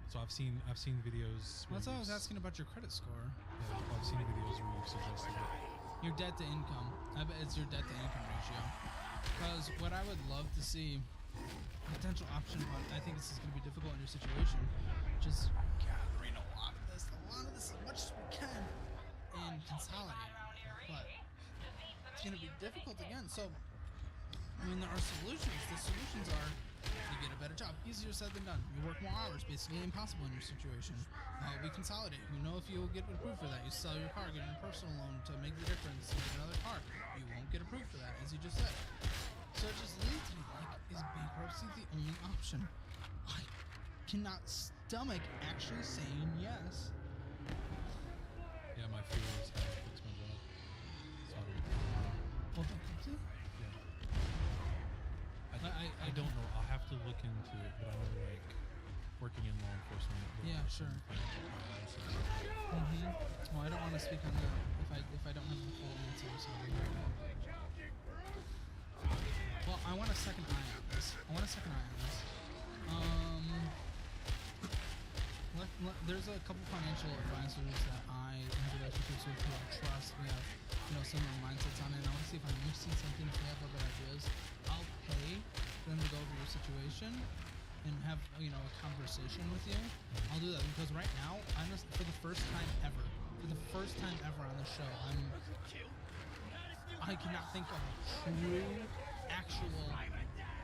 So I've seen videos. Well, that's why I where was you asking about your credit score. Yeah, I've seen videos where you've suggested it. Your debt to income. I bet it's your debt to income ratio. Because what I would love to see, potential option, but I think this is going to be difficult in your situation, just gathering a lot of this as much as we can, and consolidating. But it's going to be difficult again. So, I mean, there are solutions. The solutions are you get a better job. Easier said than done. You work more hours. Basically impossible in your situation. We consolidate. You know if you'll get approved for that. You sell your car, get a personal loan to make the difference, get another car. You won't get approved for that, as you just said. So it just leads me like, is bankruptcy the only option? I cannot stomach actually saying yes. Yeah, my fear is how to fix my job. So I don't. Well, bankruptcy? Yeah. I I don't know. I'll have to look into it, but I know like working in law enforcement. Yeah, sure. Well, I don't want to speak on that if I don't have the full answer. So well, I want a second eye on this. There's a couple financial advisors that I have relationships with who I trust. We have, similar mindsets on it. And I want to see if I'm missing something, if they have other ideas. I'll pay for them to go over your situation and have, a conversation with you. I'll do that because right now, for the first time ever on the show, I cannot think of a true, actual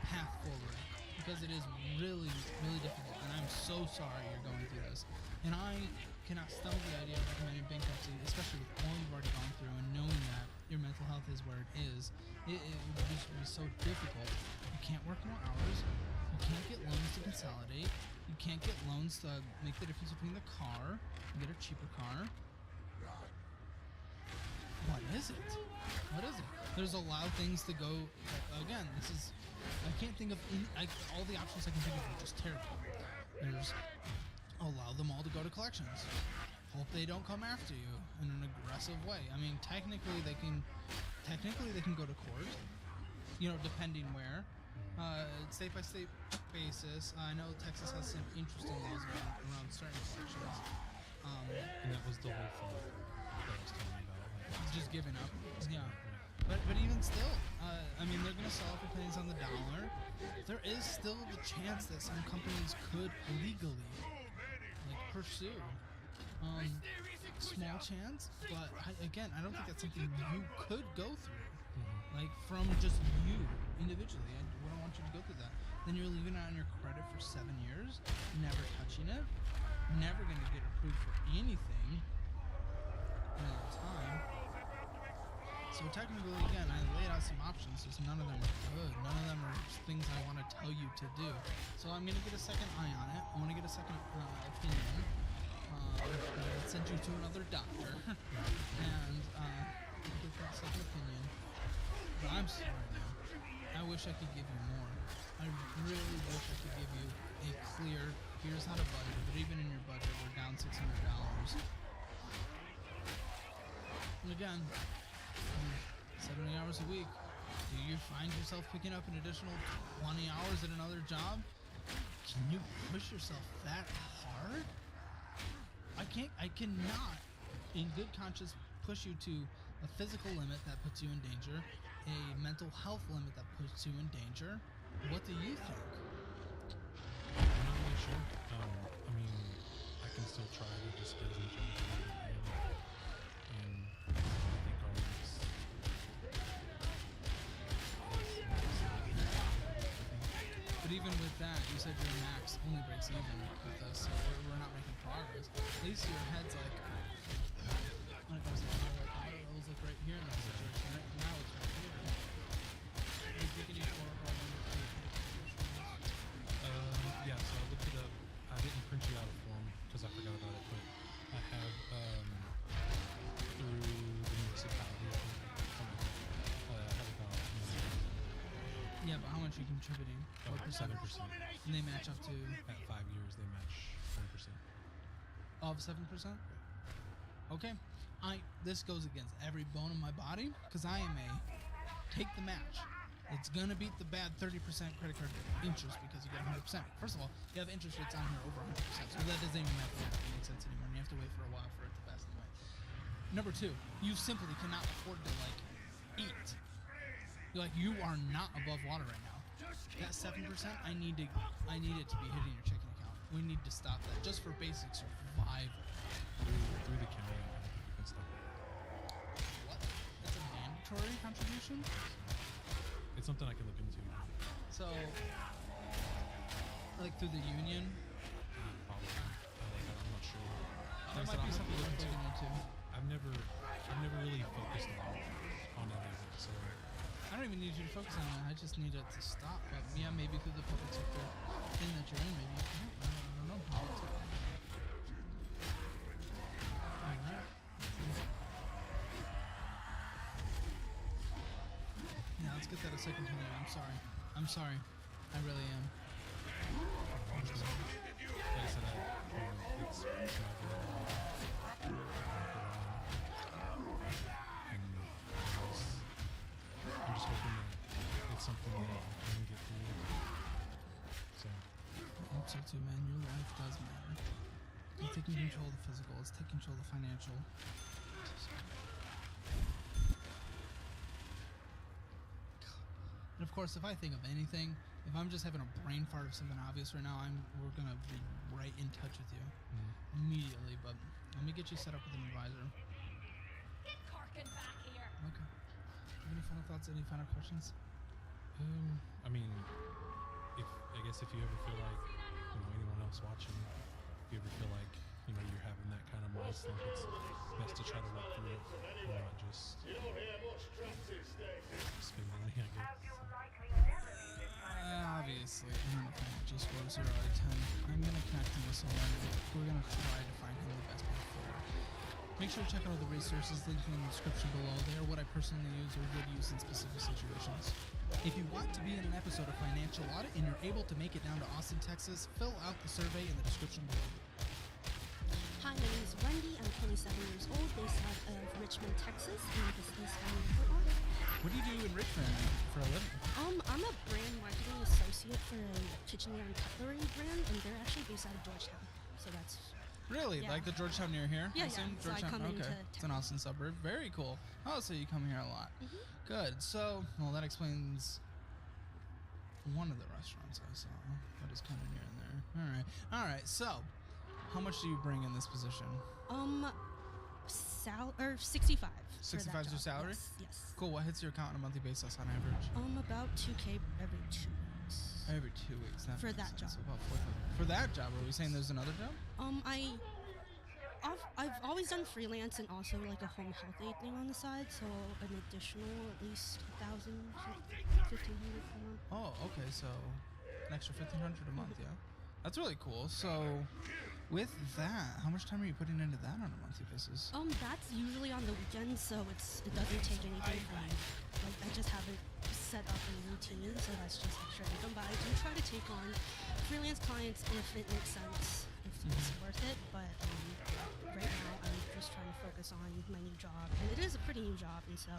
path forward because it is really, really difficult. And I'm so sorry you're going through this. And I cannot stomach the idea of recommending bankruptcy, especially with all you've already gone through and knowing that your mental health is where it is. It would just be so difficult. You can't work more hours. You can't get loans to consolidate. You can't get loans to make the difference between the car and get a cheaper car. What is it? There's a lot of things to go. Again, I can't think of all the options I can think of are just terrible. There's allow them all to go to collections. Hope they don't come after you in an aggressive way. I mean, technically they can go to court. Depending where. State by state basis. I know Texas has some interesting laws around certain collections. And that was the whole thing that I was telling you about. Like, Just giving up. Yeah. But even still, they're gonna sell it for pennies on the dollar. There is still the chance that some companies could legally pursue. Small chance, but I don't think that's something you could go through. From just you individually. I don't want you to go through that. Then you're leaving it on your credit for 7 years, never touching it, never going to get approved for anything at a time. So technically, again, I laid out some options, just none of them are good. None of them are things I want to tell you to do. So I'm going to get a second eye on it. I want to get a second opinion. I'll send you to another doctor and get that second opinion. But I'm sorry, man. I wish I could give you more. I really wish I could give you a clear, here's how to budget, but even in your budget, we're down $600. And again, 70 hours a week. Do you find yourself picking up an additional 20 hours at another job? Can you push yourself that hard? I cannot, in good conscience, push you to a physical limit that puts you in danger, a mental health limit that puts you in danger. What do you think? I'm not really sure. I can still try to just get as much information as I can. And I think our next But even with that, you said your max only breaks even with this, so we're not making progress. At least your head's like, when it comes to auto levels, like right here in this situation. Right now it's right here. If you can use Oracle Yeah, so I looked it up. I didn't print you out a form because I forgot about it, but I have through the municipality, I think, something like that, I have about yeah, but how much are you contributing? What percent? 7%. And they match up to At 5 years, they match 100%. of 7%? Okay. This goes against every bone in my body because I am a take the match. It's gonna beat the bad 30% credit card interest because you get 100%. First of all, you have interest rates on here over 100%, so that doesn't even mathematically make sense anymore. And you have to wait for a while for it to pass anyway. Number two, you simply cannot afford to eat. You are not above water right now. That 7%, I need it to be hitting your checking account. We need to stop that just for basic survival. Through the county, I don't think you can stop it. What? That's a mandatory contribution? It's something I can look into. So, through the union? Probably. I'm not sure. That might be something we're looking into. I've never really focused on any of it, so I don't even need you to focus on that. I just need it to stop. But yeah, maybe through the public sector thing that you're in, maybe you can. I don't know. Alright. Yeah, let's get that a second time. I'm sorry. I really am. like I said, it's not very I'm just hoping that it's something that I can get through. So, I hope so too, man. Your life does matter. It's taking control of the physical. It's taking control of the financial. And of course, if I think of anything, if I'm just having a brain fart of something obvious right now, we're gonna be right in touch with you immediately. But let me get you set up with an advisor. Get Karkin back here. Okay. Any final thoughts? Any final questions? I mean, I guess if you ever feel like, anyone else watching, if you ever feel like, you're having that kind of mind slump, it's best to try to work through it and not just spend money, I guess. Obviously, I'm gonna financial score 0 out of 10. I'm gonna connect him with someone. We're gonna try to find him the best path forward. Make sure to check out all the resources linked in the description below. They are what I personally use or would use in specific situations. If you want to be in an episode of Financial Audit and you're able to make it down to Austin, Texas, fill out the survey in the description below. Hi, my name is Wendy. I'm 27 years old, based out of Richmond, Texas, and this is Financial Audit. What do you do in Richmond for a living? I'm a brand marketing associate for a kitchenware and cutlery brand, and they're actually based out of Georgetown. So that's Really? Yeah. Like the Georgetown near here? Yeah, I assume? yeah. So I Georgetown? come into okay. It's an town. Austin suburb. Very cool. Oh, so you come here a lot. Good. So, well, that explains one of the restaurants I saw. That is kind of near in there. All right. So, how much do you bring in this position? 65. 65 is your salary? Yes. Cool. What hits your account on a monthly basis on average? About 2K every 2 weeks. Every 2 weeks. That For makes that sense. job. About 4,000. For that job, are we saying there's another job? I've always done freelance and also like a home health aid thing on the side, so an additional at least 1,000, 1,500 a month. Oh, okay. So an extra 1,500 a month. Yeah, that's really cool. So with that, how much time are you putting into that on a monthly basis? That's usually on the weekends, so it doesn't take anything from I just haven't set up a routine, so that's just extra income. But I do try to take on freelance clients if it makes sense, if it's worth it. But right now I'm just trying to focus on my new job, and it is a pretty new job, and so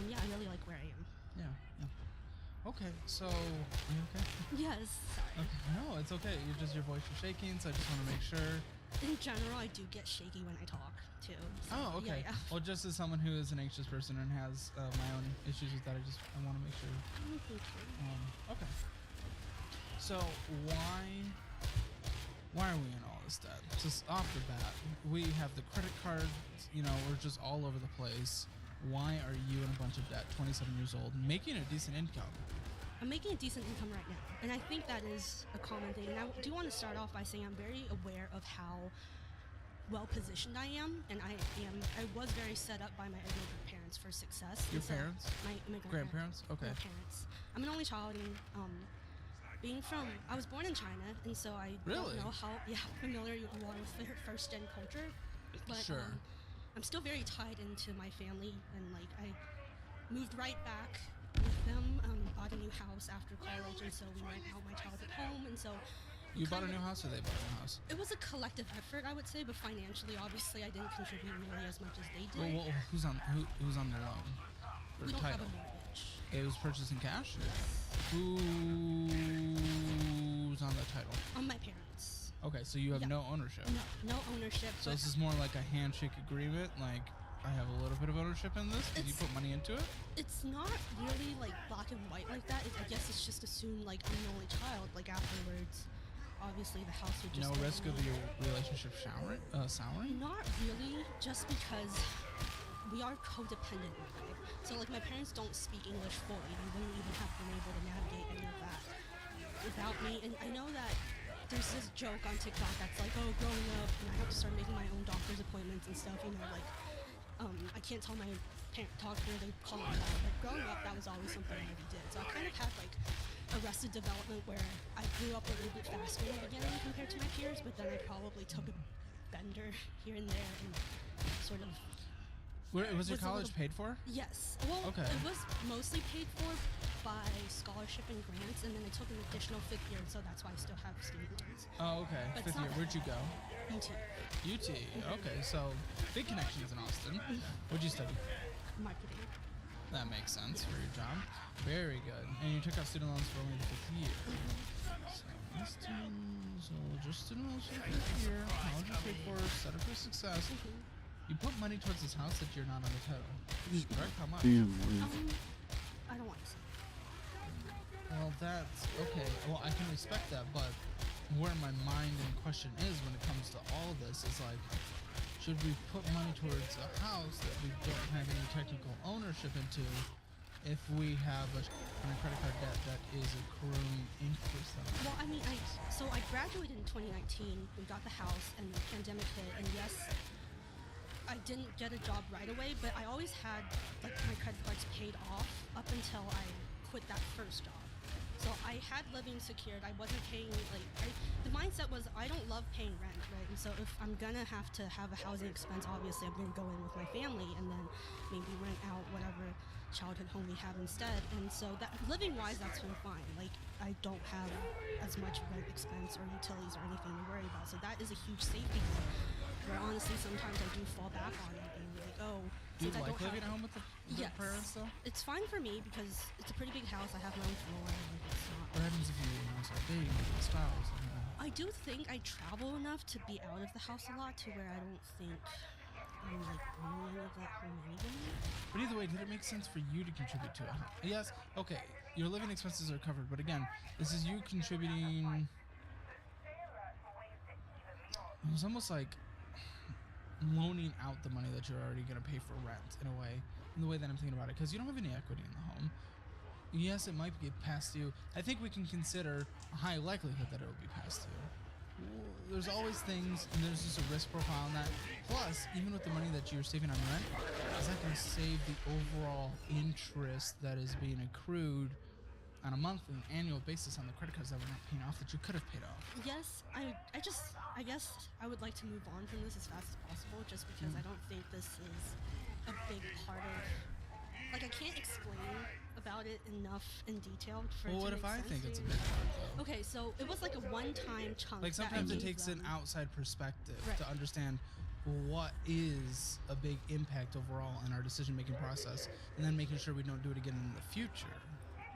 yeah, I really like where I am. Yeah. Okay. So are you okay? Yes. Okay. No, it's okay. Your voice is shaking, so I just want to make sure. In general, I do get shaky when I talk too. So, Oh, okay. Yeah. Well, just as someone who is an anxious person and has my own issues with that, I want to make sure. Thank you. Okay. So why are we in all this debt? Just off the bat, we have the credit cards. We're just all over the place. Why are you in a bunch of debt? 27 years old, making a decent income. I'm making a decent income right now, and I think that is a common thing. And I do want to start off by saying I'm very aware of how well positioned I am, and I was very set up by my immigrant parents for success. Your And so parents? my immigrant Grandparents? Okay. My parents. I'm an only child, and I was born in China, and so I Really? don't know how familiar you are with the first gen culture, but Sure. I'm still very tied into my family, and like I moved right back with them, bought a new house after college, and so we rent out my childhood home, and so You bought a kind new of- house, or they bought a new house? It was a collective effort, I would say, but financially, obviously, I didn't contribute really as much as they did. Well, who's on the loan? Or We don't have title? a mortgage. It was purchased in cash. Who's on the title? My parents. Okay, so you have Yeah. no ownership. No ownership. So but this is more like a handshake agreement. Like, I have a little bit of ownership in this. Did you It's- put money into it? it's not really like black and white like that. I guess it's just assumed like I'm the only child. Like afterwards, obviously the house would just No go to risk of me. your relationship souring? Not really, just because we are codependent in a way. So like my parents don't speak English fully. They wouldn't even have been able to navigate any of that without me. And I know that there's this joke on TikTok that's like, oh, growing up, and I have to start making my own doctor's appointments and stuff. You know, like I can't tell my doctor they call it out. But growing up, that was always something I already did. So I kind of had like arrested development where I grew up a little bit faster in the beginning compared to my peers, but then I probably took a bender here and there and sort of. Was your was a college little- paid for? Yes. Well, Okay. it was mostly paid for by scholarship and grants, and then I took an additional 5th year, so that's why I still have student loans. Oh, okay. But Fifth it's year. not- Where'd you go? UT, UT. Okay, so big connections in Austin. What'd you study? marketing. That makes sense for your job. Very good. And you took out student loans for only the 5th year. So just student loans for the 5th year. College is paid for. Set up for success. You put money towards this house that you're not on the title. Correct? How much? Damn, man. I don't want to say. Well, that's okay. Well, I can respect that, but where my mind and question is when it comes to all this is like, should we put money towards a house that we don't have any technical ownership into if we have a credit card debt that is accruing interest on it? Well, I mean, I graduated in 2019. We got the house, and the pandemic hit, and yes, I didn't get a job right away, but I always had like my credit cards paid off up until I quit that first job. So I had living secured. I wasn't paying the mindset was I don't love paying rent, right? And so if I'm gonna have to have a housing expense, obviously I'm gonna go in with my family and then maybe rent out whatever childhood home we have instead. And so that living wise, that's been fine. Like I don't have as much rent expense or utilities or anything to worry about. So that is a huge safety net. Where honestly, sometimes I do fall back on it and be like, oh, Do you since I like don't living have at home with the Yes. parents though? It's fine for me because it's a pretty big house. I have my own floor. Like it's not. What happens if you start dating with the spouse? I do think I travel enough to be out of the house a lot to where I don't think I'm like bringing any of that home anyway. But either way, did it make sense for you to contribute to it? Yes. Okay. Your living expenses are covered, but again, this is you contributing. It was almost like loaning out the money that you're already going to pay for rent in a way, in the way that I'm thinking about it, because you don't have any equity in the home. Yes, it might get passed due. I think we can consider a high likelihood that it will be passed due. There's always things, and there's just a risk profile in that. Plus, even with the money that you're saving on rent, is that going to save the overall interest that is being accrued on a monthly and annual basis on the credit cards that we're not paying off that you could have paid off? Yes, I guess I would like to move on from this as fast as possible just because I don't think this is a big part of, like I can't explain about it enough in detail for it Well, to what if make I sense think to it's a you. big part though? Okay, so it was like a one-time chunk. Like that I sometimes it gave takes an them. outside perspective Right. to understand what is a big impact overall in our decision-making process, and then making sure we don't do it again in the future.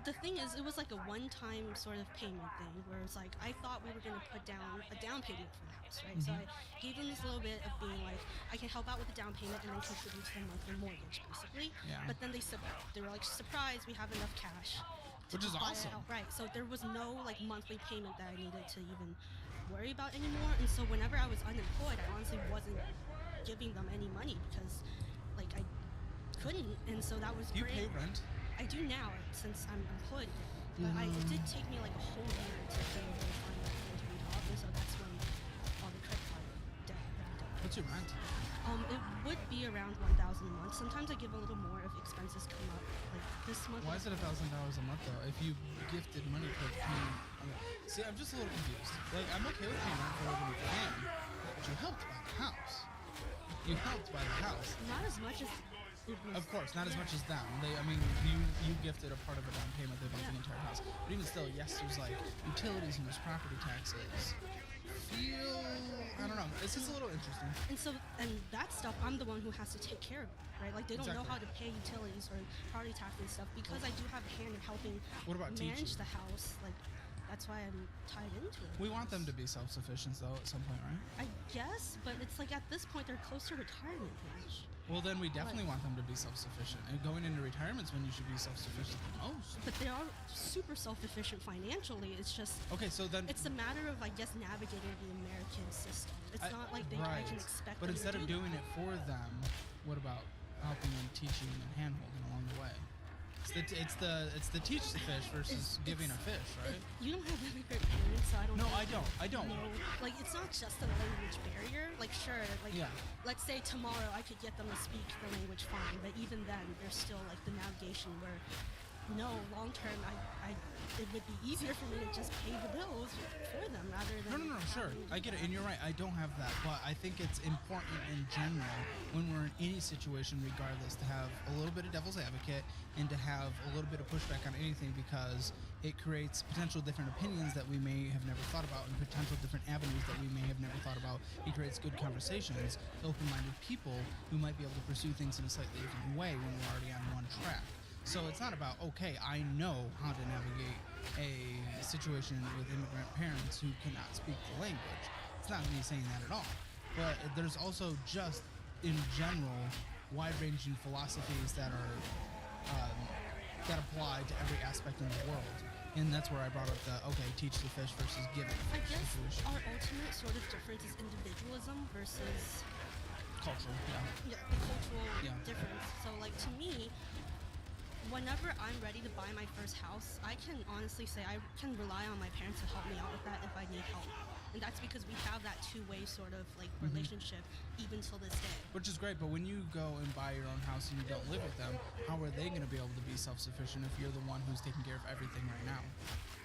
The thing is, it was like a one-time sort of payment thing where it's like I thought we were going to put down a down payment for the house, right? So I gave them this little bit of being like, I can help out with the down payment and then contribute to the monthly mortgage, basically. Yeah. But then they were like, surprise, we have enough cash. to Which is buy it awesome. outright. So there was no like monthly payment that I needed to even worry about anymore. And so whenever I was unemployed, I honestly wasn't giving them any money because like I couldn't. And so that was Do you great. pay rent? I do now since I'm employed. But it did take me like a whole year to be able to find that full-time job, and so that's when all the credit card debt ramped up. What's your rent? It would be around 1,000 a month. Sometimes I give a little more if expenses come up. Like this month. Why is it $1,000 a month though? If you gifted money for paying, see, I'm just a little confused. Like, I'm okay with paying rent for living with your family, but you helped buy the house. You helped buy the house. Not as much as. Of course, not as much as them. You gifted a part of a down payment. They built the entire house. But even still, yes, there's like utilities and there's property taxes. I don't know. This is a little interesting. And that stuff, I'm the one who has to take care of it, right? Like they don't know how Exactly. to pay utilities or property tax and stuff because I do have a hand in helping What about manage teaching? the house. Like that's why I'm tied into it. We want them to be self-sufficient though at some point, right? I guess, but it's like at this point they're close to retirement age. Well, then we definitely want them to be self-sufficient. And going into retirement's when you should be self-sufficient the most. But they are super self-efficient financially. It's just Okay, so then it's a matter of I guess navigating the American system. It's not like I can expect. But them instead to of do doing that. it for them, what about helping them, teaching and handholding along the way? It's the teach the fish versus giving a fish, right? You don't have immigrant parents, so I don't. No, think I don't. know. Like it's not just a language barrier. Like sure, like Yeah. let's say tomorrow I could get them to speak the language fine, but even then there's still like the navigation where no, long term it would be easier for me to just pay the bills for them rather than No, sure. having to I do get it, that. and you're right. I don't have that, but I think it's important in general when we're in any situation, regardless, to have a little bit of devil's advocate and to have a little bit of pushback on anything because it creates potential different opinions that we may have never thought about and potential different avenues that we may have never thought about. It creates good conversations, open-minded people who might be able to pursue things in a slightly different way when we're already on one track. So it's not about, okay, I know how to navigate a situation with immigrant parents who cannot speak the language. It's not me saying that at all. But there's also just, in general, wide-ranging philosophies that are that apply to every aspect in the world. And that's where I brought up the, okay, teach the fish versus give it I the fish guess situation. our ultimate sort of difference is individualism versus Culture, yeah. the cultural Yeah. difference. So like to me, whenever I'm ready to buy my first house, I can honestly say I can rely on my parents to help me out with that if I need help. And that's because we have that two-way sort of like relationship even till this day. Which is great, but when you go and buy your own house and you don't live with them, how are they going to be able to be self-sufficient if you're the one who's taking care of everything right now?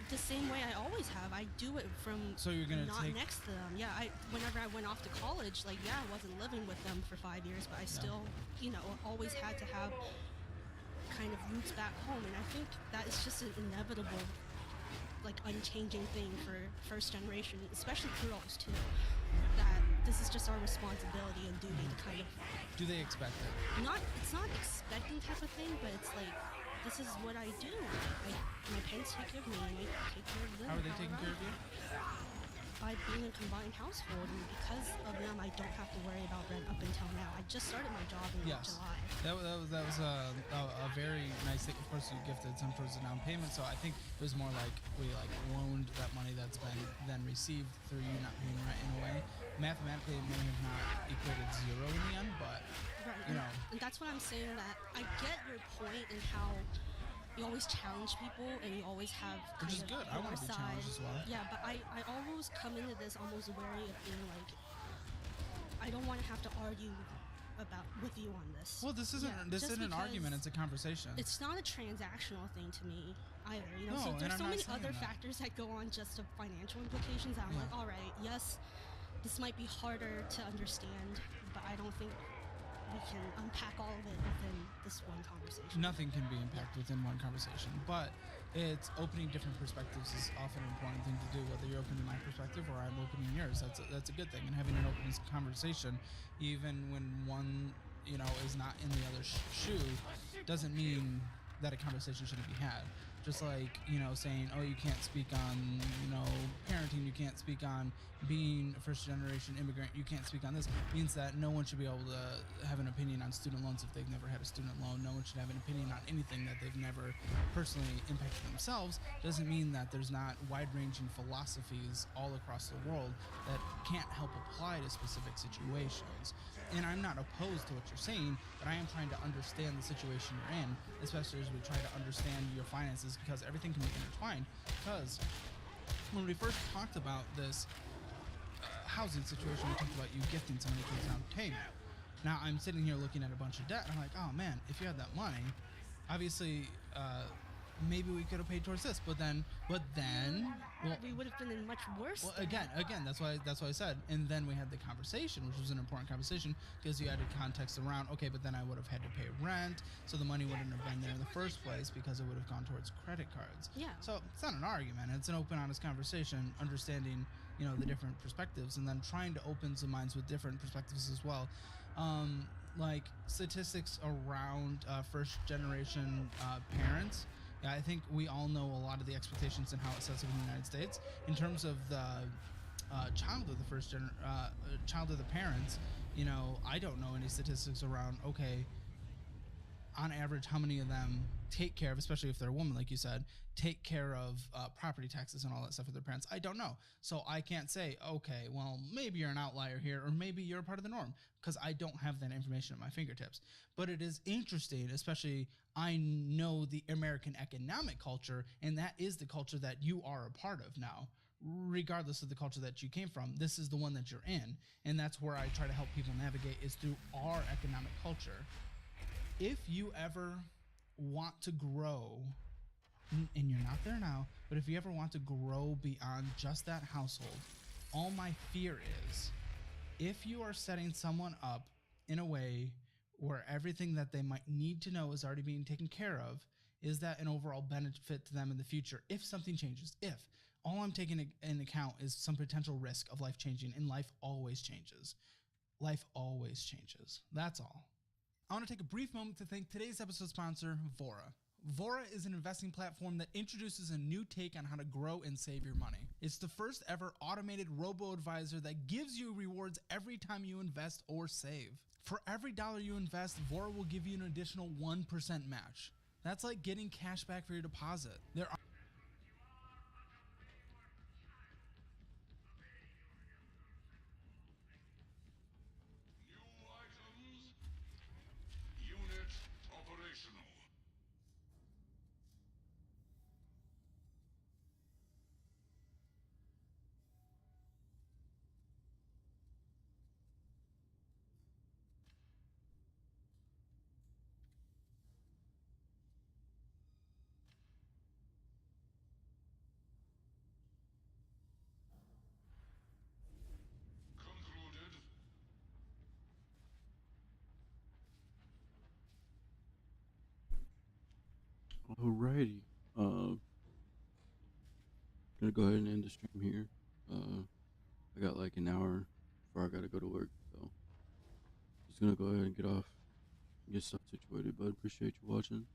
The same way I always have. I do it from So you're gonna not take- next to them. Yeah, whenever I went off to college, like I wasn't living with them for 5 years, but I still, always had to have kind of roots back home, and I think that is just an inevitable, like unchanging thing for first generation, especially girls too. That this is just our responsibility and duty to kind of Do they expect it? it's not expecting type of thing, but it's like this is what I do. My parents take care of me and I take care of them. How are they taking care of you? By being a combined household, and because of them, I don't have to worry about rent up until now. I just started my job in Yes. July. That was a very nice thing. Of course, you gifted some towards the down payment, so I think it was more like we loaned that money that's been then received through you not paying rent in a way. Mathematically, it may have not equated zero in the end, but Right. you know. And that's what I'm saying, that I get your point in how you always challenge people and you always have Which kind is of good. I your wanna be side. challenged as well. Yeah, but I always come into this almost wary of being like, I don't want to have to argue with you on this. Well, this isn't Yeah, this just isn't an because argument. It's a conversation. It's not a transactional thing to me either. No, So and there's I'm so not many saying other that. factors that go on just to financial implications. I'm Yeah. like, all right, yes, this might be harder to understand, but I don't think we can unpack all of it within this one conversation. Nothing can be impacted within one conversation, but it's opening different perspectives is often an important thing to do. Whether you're opening my perspective or I'm opening yours, that's a good thing. And having an open conversation, even when one is not in the other shoe, doesn't mean that a conversation shouldn't be had. Just like saying, oh, you can't speak on parenting, you can't speak on being a first generation immigrant, you can't speak on this, means that no one should be able to have an opinion on student loans if they've never had a student loan. No one should have an opinion on anything that they've never personally impacted themselves. Doesn't mean that there's not wide-ranging philosophies all across the world that can't help apply to specific situations. and I'm not opposed to what you're saying, but I am trying to understand the situation you're in, especially as we try to understand your finances, because everything can be intertwined. Because when we first talked about this housing situation, we talked about you gifting somebody to a down payment. Now I'm sitting here looking at a bunch of debt, and I'm like, oh man, if you had that money, obviously, maybe we could have paid towards this, but then, well, We would have been in much worse. well, again, that's why I said, and then we had the conversation, which was an important conversation, because you added context around, okay, but then I would have had to pay rent, so the money wouldn't have been there in the first place because it would have gone towards credit cards. Yeah. So it's not an argument; it's an open, honest conversation, understanding, the different perspectives, and then trying to open some minds with different perspectives as well. Like statistics around first generation parents. Yeah, I think we all know a lot of the expectations and how it sets up in the United States in terms of the child of the child of the parents. I don't know any statistics around. Okay, on average, how many of them take care of, especially if they're a woman, like you said, take care of property taxes and all that stuff with their parents? I don't know. So I can't say, okay, well, maybe you're an outlier here, or maybe you're a part of the norm, because I don't have that information at my fingertips. But it is interesting, especially I know the American economic culture, and that is the culture that you are a part of now. Regardless of the culture that you came from, this is the one that you're in. And that's where I try to help people navigate, is through our economic culture. If you ever want to grow, and you're not there now, but if you ever want to grow beyond just that household, all my fear is, if you are setting someone up in a way where everything that they might need to know is already being taken care of, is that an overall benefit to them in the future if something changes? If all I'm taking in account is some potential risk of life changing, and life always changes. Life always changes. That's all. I want to take a brief moment to thank today's episode sponsor, Vora. Vora is an investing platform that introduces a new take on how to grow and save your money. It's the first ever automated robo-advisor that gives you rewards every time you invest or save. For every dollar you invest, Vora will give you an additional 1% match. That's like getting cash back for your deposit. There are Unit operational. Concluded. Alrighty. Gonna go ahead and end the stream here. I got like an hour before I gotta go to work, so just gonna go ahead and get off and get stuff situated. But appreciate you watching.